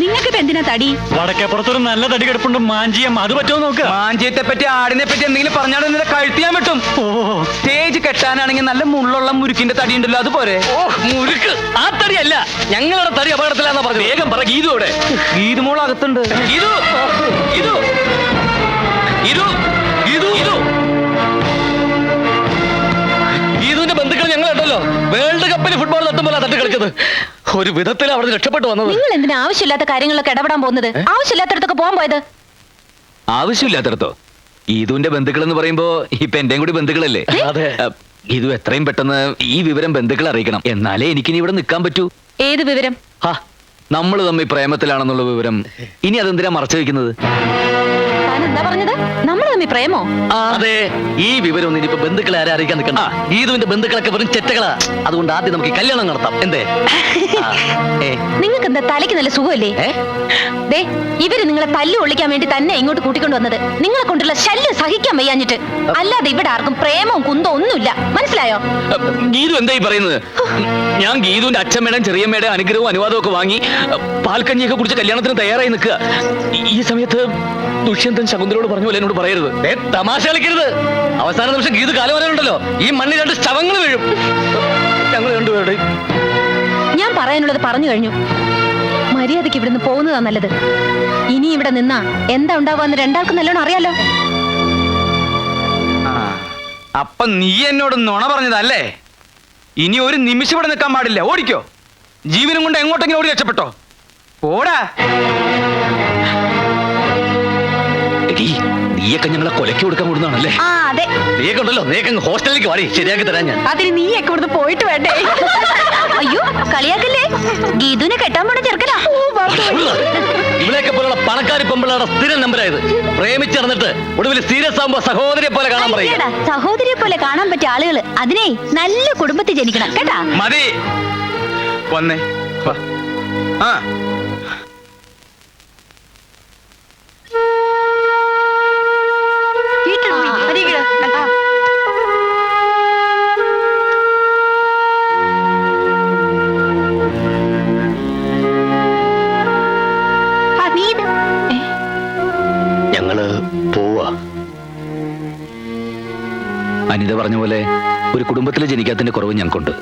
നിങ്ങൾക്ക് എന്തിനാ തടി? വടക്കേപ്പുറത്തൊരു നല്ല തടി കിടപ്പുണ്ട്, മാഞ്ചിയം. അത് പറ്റുമോ നോക്കുക. മാഞ്ചിയത്തെ പറ്റി ആടിനെ പറ്റി എന്തെങ്കിലും പറഞ്ഞാലും നിന്നെ കഴുത്തിയാൻ പറ്റും. സ്റ്റേജ് കെട്ടാനാണെങ്കിൽ നല്ല മുള്ളുള്ള മുരുക്കിന്റെ തടി ഉണ്ടല്ലോ, അതുപോലെ. മുരുക്ക് ആ തടിയല്ല, ഞങ്ങളുടെ തടി അപകടത്തിലാന്നാ പറഞ്ഞു. വേഗം പറ. ഗീതു അവിടെ. ഗീതു മോൾ അകത്തുണ്ട്. ഗീതു, ഗീതു, ഗീതു, ഗീതു, ഗീതു. ഗീതുവിന്റെ ബന്ധുക്കൾ ഞങ്ങൾ ഉണ്ടല്ലോ വേൾഡ് കപ്പിൽ ഫുട്ബോൾ തട്ടുമ്പോൾ തട്ടി കളിച്ചത്. ഒരു വിധത്തിൽ അവിടെ രക്ഷപ്പെട്ടു വന്നത്. നിങ്ങൾ എന്തിനാ ആവശ്യമില്ലാത്ത കാര്യങ്ങളൊക്കെ ഇടപെടാൻ പോകുന്നത്? ആവശ്യമില്ലാത്തടത്തൊക്കെ പോകാൻ പോയത്? ആവശ്യമില്ലാത്തടത്തോ? ഗീതുവിന്റെ ബന്ധുക്കൾ എന്ന് പറയുമ്പോ ഇപ്പൊ എന്റെയും കൂടി ബന്ധുക്കളല്ലേ? അതെ. ഗീതു എത്രയും പെട്ടെന്ന് ഈ വിവരം ബന്ധുക്കളെ അറിയിക്കണം. എന്നാലേ എനിക്കിനി ഇവിടെ നിൽക്കാൻ പറ്റൂ. ഏത് വിവരം? നമ്മൾ തമ്മിൽ പ്രേമത്തിലാണെന്നുള്ള വിവരം. ഇനി അതെന്തിനാ മറച്ചു വെക്കുന്നത്? എന്താ പറഞ്ഞത്? നമ്മൾ തമ്മിൽ പ്രേമോ? അതെ. ഈ വിവരം ഒന്നും ഇനിയിപ്പോ ബന്ധുക്കളെ ആരെ അറിയിക്കാൻ നിൽക്കണ്ട. ഗീതുവിന്റെ ബന്ധുക്കളൊക്കെ വെറും ചെറ്റകളാ. അതുകൊണ്ട് ആദ്യം നമുക്ക് കല്യാണം നടത്താം. എന്തേ? നിങ്ങൾക്ക് എന്താ തലയ്ക്ക് നല്ല സുഖമല്ലേ? ദേ, ഇവര് നിങ്ങളെ തല്ലു ഒളിക്കാൻ വേണ്ടി തന്നെ ഇങ്ങോട്ട് കൂട്ടിക്കൊണ്ട് വന്നത്. നിങ്ങളെ കൊണ്ടുള്ള ശല്യം സഹിക്കാൻ വയ്യാഞ്ഞിട്ട്. അല്ലാതെ ഇവിടെ ആർക്കും പ്രേമവും കുന്തോ ഒന്നുമില്ല. മനസ്സിലായോ? ഗീതു എന്തായി പറയുന്നത്? ഞാൻ ഗീതുവിന്റെ അച്ഛമ്മയുടെ ചെറിയമ്മയുടെ അനുഗ്രഹവും അനുവാദവും ഒക്കെ വാങ്ങി പാൽക്കഞ്ഞിയൊക്കെ കുടിച്ച് കല്യാണത്തിന് തയ്യാറായി നിൽക്കുക. ഈ സമയത്ത് ദുഷ്യന്തൻ ശകുന്തലോട് പറഞ്ഞ പോലെ എന്നോട് പറയരുത്. തമാശ കളിക്കരുത്. അവസാന നിമിഷം ഗീതു കാലം വരാനുണ്ടല്ലോ, ഈ മണ്ണിൽ 2 ശവങ്ങൾ വീഴും. ഞങ്ങൾ രണ്ടുപേരുടെ. ഞാൻ പറയാനുള്ളത് പറഞ്ഞു കഴിഞ്ഞു. മര്യാദയ്ക്ക് ഇവിടുന്ന് പോകുന്നതാ നല്ലത്. ഇനി ഇവിടെ നിന്നാ എന്താ ഉണ്ടാവാന്ന് രണ്ടാൾക്കും നല്ലോണം അറിയാലോ. അപ്പൊ നീ എന്നോട് നുണ പറഞ്ഞതല്ലേ? ഇനി ഒരു നിമിഷം ഇവിടെ നിൽക്കാൻ പാടില്ല. ഓടിക്കോ. ജീവനും കൊണ്ട് എങ്ങോട്ടെങ്കിലും ഓടി രക്ഷപ്പെട്ടോ. ഓടാ. നീയൊക്കെ ഞങ്ങളെ കൊലക്ക് കൊടുക്കാൻ കൂടുന്നതാണല്ലേ? ആ അതെ. നീയൊക്കെ ഉണ്ടല്ലോ, നീയൊക്കെ ഹോസ്റ്റലിലേക്ക് വാടി, ശരിയാക്കി തരാൻ ഞാൻ. അതിന് നീയൊക്കെ ഇവിടുന്ന് പോയിട്ട് വേണ്ടേ? അയ്യോ കളിയാക്കല്ലേ, ഗീതുവിനെ കെട്ടാൻ പോണ ചെറുക്കനാ. ഇവിടെയൊക്കെ പോലുള്ള പണക്കാരി പെമ്പിളയുടെ സ്ഥിരം നമ്പരായത്. പ്രേമിച്ചിറന്നിട്ട് ഒടുവിൽ സീരിയസ് ആകുമ്പോ സഹോദരിയെ പോലെ കാണാൻ പറയുക. സഹോദരിയെ പോലെ കാണാൻ പറ്റിയ ആളുകള് അതിനെ നല്ല കുടുംബത്തിൽ ജനിക്കണം കേട്ടാ. മതി. വന്നേ. വാ. ആ ഞങ്ങള് പോവാ. അനിത പറഞ്ഞ പോലെ ഒരു കുടുംബത്തിൽ ജനിക്കാത്തതിന്റെ കുറവ് ഞങ്ങൾക്കുണ്ട്.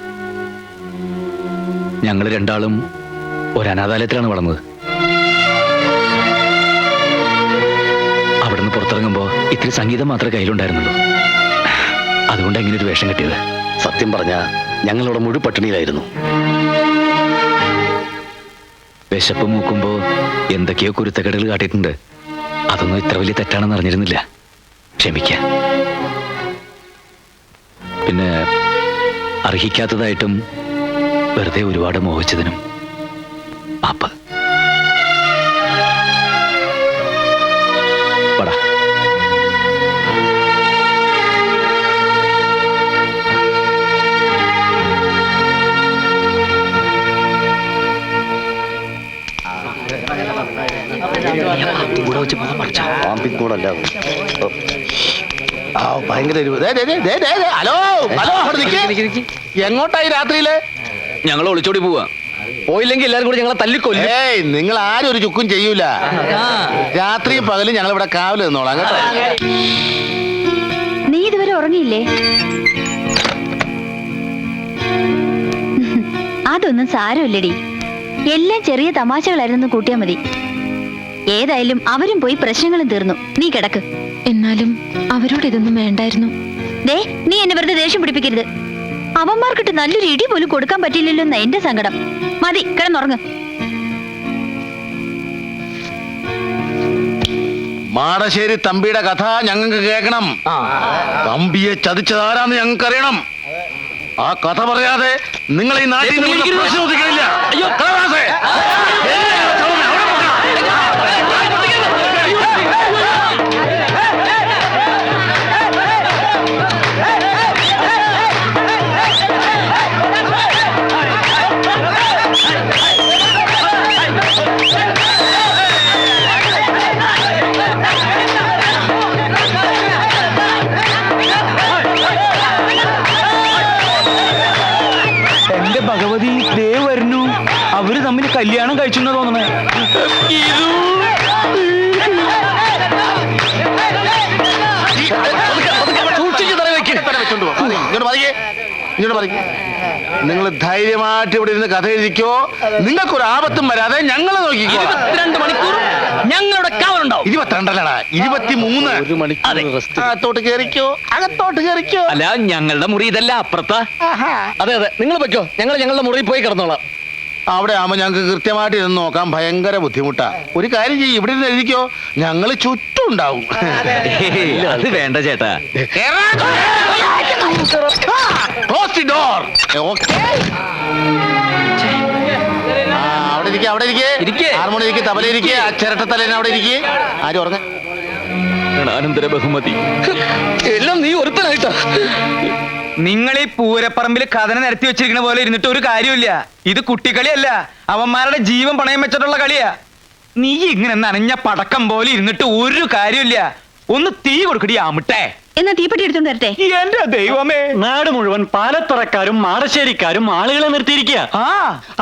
ഞങ്ങൾ രണ്ടാളും ഒരു അനാഥാലയത്തിലാണ് വളർന്നത്. അവിടുന്ന് പുറത്തിറങ്ങുമ്പോ ഇത്തിരി സംഗീതം മാത്രമേ കയ്യിലുണ്ടായിരുന്നുള്ളൂ. അതുകൊണ്ട് എങ്ങനെ ഒരു വേഷം കിട്ടിയത്? സത്യം പറഞ്ഞ ഞങ്ങളവിടെ മുഴുവൻ പട്ടിണിയിലായിരുന്നു. വിശപ്പ് മൂക്കുമ്പോ എന്തൊക്കെയോ കുരുത്തക്കേടുകൾ കാട്ടിയിട്ടുണ്ട്. അതൊന്നും ഇത്ര വലിയ തെറ്റാണെന്ന് അറിഞ്ഞിരുന്നില്ല. ക്ഷമിക്ക. പിന്നെ അർഹിക്കാത്തതായിട്ടും വെറുതെ ഒരുപാട് മോഹിച്ചതിനും പാപ്പ. പടാ. ഭയങ്കര ഹലോ ഹലോ, എങ്ങോട്ടായി രാത്രിയില്? ഞങ്ങൾ ഒളിച്ചോടി പോവാ. പോയില്ലെങ്കിൽ എല്ലാരും കൂടി ഞങ്ങളെ തല്ലിക്കൊല്ലും. ഏയ്, നിങ്ങൾ ആരും ഒരു ചുക്കും ചെയ്യൂല. രാത്രിയും പകലും ഞങ്ങൾ ഇവിടെ കാവല് നിന്നോളാം കേട്ടോ. നീ ഇതുവരെ ഉറങ്ങിയില്ലേ? അതൊന്നും സാരമില്ലടി, എല്ലാം ചെറിയ തമാശകളായിരുന്നു കൂട്ടിയാ മതി. ഏതായാലും അവരും പോയി പ്രശ്നങ്ങളും തീർന്നു. നീ കിടക്ക്. എന്നാലും അവരോട് ഇതൊന്നും വേണ്ടായിരുന്നു. ദേ, നീ എന്നെ വെറുതെ ദേഷ്യം പിടിപ്പിക്കരുത്. അവന്മാർക്കിട്ട് നല്ലൊരു ഇടി പോലും കൊടുക്കാൻ പറ്റില്ലല്ലോ എന്നാ എന്റെ സങ്കടം. മതി, കിടന്നുറങ്ങ്. മാടശ്ശേരി തമ്പിയുടെ കഥ ഞങ്ങൾക്ക് കേൾക്കണം. തമ്പിയെ ചതിച്ചതാരാന്ന് ഞങ്ങൾക്ക് അറിയണം. ആ കഥ പറയാതെ നിങ്ങൾ ഈ നാട്ടിൽ കഴിയില്ല. അയ്യോ കളവാസേ. എന്റെ ഭഗവതി, ദേ വരുന്നു. അവര് തമ്മിൽ കല്യാണം കഴിച്ചു തോന്നണേ. നിങ്ങൾ ധൈര്യമായിട്ട് ഇവിടെ ഇരുന്ന് കഥ എഴുതിക്കോ. നിങ്ങൾക്കൊരു ആപത്തും വരാതെ ഞങ്ങൾ നോക്കിക്കോ. 22 മണിക്കൂർ ഞങ്ങളുടെ കാവലുണ്ടാവും. 22 23 അകത്തോട്ട് കേറിക്കോ, അകത്തോട്ട് കേറിക്കോ. അല്ല, ഞങ്ങളുടെ മുറി ഇതല്ല, അപ്പുറത്താ. അതെ അതെ, നിങ്ങൾ വെക്കോ, ഞങ്ങൾ ഞങ്ങളുടെ മുറിയിൽ പോയി കിടന്നോളാം. അവിടെ ആവുമ്പോ ഞങ്ങൾക്ക് കൃത്യമായിട്ട് ഇരുന്ന് നോക്കാൻ ഭയങ്കര ബുദ്ധിമുട്ടാ. ഒരു കാര്യം ചെയ്യും, ഇവിടെ ഇരുന്ന് എഴുതിക്കോ, ഞങ്ങൾ ചുറ്റും ഉണ്ടാവും. അത് വേണ്ട ചേട്ടാ. Close the door. Okay. അവിടെ ഇരിക്കേ. ഹാർമോണി ഇരിക്കേ, തബല ഇരിക്കേ, ആ ചിരട്ടത്തലേനെ അവിടെ ഇരിക്കേ. ആരും ഉറങ്ങ. അനന്തര ബഹുമതി എല്ലാം നീ ഒരുത്തനായിട്ടാ. നിങ്ങൾ ഈ പൂരപ്പറമ്പിൽ കഥന നിരത്തി വെച്ചിരിക്കുന്ന പോലെ ഇരുന്നിട്ട് ഒരു കാര്യമില്ല. ഇത് കുട്ടിക്കളിയല്ല, അവന്മാരുടെ ജീവൻ പണയം വെച്ചിട്ടുള്ള കളിയാ. നീ ഇങ്ങനെ നനഞ്ഞ പടക്കം പോലെ ഇരുന്നിട്ട് ഒരു കാര്യമില്ല. ഒന്ന് തീ കൊടുക്കടി ആമിട്ടെ. എന്നാ തീപ്പെട്ടി എടുത്തോണ്ട് വരട്ടെ. എന്റെ ദൈവമേ, നാട് മുഴുവൻ പാലത്തറക്കാരും മാടശ്ശേരിക്കാരും ആളുകളെ നിർത്തിയിരിക്കുക.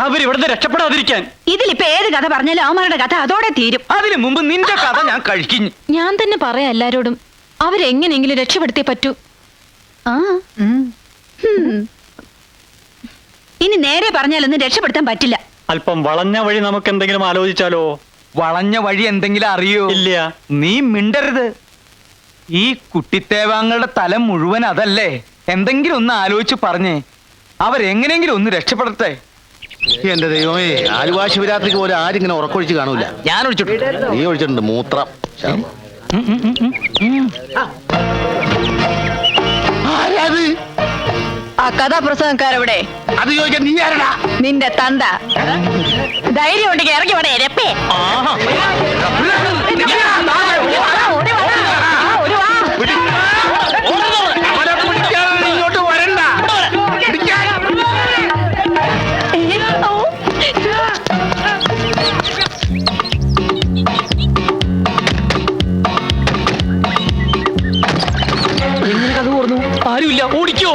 അവരിവിടുന്ന് രക്ഷപ്പെടാതിരിക്കാൻ. ഇതിലിപ്പോ ഏത് കഥ പറഞ്ഞാലും അവന്മാരുടെ കഥ അതോടെ തീരും. അതിനു മുമ്പ് നിന്റെ കഥ ഞാൻ കഴിക്കും. ഞാൻ തന്നെ പറയാം എല്ലാരോടും, അവരെങ്ങനെയെങ്കിലും രക്ഷപ്പെടുത്തേ പറ്റൂ. ആ ഇനി നേരെ പറഞ്ഞാലൊന്നും രക്ഷപ്പെടുത്താൻ പറ്റില്ല. അല്പം വളഞ്ഞ വഴി നമുക്ക് എന്തെങ്കിലും ആലോചിച്ചാലോ? വളഞ്ഞ വഴി എന്തെങ്കിലും അറിയോ? ഇല്ല. നീ മിണ്ടരുത്. ഈ കുട്ടിത്തേവാങ്ങളുടെ തല മുഴുവൻ അതല്ലേ. എന്തെങ്കിലും ഒന്ന് ആലോചിച്ച് പറഞ്ഞേ. അവരെങ്ങനെയെങ്കിലും ഒന്ന് രക്ഷപ്പെടട്ടെ. എന്റെ ദൈവമേ, ആലുവ ശിവരാത്രിക്ക് പോലെ ആരിങ്ങനെ ഉറക്കൊഴിച്ച് കാണൂല. ഞാൻ ഒഴിച്ചിട്ടുണ്ട്. നീ ഒഴിച്ചിട്ടുണ്ട് മൂത്രം. ആരാത്? ആ കഥാപ്രസംഗക്കാരെവിടെ? അത് ചോദിക്കാൻ നീ ആരടാ? നിന്റെ തന്ത. ധൈര്യം ഉണ്ടെങ്കിൽ ഇറങ്ങി വേണേ രപ്പേ. ഇങ്ങോട്ട് വരണ്ട. എങ്ങനെ കഥ ഓർന്നു? ആരുമില്ല, ഓടിക്കോ.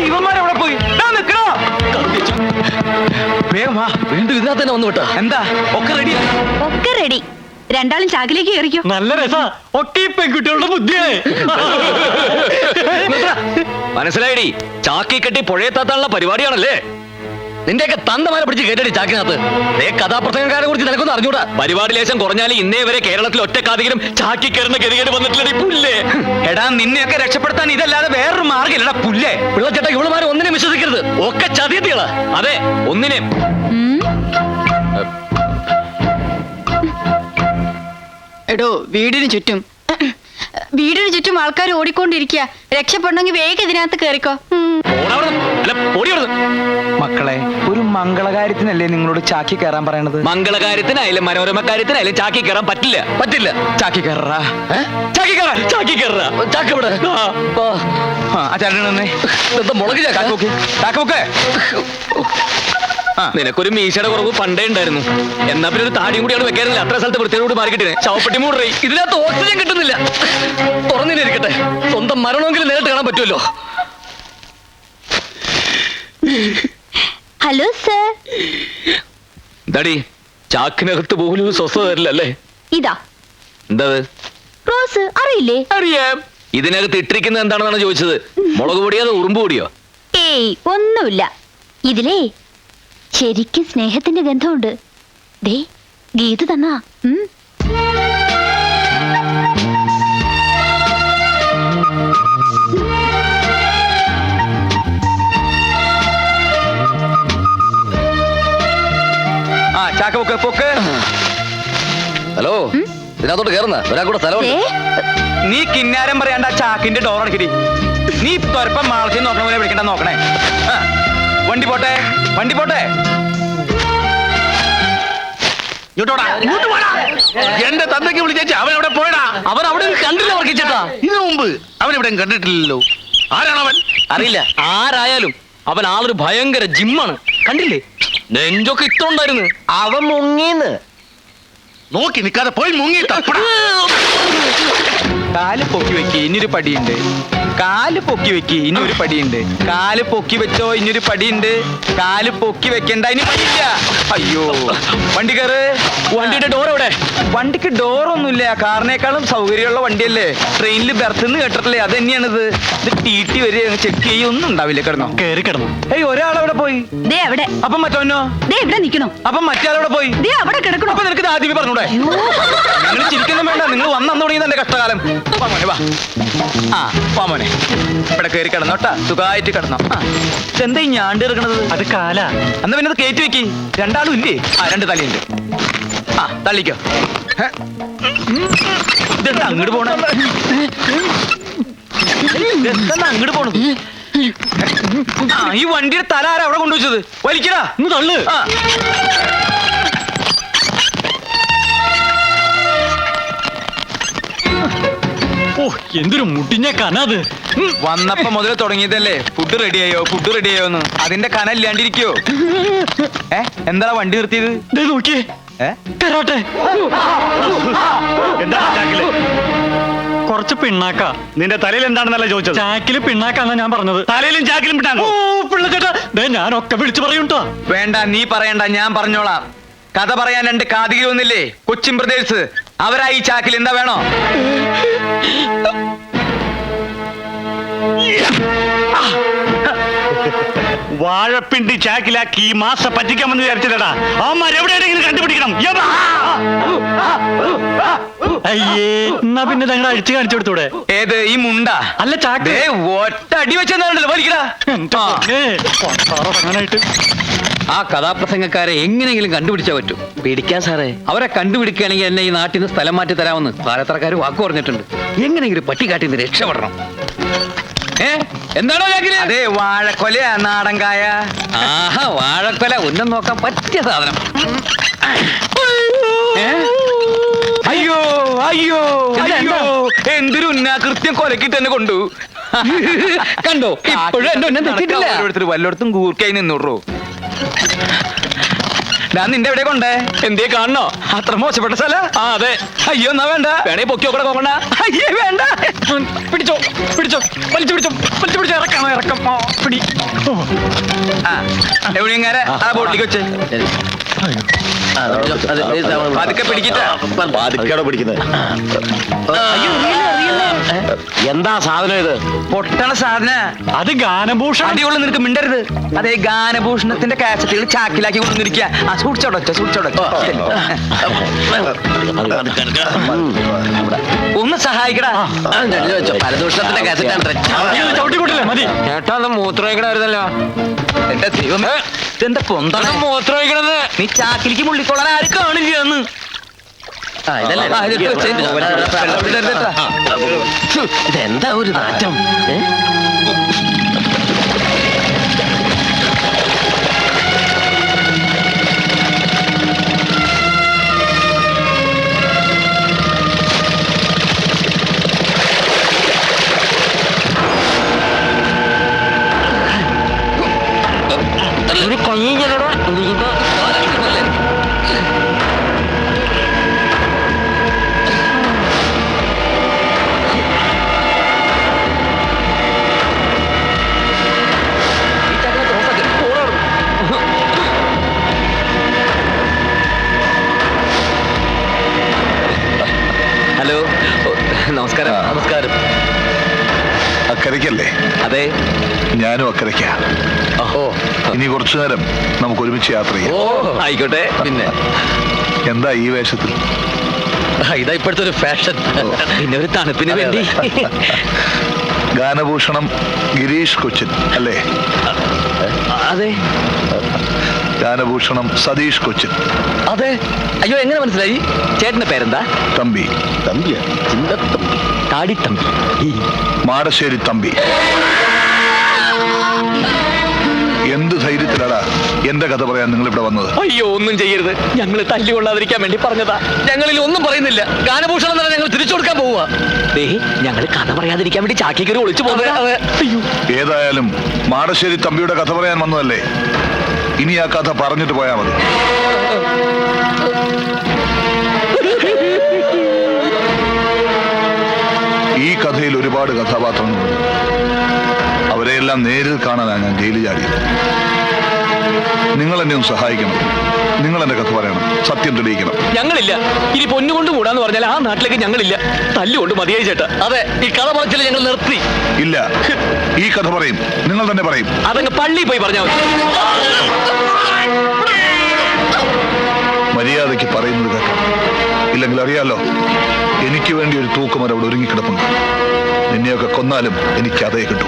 ഇവന്മാരെവിടെ പോയി? നിൽക്കണോ? വേഗം വാ. വീണ്ടും ഇതിനകത്ത് തന്നെ വന്നു വിട്ടോ. എന്താ ഒക്കെ റെഡി? ഒക്കെ റെഡി. രണ്ടാളും ചാക്കിലേക്ക് കയറിക്കോ. നല്ല രസാ. ഒക്കെ ഈ പെൺകുട്ടികളുടെ ബുദ്ധിയാണ്. മനസ്സിലായിടി, ചാക്കി കെട്ടി പുഴയെത്താത്താനുള്ള പരിപാടിയാണല്ലേ. നിന്റെയൊക്കെ തന്തമാരെ പിടിച്ച് കേട്ടടി ചാക്കിനകത്ത്. കഥാപ്രസംഗക്കാരെ കുറിച്ച് നിനക്കൊന്നും അറിഞ്ഞൂടാ. പരിപാടി ലേശം കുറഞ്ഞാൽ ഇന്നേ വരെ കേരളത്തിൽ ഒറ്റക്കാധികം ചാക്കി കയറുന്ന ഗതികേട് വന്നിട്ടില്ലടി പുല്ലേ. എടാ, നിന്നെയൊക്കെ രക്ഷപ്പെടുത്താൻ ഇതല്ലാതെ വേറൊരു മാർഗ്ഗമില്ലടാ പുല്ലേ. പിള്ളച്ചേട്ടാ, ഇവളുമാരെ ഒന്നിനെ വിശ്വസിക്കരുത്. ഒക്കെ ചതിയത്തികളാ. അതെ, ഒന്നിനെ. എടോ, വീടിന് ചുറ്റും ആൾക്കാർ ഓടിക്കൊണ്ടിരിക്കുക. രക്ഷപ്പെടണമെങ്കിൽ വേഗം ഇതിനകത്ത് കേറിക്കോ. മക്കളെ, ഒരു മംഗളകാര്യത്തിനല്ലേ നിങ്ങളോട് ചാക്കി കയറാൻ പറയണത്? മംഗളകാര്യത്തിനായാലും മനോരമ കാര്യത്തിനായാലും ചാക്കി കയറാൻ പറ്റില്ല. ചാക്കി കയറാ. ചാക്കി കയറാ. ചാക്ക് ഇവിടെ. മുളക് ചാക്കൊക്കെ. നിനക്കൊരു മീശയുടെ കുറവ് പണ്ടേ ഉണ്ടായിരുന്നു. എന്നാ പിന്നെ ഒരു താടിയും കൂടിയാണ് വെക്കാനില്ല. അത്ര സ്ഥലത്ത് വൃത്തിയോട് മാറിക്കിട്ടേ. ചവപ്പെട്ടി മൂടേ. ഇതിനകത്ത് ഓക്സിജൻ കിട്ടുന്നില്ല. തുറന്നിരിക്കട്ടെ. സ്വന്തം മരണമെങ്കിലും നേരിട്ട് കാണാൻ പറ്റുമല്ലോ. Hello sir. എന്താടി, ചാക്കിനകത്ത് പോലും ഒരു സ്വസ്ഥത തരില്ലല്ലേ? ഇതാ എന്താ റോസ്, അറിയില്ലേ? അറിയാം. ഇതിനകത്ത് ഇട്ടിരിക്കുന്നത് എന്താണെന്നാണ് ചോദിച്ചത്. മുളക് പൊടിയോ അതോ ഉറുമ്പ് പൊടിയോ? ഏയ്, ഒന്നുമില്ല. ഇതിലേ ശരിക്കും സ്നേഹത്തിന്റെ ഗന്ധമുണ്ട്. ദേ, ഗീത തന്നാ. ചാക്കൊക്കെ പൊക്ക്. ഹലോ, ഇതിനകത്തോട്ട് കയറുന്ന ഒരാൾക്കൂടെ സ്ഥലമുണ്ട്. നീ കിന്നാരം പറയാണ്ട ചാക്കിന്റെ ഡോർ അടക്കിടി. നീ തൊരപ്പം മാളത്തിൽ നോക്കണ പോലെ വിളിക്കണ്ട. നോക്കണേ. വണ്ടി പോട്ടെ. എന്റെ തന്തയ്ക്ക് വിളിച്ചേച്ച് അവൻ എവിടെ പോയടാ? അവൻ അവിടെ കണ്ടില്ല വർക്കിച്ചേട്ടാ. ഇതിനു മുമ്പ് അവൻ ഇവിടെ കണ്ടിട്ടില്ലല്ലോ. ആരാണവൻ? അറിയില്ല. ആരായാലും അവൻ ആളൊരു ഭയങ്കര ജിമ്മാണ്. കണ്ടില്ലേ, നെഞ്ചൊക്കെ ഇട്ടുണ്ടായിരുന്നു. അവൻ മുങ്ങിന്ന്. നോക്കി നിൽക്കാതെ പോയി മുങ്ങി തപ്പടാ. കാല് പൊക്കി വെക്ക്, ഇനിയൊരു പടിയുണ്ട്. കാല് പൊക്കി വെക്ക്, ഇനിയൊരു പടിയുണ്ട്. കാല് പൊക്കി വെച്ചോ, ഇനിയൊരു പടിയുണ്ട്. കാല് പൊക്കി വെക്കണ്ട, ഇനി പടിയില്ല. അയ്യോ, വണ്ടി കയറ്. വണ്ടിയുടെ ഡോർ എവിടെ? വണ്ടിക്ക് ഡോറൊന്നുമില്ല. കാറിനേക്കാളും സൗകര്യമുള്ള വണ്ടിയല്ലേ. ട്രെയിനിൽ ബെർത്ത് കേട്ടിട്ടില്ലേ? അത് തന്നെയാണിത്. ഇത് ടി വരെ ചെക്ക് ചെയ്യൊന്നും ഉണ്ടാവില്ല. കിടന്നോ? കയറി കിടന്നു. ഏയ്, ഒരാളവിടെ പോയി. ദേ അവിടെ. അപ്പം മറ്റവനോ? ദേ ഇവിടെ നിക്കണോ? അപ്പം മറ്റേ പോയി. ദേ അവിടെ കിടക്കണോ? അപ്പൊ നിനക്ക് ആദ്യമേ പറഞ്ഞൂടെ? നിങ്ങൾ ചിരിക്കൊന്നും വേണ്ട. നിങ്ങൾ വന്നു തുടങ്ങിയത് എന്റെ കഷ്ടകാലം. മോനെ വാ. മോനെ ഇവിടെ കയറി കിടന്നോട്ടാ. സുഖമായിട്ട് കിടന്നോ. ഇതെന്താ ഈ ഞാണ്ട് കിടക്കണത്? അത് കാല. എന്നാ പിന്നെ അത് കയറ്റി വെക്കി. രണ്ടാളും ഇല്ലേ? രണ്ട് തലയുണ്ട്. തള്ളിക്കോ. ഇതെന്താ അങ്ങോട്ട് പോണ? അങ്ങോട്ട് പോണു. ഈ വണ്ടിയുടെ തല ആരാ അവിടെ കൊണ്ടുവച്ചത്? വലിക്കടാ. ഇന്ന് തള്ളു. ഓ, എന്തൊരു മുട്ടിഞ്ഞ കനത്. വന്നപ്പോ മുതൽ തുടങ്ങിയതല്ലേ ഫുഡ് റെഡിയായോന്ന്. അതിന്റെ കന ഇല്ലാണ്ടിരിക്കോ? എന്താ വണ്ടി നിർത്തിയത്? നോക്കിയേ. കരാട്ടെ. എന്താ ചാക്കില്? കുറച്ച് പിണ്ണാക്ക. നിന്റെ തലയിൽ എന്താണെന്നല്ല ചോദിച്ചത്. ചാക്കില് പിണ്ണാക്കാന്നാ ഞാൻ പറഞ്ഞത്. തലയിലും ചാക്കിലും പിണ്ണാക്കോ? ഓ പിള്ളച്ചേട്ടാ, ഞാനൊക്കെ വിളിച്ചു പറയൂട്ടോ. വേണ്ട, നീ പറയണ്ട, ഞാൻ പറഞ്ഞോളാം. കഥ പറയാൻ രണ്ട് കാതികയൊന്നില്ലേ? കൊച്ചിൻ ബ്രദേഴ്സ്. അവരായി ഈ ചാക്കിൽ എന്താ വേണോ? വാഴപ്പിണ്ടി ചാക്കിലാക്കി ഈ മാസം പറ്റിക്കാമെന്ന് വിചാരിച്ചതടാ. അവന്മാർ എവിടെയെങ്കിലും കണ്ടുപിടിക്കണം. യബ്ബാ! അയ്യേ, എന്നാ പിന്നെ ഞങ്ങൾ അഴിച്ചു കാണിച്ചു കൊടുത്തൂടെ? ഏത് ഈ മുണ്ട അല്ല ചാക്ക്. ഒറ്റ അടി വെച്ചെന്നാണല്ലോ വലിക്കടാ. അങ്ങനായിട്ട് ആ കഥാപ്രസംഗക്കാരെ എങ്ങനെയെങ്കിലും കണ്ടുപിടിച്ചാൽ പറ്റും. പേടിക്കാൻ സാറേ, അവരെ കണ്ടുപിടിക്കുകയാണെങ്കിൽ എന്നെ ഈ നാട്ടിൽ നിന്ന് സ്ഥലം മാറ്റി തരാമെന്ന് പാലത്തറക്കാർ വാക്ക് പറഞ്ഞിട്ടുണ്ട്. എങ്ങനെയെങ്കിലും പട്ടിക്കാട്ടിൽ നിന്ന് രക്ഷപ്പെടണം. എന്താണോ ചാക്കില്? അതെ വാഴക്കൊലയാ നാടൻകായ. ആഹാ, വാഴക്കൊല ഉന്നം നോക്കാൻ പറ്റിയ സാധനം. അയ്യോ അയ്യോ അയ്യോ, എന്തൊരു ഉന്നാകൃത്യം കൊലക്കിട്ട് തന്നെ കൊണ്ടു. കണ്ടോ, ഇപ്പോഴും എന്റെ ഉന്നം തെറ്റിട്ടില്ല. ഓരോരുത്തർ വല്ലോടത്തും കൂർക്കായി നിന്നൂറോ. ഞാൻ നിന്റെ എവിടെ കൊണ്ടേ? എന്തേ കാണണോ? അത്ര മോശപ്പെട്ട സ്ഥല. ആ അതെ. അയ്യോ എന്നാ വേണ്ട, വേണേ പൊക്കിയോ കൂടെ പോകണ്ട. അയ്യേ വേണ്ട. പിടിച്ചോ പിടിച്ചോ, വലിച്ചു പിടിച്ചോ, വലിച്ചു പിടിച്ചോ. ഇറക്കണോ? ഇറക്കം. പിടി. ആ എവിടെങ്ങാരെ ആ ബോട്ടിലേക്ക് വെച്ചേ. പതുക്കെ പിടിക്കട്ടെ. പാതിക്കാടോ പിടിക്കുന്നത്? എന്താ സാധനം ഇത്? പൊട്ടണ സാധന. അത് ഗാനഭൂഷണം. അടിയുള്ള നിനക്ക് മിണ്ടരുത്. അതെ, ഗാനഭൂഷണത്തിന്റെ കാസറ്റുകൾ ചാക്കിലാക്കി കൊണ്ടുവന്നിരിക്കുക. ആ സൂക്ഷിച്ചോടൊച്ച സൂക്ഷിച്ചോടൊച്ച. ഒന്ന് സഹായിക്കടാ. പരദൂഷണത്തിന്റെ ചവിട്ടിക്കൂട്ടില്ലേ? മതി. ചേട്ടാ അത് മൂത്രമൊഴിക്കണമായിരുന്നല്ലോ. എന്റെ ദൈവമേ, ഇതെന്താ പൊന്താണ് മൂത്രമൊഴിക്കണത്? നീ ചാക്കിലേക്ക് മുള്ളിക്കൊള്ളാൻ ആരും കാണില്ല എന്ന്. ഇതെന്താ ഒരു നാറ്റം? ഒരു കൊഞ്ഞിട ഹലോ, നമസ്കാരം. നമസ്കാരം. അക്കരയ്ക്കല്ലേ? അതെ, ഞാനും അക്കരയ്ക്ക. ഓ ഇനി കുറച്ചു നേരം നമുക്ക് ഒരുമിച്ച് യാത്ര ചെയ്യാം. ഓ ആയിക്കോട്ടെ. പിന്നെ എന്താ ഈ വേഷത്തിൽ? ഇതാ ഇപ്പോഴത്തെ ഒരു ഫാഷൻ. പിന്നെ ഒരു തണുപ്പിന് വേണ്ടി. ഗാനഭൂഷണം ഗിരീഷ് കൊച്ചിൻ അല്ലേ? അതെ. ഗാനഭൂഷണം സതീഷ് കൊച്ചിൻ. അതെ. അയ്യോ, എങ്ങനെ മനസ്സിലായി? ചേട്ടന്റെ പേരെന്താ? തമ്പി. തമ്പിയാ? ചിന്തത്തമ്പി, താടിത്തമ്പി, മാടശ്ശേരി തമ്പി. എന്ത് ധൈര്യത്തിലാടാ എന്റെ കഥ പറയാൻ നിങ്ങൾ ഇവിടെ വന്നത്? അയ്യോ, ഒന്നും ചെയ്യരുത്. ഞങ്ങൾ തല്ലുകൊള്ളാതിരിക്കാൻ വേണ്ടി പറഞ്ഞതാ. ഞങ്ങളിൽ ഒന്നും പറയുന്നില്ല. ഗാനഭൂഷണം തന്നെ ഞങ്ങൾ തിരിച്ചു കൊടുക്കാൻ പോവുക. ഞങ്ങൾ കഥ പറയാതിരിക്കാൻ വേണ്ടി ചാക്കിക്കറി ഒളിച്ചു പോകുന്നത്. ഏതായാലും മാടശ്ശേരി തമ്പിയുടെ കഥ പറയാൻ വന്നതല്ലേ, ഇനി ആ കഥ പറഞ്ഞിട്ട് പോയാ മതി. ഈ കഥയിൽ ഒരുപാട് കഥാപാത്രങ്ങളുണ്ട്. അവരെയെല്ലാം നേരിൽ കാണാനാണ് ഞാൻ ജയിലിൽ ചാടിയത്. നിങ്ങൾ എന്നെ ഒന്ന് സഹായിക്കണം. നിങ്ങൾ എന്റെ കഥ പറയണം, സത്യം തെളിയിക്കണം. ഞങ്ങളില്ല. ഇനി പൊന്നുകൊണ്ട് കൂടാന്ന് പറഞ്ഞാൽ ആ നാട്ടിലേക്ക് ഞങ്ങളില്ല. തല്ലുകൊണ്ട് മതിയായി ചേട്ടാ. അതെ, ഈ കഥ പറച്ചിൽ ഞങ്ങൾ നിർത്തി. ഇല്ല, ഈ കഥ പറയും, നിങ്ങൾ തന്നെ പറയും. അതങ്ങ് പള്ളിയിൽ പോയി പറഞ്ഞാൽ മതി. മര്യാദയ്ക്ക് പറയുന്നത് കേൾക്കാം. ഇല്ലെങ്കിൽ അറിയാലോ, എനിക്ക് വേണ്ടി ഒരു തൂക്കുമരം അവിടെ ഒരുങ്ങിക്കിടപ്പുണ്ട്. നിന്നെയൊക്കെ കൊന്നാലും എനിക്ക് അതേ കിട്ടൂ.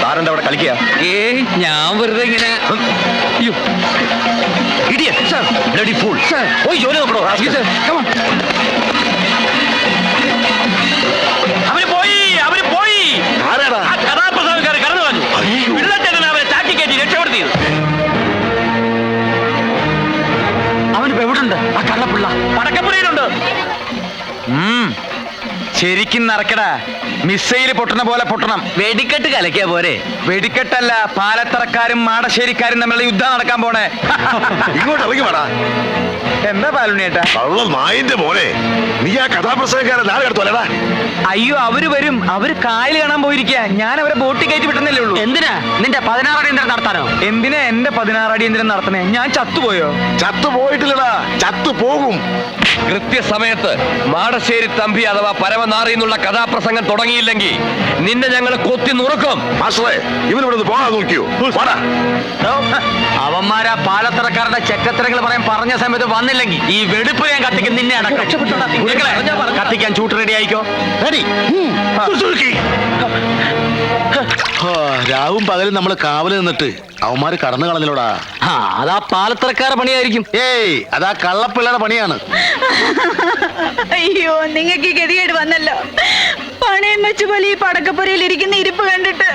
താരെന്താ അവിടെ കളിക്കുക? ഞാൻ വെറുതെ ഇങ്ങനെ Idiot, sir. Bloody fool. Sir. പോയി ജോലി നോക്കണോ? അവര് പോയി ആരാടാ? ആ കഥാപ്രസംഗക്കാർ കടന്നു വന്നു. പിള്ളച്ചേട്ടൻ അവരെ ചാറ്റിക്കയറ്റി രക്ഷപ്പെടുത്തിയത്. അവനിപ്പോ എവിടുണ്ട് ആ കള്ളപ്പിള്ള? പടക്കപ്പുരയിലുണ്ട്. ശരിക്കും നടക്കടാ. മിസൈല് പൊട്ടണ പോലെ പൊട്ടണം. വെടിക്കെട്ട് കലക്കിയ പോരെ. വെടിക്കെട്ടല്ല, പാലത്തറക്കാരും മാടശ്ശേരിക്കാരും തമ്മിലുള്ള യുദ്ധം നടക്കാൻ പോണേ. ഇങ്ങോട്ട് ഇറങ്ങി വേടാ. എന്താ പാലുണ്ണിയേട്ടാ? കള്ള നായിന്റെ മോനെ, നീ ആ കഥാപ്രസംഗക്കാരെ നാളെ എടുത്തോലടാ. അയ്യോ, അവര് വരും. അവര് കായൽ കാണാൻ പോയിരിക്കുക. ഞാൻ അവരെ ബോട്ടിൽ കയറ്റി വിട്ടുന്നല്ലേ ഉള്ളൂ. എന്തിനാ നിന്റെ 16 അടിയന്തരം നടത്താനോ? എന്തിനാ എന്റെ 16 അടിയന്തരം നടത്തണേ? ഞാൻ ചത്തുപോയോ? ചത്തു പോയിട്ടില്ലടാ, ചത്തു പോകും. കൃത്യസമയത്ത് മാടശ്ശേരി തമ്പി അഥവാ പരമനാറി എന്നുള്ള കഥാപ്രസംഗം തുടങ്ങിയില്ലെങ്കിൽ നിന്നെ ഞങ്ങൾ കൊത്തി നുറുക്കും. മാസ്റ്ററെ, ഇവനിവിടെ നിന്ന് പോകാൻ നോക്കിയോ? വാടാ. അവന്മാരാ പാലത്തറക്കാരുടെ ചെക്കത്തരങ്ങൾ പറഞ്ഞ സമയത്ത് വന്നില്ലെങ്കിൽ ഈ വെടുപ്പ് ഞാൻ കത്തിക്കും. നിന്നെ അടക്കം കത്തിക്കാൻ ചൂട്ട് റെഡി ആയിക്കോ. റെഡി. രാവും പകലും നമ്മൾ കാവല് നിന്നിട്ട് അവന്മാര് കടന്നു കളഞ്ഞിലോടാ. അതാ പാലത്തറക്കാരുടെ പണിയായിരിക്കും. ഏയ്, അതാ കള്ളപ്പിള്ളയുടെ പണിയാണ്. അയ്യോ, നിങ്ങൾക്ക് ഈ ഗതികേട് വന്നല്ലോ. പണയം വെച്ച് പോലെ ഈ പടക്കപ്പുരയിൽ ഇരിക്കുന്ന ഇരിപ്പ് കണ്ടിട്ട്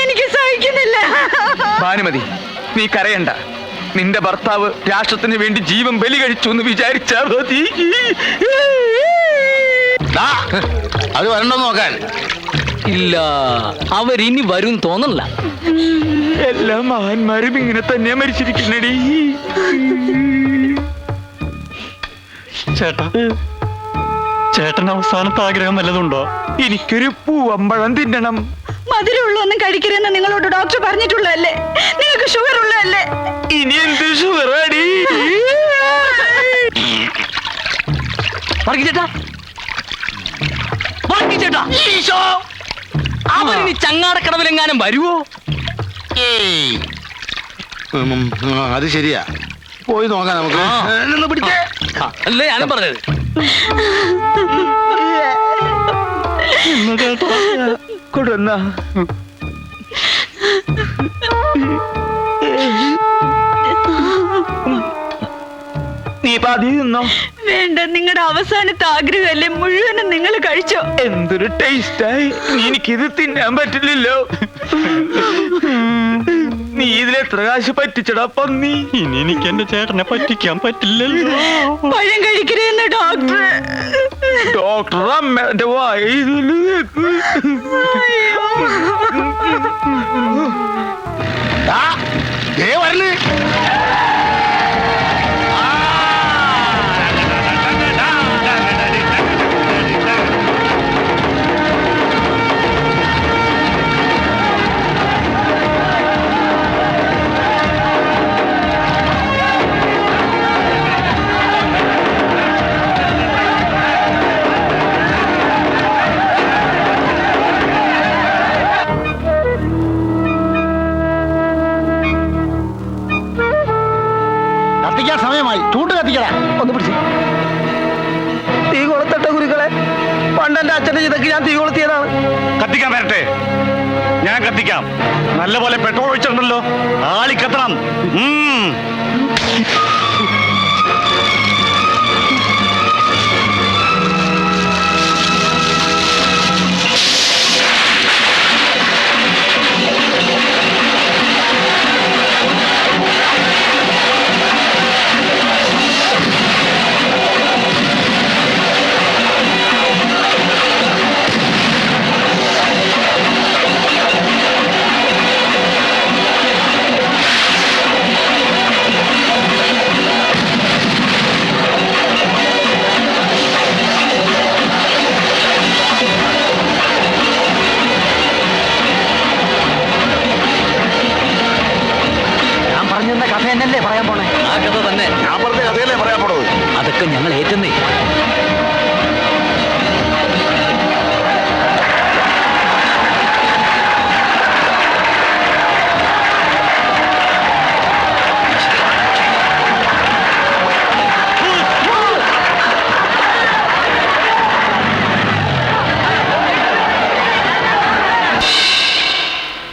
എനിക്ക് സഹിക്കുന്നില്ല. ഭാനുമതി, നീ കരയണ്ട. നിന്റെ ഭർത്താവ് രാഷ്ട്രത്തിന് വേണ്ടി ജീവൻ ബലി കഴിച്ചു എന്ന് വിചാരിച്ചാ മതി. അത് വരണ്ടോ നോക്കാൻ? ഇല്ല, അവരിനി വരും തോന്നണില്ല. എല്ലാ മഹാന്മാരും ഇങ്ങനെ തന്നെയാ മരിച്ചിരിക്കുന്നടി. ചേട്ടൻ അവസാനത്തെ ആഗ്രഹം വല്ലതുണ്ടോ? എനിക്കൊരു പൂവമ്പഴം തിന്നണം. മധുരമുള്ള ഒന്നും കഴിക്കരുതെന്ന് നിങ്ങളോട് ഡോക്ടർ പറഞ്ഞിട്ടുള്ളതല്ലേ? നിങ്ങൾക്ക് ഷുഗർ ഉള്ളതല്ലേ? ഇനി എന്ത് ഷുഗറാടി? ചേട്ടാ, അവരിനി ചങ്ങാടക്കടവിലെങ്ങാനും വരുവോ? അത് ശരിയാ, പോയി നോക്കാം നമുക്ക്. നിന്ന് പിടിച്ചേ. അല്ലേ ഞാനും പറഞ്ഞത്. കൊടുന്ന നീ പാതി നിന്നോ? വേണ്ട, നിങ്ങളുടെ അവസാനത്തെ ആഗ്രഹമല്ലേ, മുഴുവനും നിങ്ങൾ കഴിച്ചോ. എന്തൊരു ടേസ്റ്റായി. എനിക്കിത് തിന്നാൻ പറ്റില്ലല്ലോ. നീ ഇതിലെത്ര കാശ് പറ്റിച്ചടാ പന്നി? ഇനി എനിക്ക് എന്റെ ചേട്ടനെ പറ്റിക്കാൻ പറ്റില്ലല്ലോ. പഴം കഴിക്കരുതെന്ന് ഡോക്ടർ. ഡോക്ടർ അമ്മന്റെ വായില് വരണേ. കത്തിക്കാൻ സമയമായി. ചൂട്ട് കത്തിക്കടാ. ഒന്ന് പിടിച്ച്. തീ കൊളുത്തട്ട ഗുരുക്കളെ. പണ്ടെന്റെ അച്ഛന്റെ ഇതൊക്കെ ഞാൻ തീ കൊളുത്തിയതാണ്. കത്തിക്കാൻ വരട്ടെ, ഞാൻ കത്തിക്കാം. നല്ലപോലെ പെട്രോൾ ഒഴിച്ചിട്ടുണ്ടല്ലോ, ആളി കത്തണം. കഥ എന്നല്ലേ പറയാൻ പോണേ? ആ കഥ തന്നെ. ഞാൻ പറഞ്ഞ കഥയല്ലേ പറയാൻ പോണത്. അതൊക്കെ ഞങ്ങൾ ഏറ്റുന്നേ.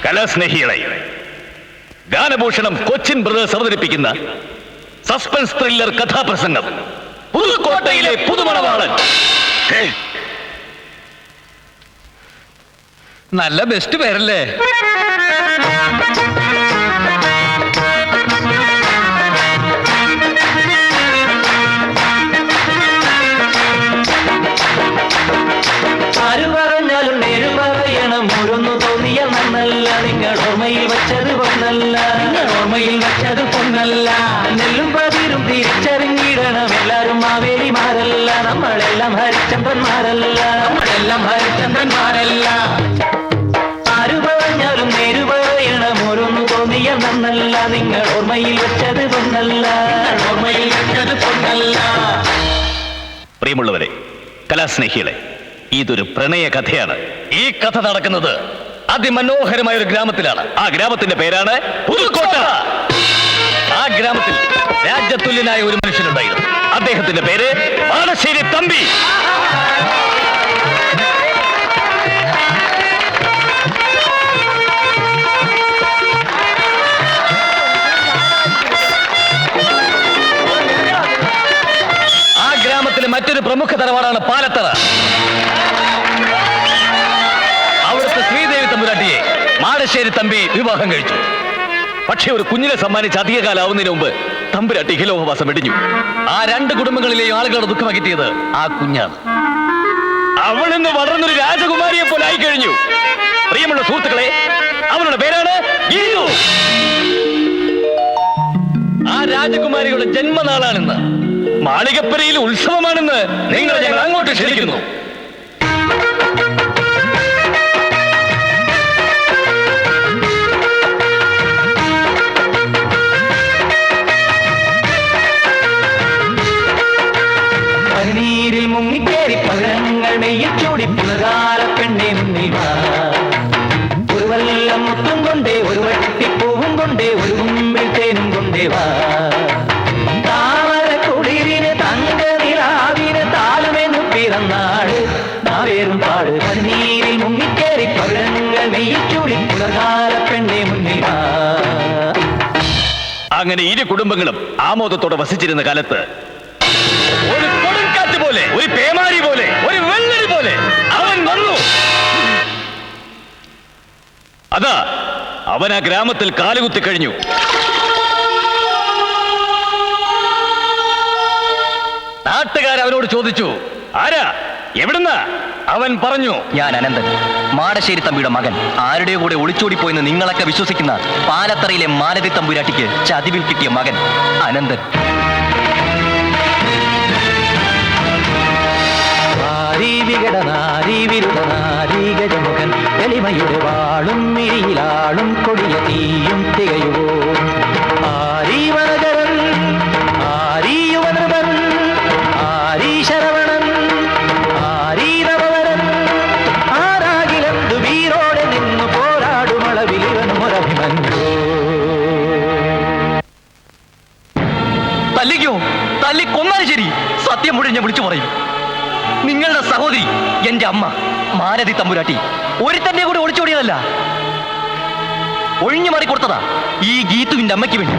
കലാസ്നേഹികളെ, ഗാനഭൂഷണം കൊച്ചിൻ ബ്രദേഴ്സ് അവതരിപ്പിക്കുന്ന സസ്പെൻസ് ത്രില്ലർ കഥാപ്രസംഗം പുതുക്കോട്ടയിലെ പുതുമണവാളൻ. നല്ല ബെസ്റ്റ് പേരല്ലേ? ആര് പറഞ്ഞാലും നേര് പറയണം. ഓരോന്നു തോന്നിയ നന്നല്ല. നിങ്ങൾ ഓർമ്മയിൽ വെച്ചത് പൊന്നല്ല. നിങ്ങൾ ഓർമ്മയിൽ വെച്ചത് പൊന്നല്ല. നെല്ലും പതിരും തിരിച്ചറിഞ്ഞിടണം. എല്ലാരും മാവേലിമാരല്ല. നമ്മളെല്ലാം ഹരിചന്ദ്രന്മാരല്ല. നമ്മളെല്ലാം ഹരിചന്ദ്രന്മാരല്ല. ആര് പറഞ്ഞാലും നേര് പറയണം. ഓരോന്നു തോന്നിയ നന്നല്ല. നിങ്ങൾ ഓർമ്മയിൽ വെച്ചത് പൊന്നല്ല. നിങ്ങൾ ഓർമ്മയിൽ വെച്ചത് പൊന്നല്ല. പ്രിയമുള്ളവരെ, കലാസ്നേഹികളെ, ഇതൊരു പ്രണയ കഥയാണ്. ഈ കഥ നടക്കുന്നത് അതിമനോഹരമായ ഒരു ഗ്രാമത്തിലാണ്. ആ ഗ്രാമത്തിന്റെ പേരാണ് പുതുക്കോട്ട. ആ ഗ്രാമത്തിൽ രാജ്യതുല്യനായ ഒരു മനുഷ്യനുണ്ടായിരുന്നു. അദ്ദേഹത്തിന്റെ പേര് മാടശ്ശേരി തമ്പി. ആ ഗ്രാമത്തിലെ മറ്റൊരു പ്രമുഖ തറവാടാണ് പാലത്തറ. അവിടുത്തെ ശ്രീദേവി തമ്പുരാട്ടിയെ മാടശ്ശേരി തമ്പി വിവാഹം കഴിച്ചു. പക്ഷെ ഒരു കുഞ്ഞിനെ സമ്മാനിച്ച് അധികകാലാവുന്നതിന് മുമ്പ് തമ്പുരാട്ടി ഇഹലോകവാസം വെടിഞ്ഞു. ആ രണ്ട് കുടുംബങ്ങളിലെയും ആളുകളുടെ ദുഃഖമകറ്റിയത് ആ കുഞ്ഞാണ്. അവൾ ഇന്ന് വളർന്നൊരു രാജകുമാരിയെ പോലെ ആയിക്കഴിഞ്ഞു. പ്രിയമുള്ള സുഹൃത്തുക്കളെ, അവളുടെ പേരാണ് ഗീതു. ആ രാജകുമാരിയുടെ ജന്മനാളാണെന്ന്, മാളികപ്പുരയിൽ ഉത്സവമാണെന്ന് നിങ്ങളെ ഞങ്ങൾ അങ്ങോട്ട് ക്ഷണിക്കുന്നു. പനിനീരിൽ മുങ്ങിക്കേറി പഴങ്ങൾ നെയ്യിൽ ചൂടി പുലകാല പെണ്ണെ മുന്നിൽ വാ. ഒരു വല്ലം മുത്തും കൊണ്ടേ ഒരു വട്ടിപ്പൂവും കൊണ്ടേ ഒരു കുമ്പിൽ തേനും കൊണ്ടേ വാ. താമര കുളിരിന് തങ്ക നിലാവിന് താലുമെന്നു പിറന്നാട് നാവേറും പാട്. പനിനീരിൽ മുങ്ങിക്കേറി പഴങ്ങൾ നെയ്യിൽ ചൂടി പുലകാല പെണ്ണെ മുന്നിൽ വാ. അങ്ങനെ ഇരു കുടുംബങ്ങളും ആമോദത്തോടെ വസിച്ചിരുന്ന കാലത്ത് ഒരു കൊടുങ്കാറ്റ് പോലെ, ഒരു പേമാരി പോലെ, ഒരു വെള്ളരി പോലെ അവൻ വന്നു. അതാ അവൻ ആ ഗ്രാമത്തിൽ കാലുകുത്തി കഴിഞ്ഞു. നാട്ടുകാർ അവനോട് ചോദിച്ചു, ആരാ, എവിടുന്നാ? അവൻ പറഞ്ഞു, ഞാൻ അനന്തൻ, മാടശ്ശേരി തമ്പിയുടെ മകൻ. ആരുടെ കൂടെ ഒളിച്ചോടിപ്പോയെന്ന് നിങ്ങളൊക്കെ വിശ്വസിക്കുന്ന പാലത്തറയിലെ മാലതി തമ്പുരാട്ടിക്ക് ചതിവിൽ കിട്ടിയ മകൻ അനന്തൻ. ഗജമുഖൻ എളിമയുടെ വാളും മിഴിയിലാളും കൊടിയ തീയും തികയുവോ. ആരീവനകരൻ, ആരീയുവനവൻ, ആരീ ശരവണൻ, ആരീനവരൻ, ആരാകിലെന്തു വീരോടെ നിന്നു പോരാടുമളവിലിവൻ ഒരഭിമന്യോ. തല്ലിക്കോ, തല്ലിക്കൊന്നാലും ശരി, സത്യം മുഴുവൻ ഞാൻ വിളിച്ചു പറയും. നിങ്ങളുടെ സഹോദരി എന്റെ അമ്മ മാലതി തമ്പുരാട്ടി ഒരുത്തന്റെ കൂടെ ഒളിച്ചോടിയതല്ല, ഒഴിഞ്ഞു മാറി കൊടുത്തതാ ഈ ഗീതുവിന്റെ അമ്മയ്ക്ക് വേണ്ടി.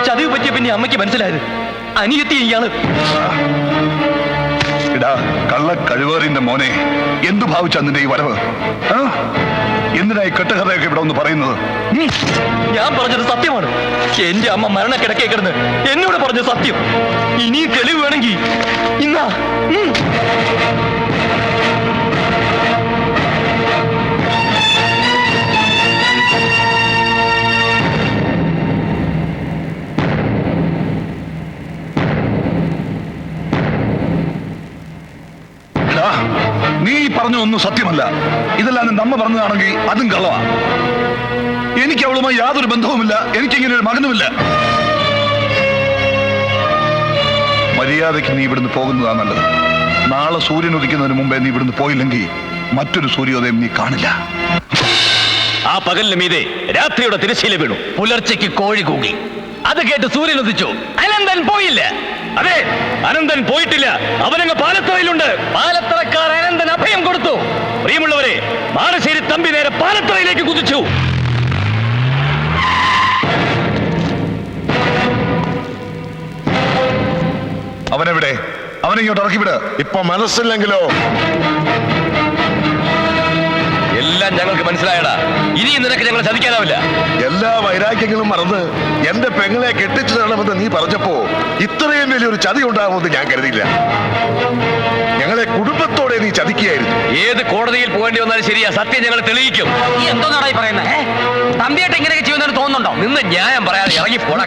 ചതിവ് പറ്റിയ പിന്നെ അമ്മയ്ക്ക് മനസ്സിലായത് അനിയത്തി ഇയാള്. കള്ള കഴിവേറിന്റെ മോനെ, എന്തു ഭാവിച്ച നിന്റെ ഈ വരവ്? എന്തിനായി കെട്ടുകഥയൊക്കെ ഇവിടെ ഒന്ന് പറയുന്നത്? ഞാൻ പറഞ്ഞത് സത്യമാണ്. എന്റെ അമ്മ മരണക്കിടക്കേ കിടന്ന് എന്നോട് പറഞ്ഞ സത്യം. ഇനിയും തെളിവ് വേണമെങ്കിൽ ഇന്നാ. നീ പറഞ്ഞൊന്നും സത്യമല്ല. ഇതെല്ലാം നമ്മ പറഞ്ഞതാണെങ്കിൽ അതും കള്ളവാ. എനിക്ക് അവളുമായി യാതൊരു ബന്ധവുമില്ല. എനിക്കിങ്ങനെ ഒരു മകനുമില്ല. മര്യാദയ്ക്ക് നീ ഇവിടുന്ന് പോകുന്നതാ നല്ലത്. നാളെ സൂര്യൻ ഉദിക്കുന്നതിന് മുമ്പേ നീ ഇവിടുന്ന് പോയില്ലെങ്കിൽ മറ്റൊരു സൂര്യോദയം നീ കാണില്ല. ആ പകലിന് മീതെ രാത്രിയുടെ തിരശ്ശീല വീണു. പുലർച്ചയ്ക്ക് കോഴി കൂകി. അത് കേട്ട് സൂര്യൻ ഉദിച്ചു. അനന്തൻ പോയില്ല. അതെ, അനന്തൻ പോയിട്ടില്ല. അവനങ്ങ് പാലത്തറയിലുണ്ട്. പാലത്തറക്കാർ അനന്തൻ അഭയം കൊടുത്തു. പ്രിയമുള്ളവരെ, മാടശ്ശേരി തമ്പി നേരെ പാലത്തറയിലേക്ക് കുതിച്ചു. അവനെവിടെ? അവനിങ്ങോട്ട് ഇറക്കിവിട്. ഇപ്പൊ മനസ്സില്ലെങ്കിലോ? എല്ലാം ഞങ്ങൾക്ക് മനസ്സിലായടാ. ഇനിയും നിനക്ക് ഞങ്ങളെ ചതിക്കാനാവില്ല. എല്ലാ വൈരാഗ്യങ്ങളും മറന്ന് എന്റെ പെങ്ങളെ കെട്ടിച്ചു തരണമെന്ന് നീ പറഞ്ഞപ്പോ ഇത്രയും വലിയൊരു ചതി ഉണ്ടാകുമെന്ന് ഞാൻ കരുതിയില്ല. ഞങ്ങളെ കുടുംബത്തോടെ നീ ചതിക്കുകയായിരുന്നു. ഏത് കോടതിയിൽ പോകേണ്ടി വന്നാലും ശരിയാ, സത്യം ഞങ്ങൾ തെളിയിക്കും. നീ എന്തോന്നാടാ ഈ പറയുന്നത്? തമ്പിയായിട്ട് ഇങ്ങനെയൊക്കെ ചെയ്യുന്നതിന് തോന്നുന്നുണ്ടോ? നിന്ന് ന്യായം പറയാതെ ഇറങ്ങി പോടാ.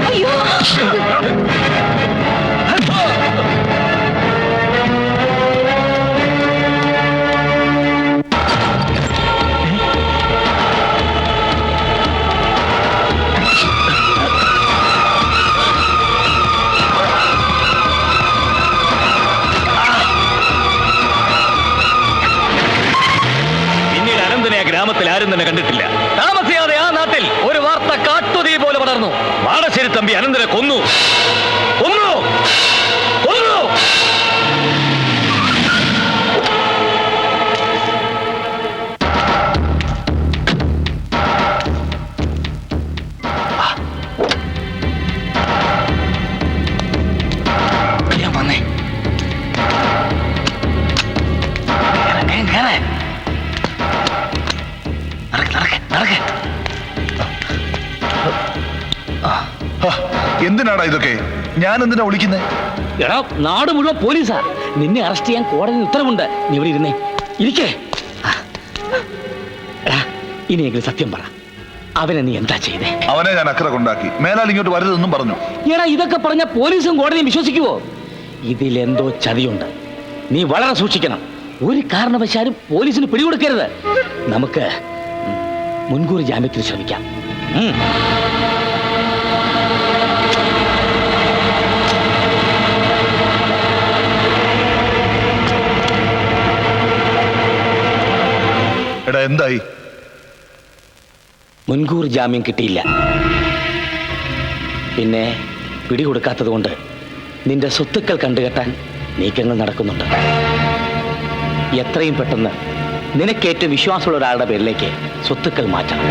അയ്യോ, പിന്നീട് അനന്തനെ ആ ഗ്രാമത്തിൽ ആരും തന്നെ കണ്ടിട്ടില്ല. താമസിയാതെ ആ നാട്ടിൽ ഒരു വാർത്ത കാട്ടുതീ പോലെ പടർന്നു. മാടശ്ശേരി തമ്പി അനന്തനെ കൊന്നു. കൊന്നു കൊന്നു. എന്തിനാടാ ഇതൊക്കെ? ഞാൻ എന്തിനാ വിളിക്കുന്നത്? എടാ, നാട് മുഴുവൻ പോലീസാ. നിന്നെ അറസ്റ്റ് ചെയ്യാൻ കോടതി ഉത്തരവുണ്ട്. നീ ഇവിടെ ഇരുന്നേ. ഇരിക്കേ. എടാ, ഇനിയെങ്കിലും സത്യം പറ, അവനെ നീ എന്താ ചെയ്തേ? അവനെ ഞാൻ അക്കരെ കൊണ്ടാക്കി. മേലാൽ ഇങ്ങോട്ട് വരരുതെന്നും പറഞ്ഞു. എടാ, ഇതൊക്കെ പറഞ്ഞ പോലീസും കോടതിയും വിശ്വസിക്കുവോ? ഇതിലെന്തോ ചതിയുണ്ട്. നീ വളരെ സൂക്ഷിക്കണം. ഒരു കാരണവശാലും പോലീസിന് പിടികൊടുക്കരുത്. നമുക്ക് മുൻകൂർ ജാമ്യത്തിന് ശ്രമിക്കാം. എടാ, എന്തായി? മുൻകൂർ ജാമ്യം കിട്ടിയില്ല. പിന്നെ പിടികൊടുക്കാത്തത് കൊണ്ട് നിന്റെ സ്വത്തുക്കൾ കണ്ടുകെട്ടാൻ നീക്കങ്ങൾ നടക്കുന്നുണ്ട്. എത്രയും പെട്ടെന്ന് നിനക്ക് ഏറ്റവും വിശ്വാസമുള്ള ഒരാളുടെ പേരിലേക്ക് സ്വത്തുക്കൾ മാറ്റണം.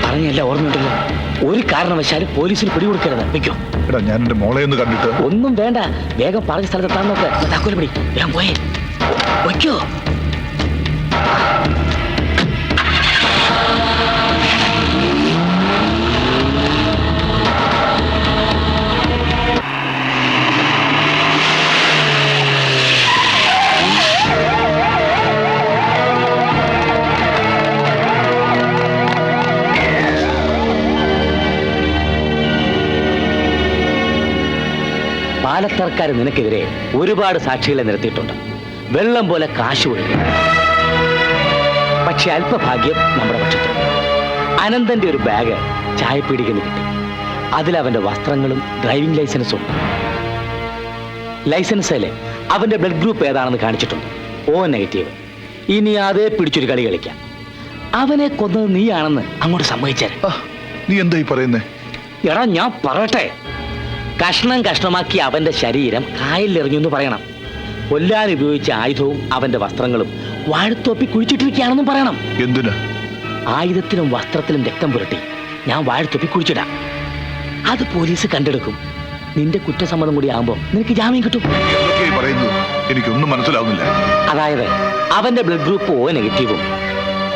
പറഞ്ഞല്ല, ഓർമ്മയുണ്ടല്ലോ. ഒരു കാരണവശാലും പോലീസിന് പിടികൊടുക്കരുത്. വെക്കോ. എടാ, ഞാൻ എന്റെ മോളെ ഒന്ന് കണ്ടിട്ട്. ഒന്നും വേണ്ട, വേഗം പറഞ്ഞ സ്ഥലത്തെത്താൻ നോക്ക്. താക്കോല് പിടി, വേഗം പോയേ. വയ്ക്കോ. പാലത്തറക്കാർ നിനക്കെതിരെ ഒരുപാട് സാക്ഷികളെ നിരത്തിയിട്ടുണ്ട്. വെള്ളം പോലെ കാശ് ഒഴുകി. പക്ഷെ അല്പഭാഗ്യം നമ്മുടെ പക്ഷത്തുണ്ട്. അനന്തന്റെ ഒരു ബാഗ് ചായപ്പീടികന് കിട്ടി. അതിലവന്റെ വസ്ത്രങ്ങളും ഡ്രൈവിംഗ് ലൈസൻസും ഉണ്ട്. ലൈസൻസില് അവന്റെ ബ്ലഡ് ഗ്രൂപ്പ് ഏതാണെന്ന് കാണിച്ചിട്ടുണ്ട്. O-. ഇനി അതേ പിടിച്ചൊരു കളി കളിക്കാം. അവനെ കൊന്നത് നീയാണെന്ന് അങ്ങോട്ട് സമ്മതിച്ചേരെ. നീ എന്തായി പറയുന്നേ? എടാ, ഞാൻ പറയട്ടെ. കഷ്ണം കഷ്ണമാക്കി അവന്റെ ശരീരം കായലിലെറിഞ്ഞു എന്ന് പറയണം. കൊല്ലാൻ ഉപയോഗിച്ച ആയുധവും അവന്റെ വസ്ത്രങ്ങളും വാഴത്തോപ്പി കുഴിച്ചിട്ടിരിക്കുകയാണെന്നും പറയണം. എന്തിന്? ആയുധത്തിലും വസ്ത്രത്തിലും രക്തം പുരട്ടി ഞാൻ വാഴത്തോപ്പി കുഴിച്ചിടാം. അത് പോലീസ് കണ്ടെടുക്കും. നിന്റെ കുറ്റസമ്മതം കൂടി ആകുമ്പോ നിനക്ക് ജാമ്യം കിട്ടും. പറയുന്നത് എനിക്കൊന്നും മനസ്സിലാവുന്നില്ല. അതായത് അവന്റെ ബ്ലഡ് ഗ്രൂപ്പ് O-.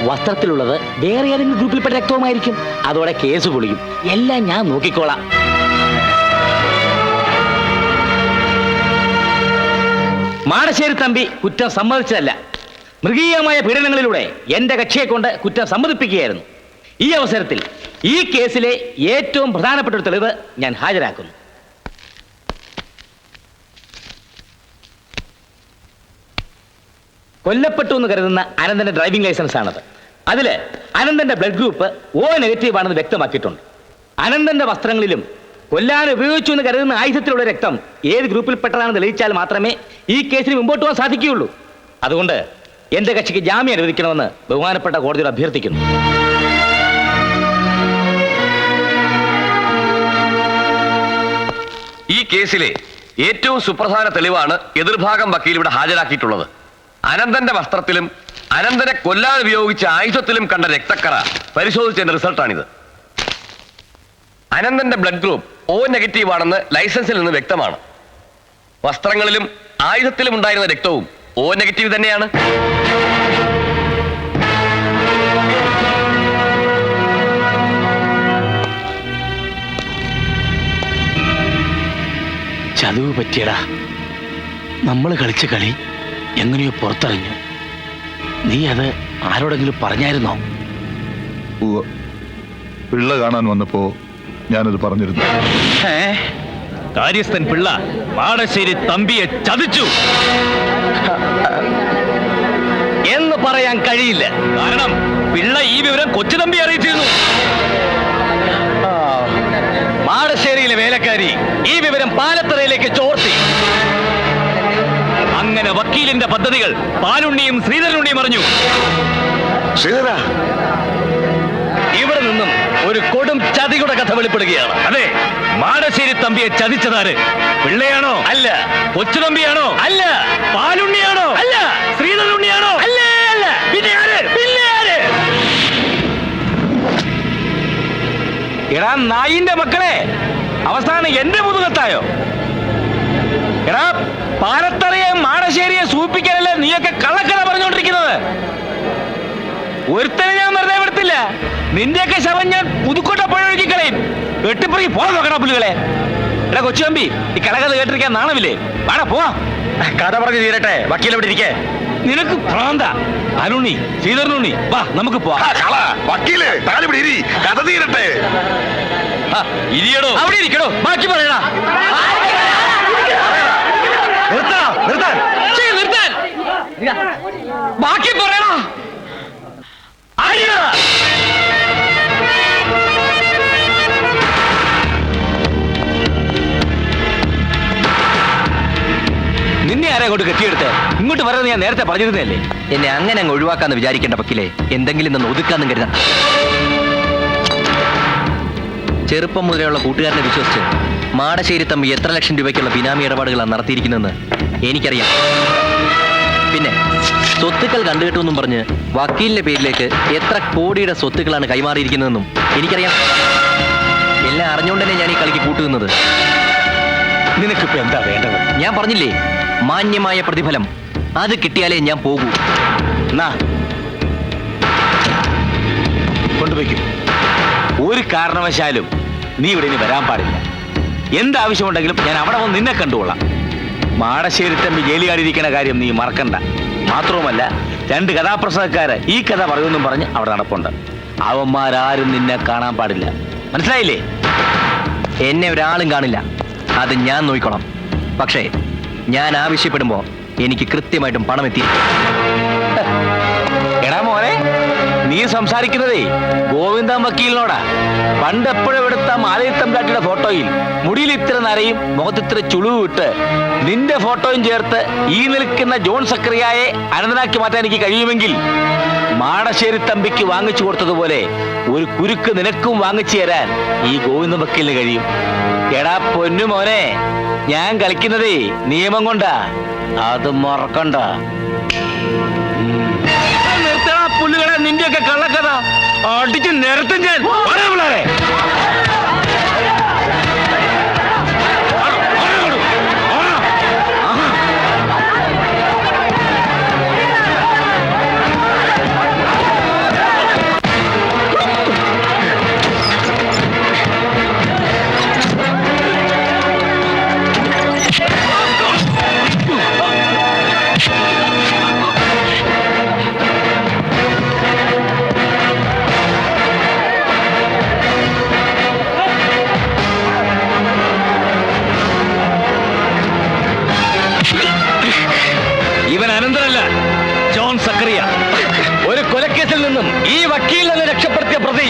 വസ്ത്രത്തിലുള്ളത് വേറെ ഏതെങ്കിലും ഗ്രൂപ്പിൽപ്പെട്ട രക്തവുമായിരിക്കും. അതോടെ കേസ് പൊളിയും. എല്ലാം ഞാൻ നോക്കിക്കോളാം. മാടശ്ശേരി തമ്പി കുറ്റം സമ്മതിച്ചതല്ല. മൃഗീയമായ പീഡനങ്ങളിലൂടെ എന്റെ കക്ഷിയെ കൊണ്ട് കുറ്റം സമ്മതിപ്പിക്കുകയായിരുന്നു. ഈ അവസരത്തിൽ ഈ കേസിലെ ഏറ്റവും പ്രധാനപ്പെട്ട ഒരു തെളിവ് ഞാൻ ഹാജരാക്കുന്നു. കൊല്ലപ്പെട്ടു എന്ന് കരുതുന്ന അനന്തന്റെ ഡ്രൈവിംഗ് ലൈസൻസ് ആണത്. അതില് അനന്തന്റെ ബ്ലഡ് ഗ്രൂപ്പ് O- ആണെന്ന് വ്യക്തമാക്കിയിട്ടുണ്ട്. അനന്തന്റെ വസ്ത്രങ്ങളിലും കൊല്ലാൻ ഉപയോഗിച്ചു എന്ന് കരുതുന്ന ആയുധത്തിലുള്ള രക്തം ഏത് ഗ്രൂപ്പിൽപ്പെട്ടതാണെന്ന് തെളിയിച്ചാൽ മാത്രമേ ഈ കേസിന് മുമ്പോട്ട് പോകാൻ സാധിക്കുകയുള്ളൂ. അതുകൊണ്ട് എന്റെ കക്ഷിക്ക് ജാമ്യം അനുവദിക്കണമെന്ന് ബഹുമാനപ്പെട്ട കോടതിയോട് അഭ്യർത്ഥിക്കുന്നു. ഈ കേസിലെ ഏറ്റവും സുപ്രധാന തെളിവാണ് എതിർഭാഗം വക്കീൽ ഇവിടെ ഹാജരാക്കിയിട്ടുള്ളത്. അനന്തന്റെ വസ്ത്രത്തിലും അനന്തനെ കൊല്ലാൻ ഉപയോഗിച്ച ആയുധത്തിലും കണ്ട രക്തക്കറ പരിശോധിച്ചതിന്റെ റിസൾട്ടാണിത്. അനന്തന്റെ ബ്ലഡ് ഗ്രൂപ്പ് O നെഗറ്റീവ് ആണെന്ന് ലൈസൻസിൽ നിന്ന് വ്യക്തമാണ്. വസ്ത്രങ്ങളിലും ആയുധത്തിലും ഉണ്ടായിരുന്ന രക്തവും O നെഗറ്റീവ് തന്നെയാണ്. ചതുവ് പറ്റിയടാ. നമ്മൾ കളിച്ച കളി എങ്ങനെയോ പുറത്തറിഞ്ഞു. നീ അത് ആരോടെങ്കിലും പറഞ്ഞായിരുന്നോ? പിള്ള കാണാൻ വന്നപ്പോ ഞാനത് പറഞ്ഞിരുന്നു. കാര്യസ്ഥൻ പിള്ള മാടശ്ശേരി തമ്പിയെ ചതിച്ചു എന്ന് പറയാൻ കഴിയില്ല. കാരണം പിള്ള ഈ വിവരം കൊച്ചു തമ്പി അറിയിച്ചിരുന്നു. മാടശ്ശേരിയിലെ വേലക്കാരി ഈ വിവരം പാലത്തറയിലേക്ക് ചോർത്തി. അങ്ങനെ വക്കീലിന്റെ പദ്ധതികൾ പാലുണ്ണിയും ശ്രീധരനുണ്ണിയും അറിഞ്ഞു. ശ്രീധര, ഇവിടെ നിന്നും ഒരു കൊടും ചതിയുടെ കഥ വെളിപ്പെടുകയാണ്. അതെ, മാടശ്ശേരി തമ്പിയെ ചതിച്ചതാര്? പിള്ളയാണോ? അല്ല. കൊച്ചു തമ്പിയാണോ? അല്ല. പാലുണ്ണിയാണോ? അല്ല. ശ്രീധരനുണ്ണിയാണോ? അല്ല. അല്ല. പിന്നെ ആര്? പിന്നെ ആര്? എടാ നായിന്റെ മക്കളെ, അവസാനം എന്റെ മുതുകത്തായോ? എടാ പാലത്തറയെ മാടശ്ശേരിയെ സൂപ്പിക്കാനല്ലേ നീയൊക്കെ കള്ളക്കഥ പറഞ്ഞുകൊണ്ടിരിക്കുന്നത്? ഒരുത്തനെ ഞാൻ വെറുതെ വിടത്തില്ല. നിന്റെയൊക്കെ ശവം ഞാൻ പുതുക്കോട്ട പുഴയൊഴുക്കി കളയും. വെട്ടിപ്പുറകി പോകാൻ നോക്കണം പുല്ലുകളെ. എടാ കൊച്ചുതമ്പി, ഈ കടകഥ കേട്ടിരിക്കാൻ നാണമില്ലേ? വേണ പോവാ. കഥ പറഞ്ഞു തീരട്ടെ, വക്കീൽ എവിടെ ഇരിക്കേ? നിനക്ക് ഭ്രാന്ത. അരുണി, ശ്രീധരനുണ്ണി, വാ നമുക്ക് പോവാം. വക്കീല് കഥ തീരട്ടെ. ഇരിയടോ, അവിടെ ഇരിക്കടോ, ബാക്കി പറയടാ. നിർത്താൻ ബാക്കി പറയണോ? നിന്നെ ആരെ കൊണ്ട് കെട്ടിയെടുത്ത് ഇങ്ങോട്ട് വരാതെ ഞാൻ നേരത്തെ പറഞ്ഞിരുന്നല്ലേ? എന്നെ അങ്ങനെ അങ്ങ് ഒഴിവാക്കാന്ന് വിചാരിക്കേണ്ട വക്കീലെ, എന്തെങ്കിലും നിന്ന് ഒതുക്കാന്നും കരുതാം. ചെറുപ്പം മുതലുള്ള കൂട്ടുകാരനെ വിശ്വസിച്ച് മാടശ്ശേരി തമ്പി എത്ര ലക്ഷം രൂപയ്ക്കുള്ള ബിനാമി ഇടപാടുകളാണ് നടത്തിയിരിക്കുന്നതെന്ന് എനിക്കറിയാം. പിന്നെ സ്വത്തുക്കൾ കണ്ടുകെട്ടുമെന്നും പറഞ്ഞ് വക്കീലിന്റെ പേരിലേക്ക് എത്ര കോടിയുടെ സ്വത്തുക്കളാണ് കൈമാറിയിരിക്കുന്നതെന്നും എനിക്കറിയാം. എല്ലാം അറിഞ്ഞുകൊണ്ട് തന്നെ ഞാൻ ഈ കളിക്ക് കൂട്ടുന്നത്. നിനക്കിപ്പോ എന്താ വേണ്ടത്? ഞാൻ പറഞ്ഞില്ലേ, മാന്യമായ പ്രതിഫലം. അത് കിട്ടിയാലേ ഞാൻ പോകൂ. എന്നാ കൊണ്ടുപോയിക്കും. ഒരു കാരണവശാലും നീ ഇവിടെ ഇനി വരാൻ പാടില്ല. എന്താവശ്യമുണ്ടെങ്കിലും ഞാൻ അവിടെ വന്ന് നിന്നെ കണ്ടുകൊള്ളാം. മാടശ്ശേരി തമ്പി ജയിലുകാരിയിരിക്കുന്ന കാര്യം നീ മറക്കണ്ട. മാത്രവുമല്ല, 2 കഥാപ്രസംഗക്കാര് ഈ കഥ പറയുമെന്നും പറഞ്ഞ് അവിടെ നടപ്പുണ്ട്. അവന്മാരാരും നിന്നെ കാണാൻ പാടില്ല. മനസ്സിലായില്ലേ? എന്നെ ഒരാളും കാണില്ല, അത് ഞാൻ നോക്കിക്കോളാം. പക്ഷേ ഞാൻ ആവശ്യപ്പെടുമ്പോ എനിക്ക് കൃത്യമായിട്ടും പണം എത്തി. എടാ മോനെ, നീ സംസാരിക്കുന്നതേ ഗോവിന്ദൻ വക്കീലിനോടാ. പണ്ടെപ്പോഴും എടുത്ത മാലയിത്തമ്പ്രാട്ടിയുടെ ഫോട്ടോയിൽ മുടിയിൽ ഇത്ര നരയും മുഖത്തിത്ര ചുളിവ് ഇട്ട് നിന്റെ ഫോട്ടോയും ചേർത്ത് ഈ നിൽക്കുന്ന ജോൺ സക്രിയയെ അനന്തനാക്കി മാറ്റാൻ എനിക്ക് കഴിയുമെങ്കിൽ മാടശ്ശേരി തമ്പിക്ക് വാങ്ങിച്ചു കൊടുത്തതുപോലെ ഒരു കുരുക്ക് നിനക്കും വാങ്ങിച്ചു തരാൻ ഈ ഗോവിന്ദൻ വക്കീലിന് കഴിയും. എടാ പൊന്നു മോനെ, ഞാൻ കളിക്കുന്നതേ നിയമം കൊണ്ടാ, അത് മറക്കണ്ട. നിർത്തണ പുല്ലുകളെ, നിന്റെയൊക്കെ കള്ളക്കഥ അടിച്ച് നിരത്തും ഞാൻ. പിള്ളേരെ ഇവൻ അനന്തരല്ല, ജോൺ സക്കറിയ. ഒരു കൊലക്കേസിൽ നിന്നും ഈ വക്കീലിനെ രക്ഷപ്പെടുത്തിയ പ്രതി.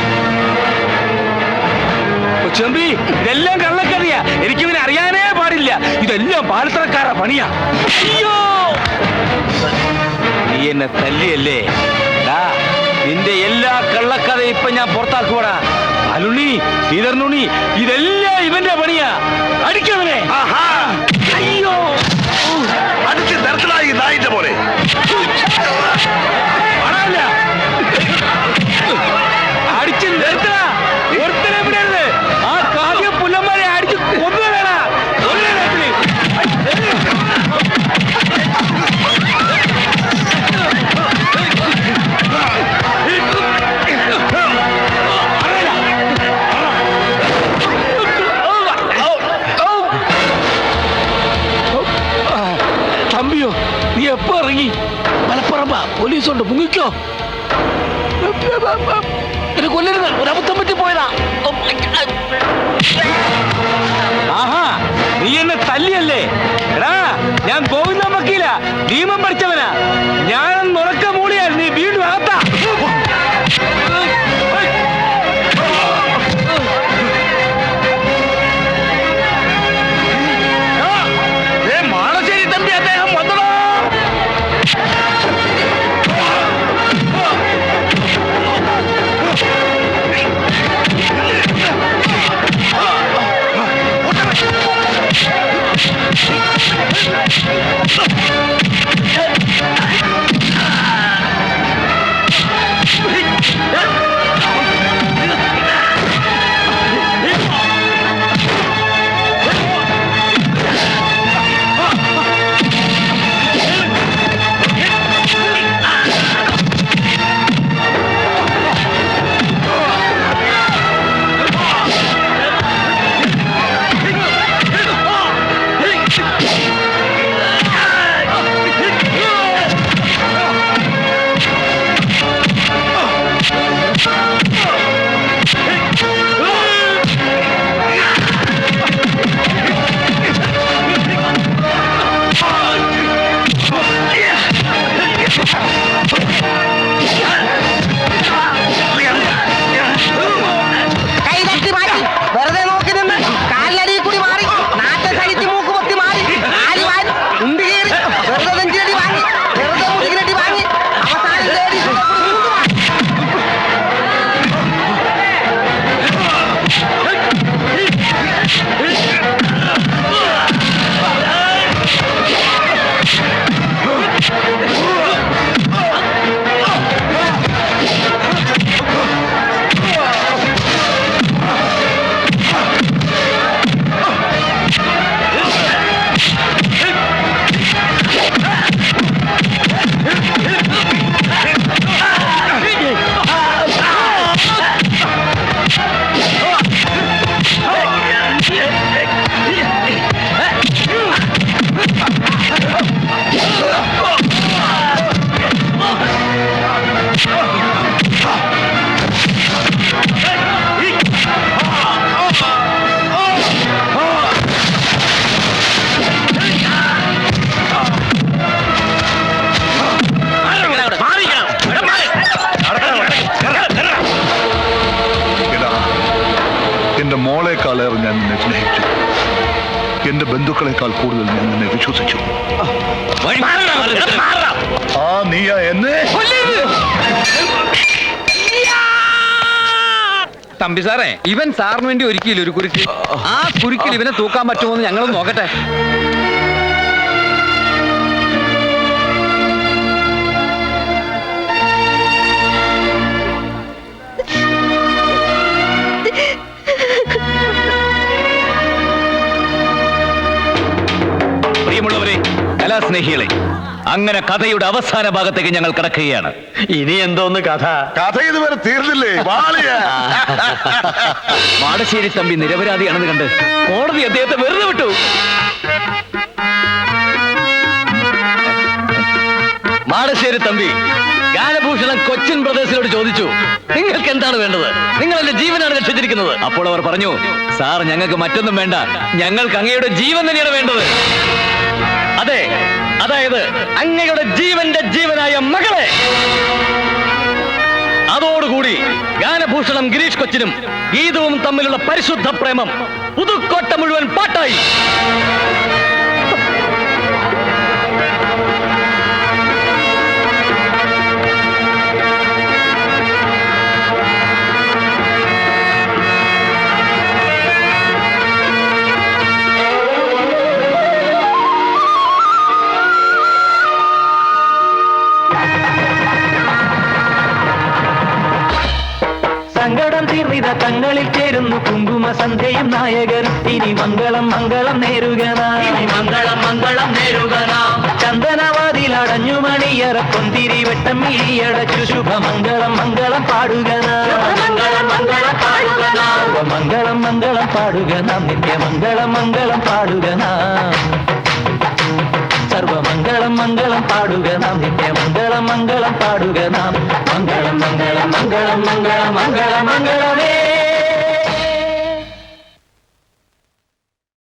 ചെമ്പി, ഇതെല്ലാം കള്ളക്കറിയാ. എനിക്കിവനെ അറിയാനേ പാടില്ല. ഇതെല്ലാം പാലത്തറക്കാരുടെ പണിയാ. അയ്യോ, നീ എന്നെ തല്ലിയല്ലേ? നിന്റെ എല്ലാ കള്ളക്കഥയും ഇപ്പൊ ഞാൻ പുറത്താക്കുവാടാ. അലുണ്ണി, ശ്രീധരനുണ്ണി, ഇതെല്ലാം ഇവന്റെ പണിയാ. അടിക്കവനെ. അയ്യോ, അടിച്ച് നിരത്തിലായി നായിന്റെ പോലെ. അടിച്ച് നിർത്തണ. ഒരുത്തനെ വിടരുത്. ആ കാവ്യ പുല്ലന്മാരെ അടിച്ച് കൊന്നുകളാ. തമ്പിയോ, നീ എപ്പോ ഇറങ്ങി? മലപ്പുറമ്പ പോലീസുണ്ട്, മുങ്ങിക്കോ. എന്നെ കൊല്ലരുത്, ഒരബദ്ധം പറ്റി പോയതാ. ആഹാ, നീ എന്നെ തല്ലിയല്ലേ? എടാ, ഞാൻ ഗോവിന്ദ വക്കീല, നിയമം പഠിച്ചവനാ. ഞാൻ നുറക്ക മൂളിയാൽ നീ വീണ്ടും അകത്താ. മാളശ്ശേരി തമ്പി, അദ്ദേഹം വന്നോ. എന്റെ മോളെക്കാളേറെ ഞാൻ നിന്നെ സ്നേഹിച്ചു. എന്റെ ബന്ധുക്കളെക്കാൾ കൂടുതൽ ഞാൻ നിന്നെ വിശ്വസിച്ചു. ആ നീയാ എന്നെ തമ്പി സാറേ, ഇവൻ സാറിന് വേണ്ടി ഒരുക്കിയില്ല ഒരു കുരുക്ക്. ആ കുരുക്കിൽ ഇവനെ തൂക്കാൻ പറ്റുമോ എന്ന് ഞങ്ങൾ നോക്കട്ടെ. പ്രിയമുള്ളവരെ, കലാസ്നേഹികളെ, അങ്ങനെ കഥയുടെ അവസാന ഭാഗത്തേക്ക് ഞങ്ങൾ കടക്കുകയാണ്. ഇനി എന്തോന്ന് കഥ? കഥ ഇതുവരെ തീർന്നില്ലേ? മാടശ്ശേരി തമ്പി നിരപരാധിയാണെന്ന് കണ്ട് കോടതി അദ്ദേഹത്തെ വെറുതെ വിട്ടു. മാടശ്ശേരി തമ്പി ഗാനഭൂഷണം കൊച്ചിൻ ബ്രദേഴ്സിനോട് ചോദിച്ചു, നിങ്ങൾക്ക് എന്താണ് വേണ്ടത്? നിങ്ങൾ എന്റെ ജീവനാണ് രക്ഷിച്ചിരിക്കുന്നത്. അപ്പോൾ അവർ പറഞ്ഞു, സാർ, ഞങ്ങൾക്ക് മറ്റൊന്നും വേണ്ട, ഞങ്ങൾക്ക് അങ്ങയുടെ ജീവൻ തന്നെയാണ് വേണ്ടത്. അതെ, അതായത് അങ്ങയുടെ ജീവന്റെ ജീവനായ മകളെ. അതോടുകൂടി ഗാനഭൂഷണം ഗിരീഷ് കൊച്ചിനും ഗീതവും തമ്മിലുള്ള പരിശുദ്ധ പ്രേമം പുതുക്കോട്ട മുഴുവൻ പാട്ടായി. കുടങ്ങളിൽ ചേരുന്നു കുങ്കുമ സന്ധ്യയും നായകനും ഇനി മംഗളം മംഗളം നേരുക മംഗളം മംഗളം നേരുക ചന്ദനവാതിലടഞ്ഞു മണിയറ പൊന്തിരി വെട്ടം മിഴിയടച്ചു ശുഭമംഗളം മംഗളം പാടുക മംഗളം മംഗളം പാടുക മംഗളം മംഗളം പാടുക നാം നിത്യമംഗളം മംഗളം പാടുക സർവമംഗളം മംഗളം പാടുക നാം നിത്യമംഗളം മംഗളം പാടുക നാം മംഗളം മംഗളം മംഗളം മംഗളം മംഗളം മംഗളമേ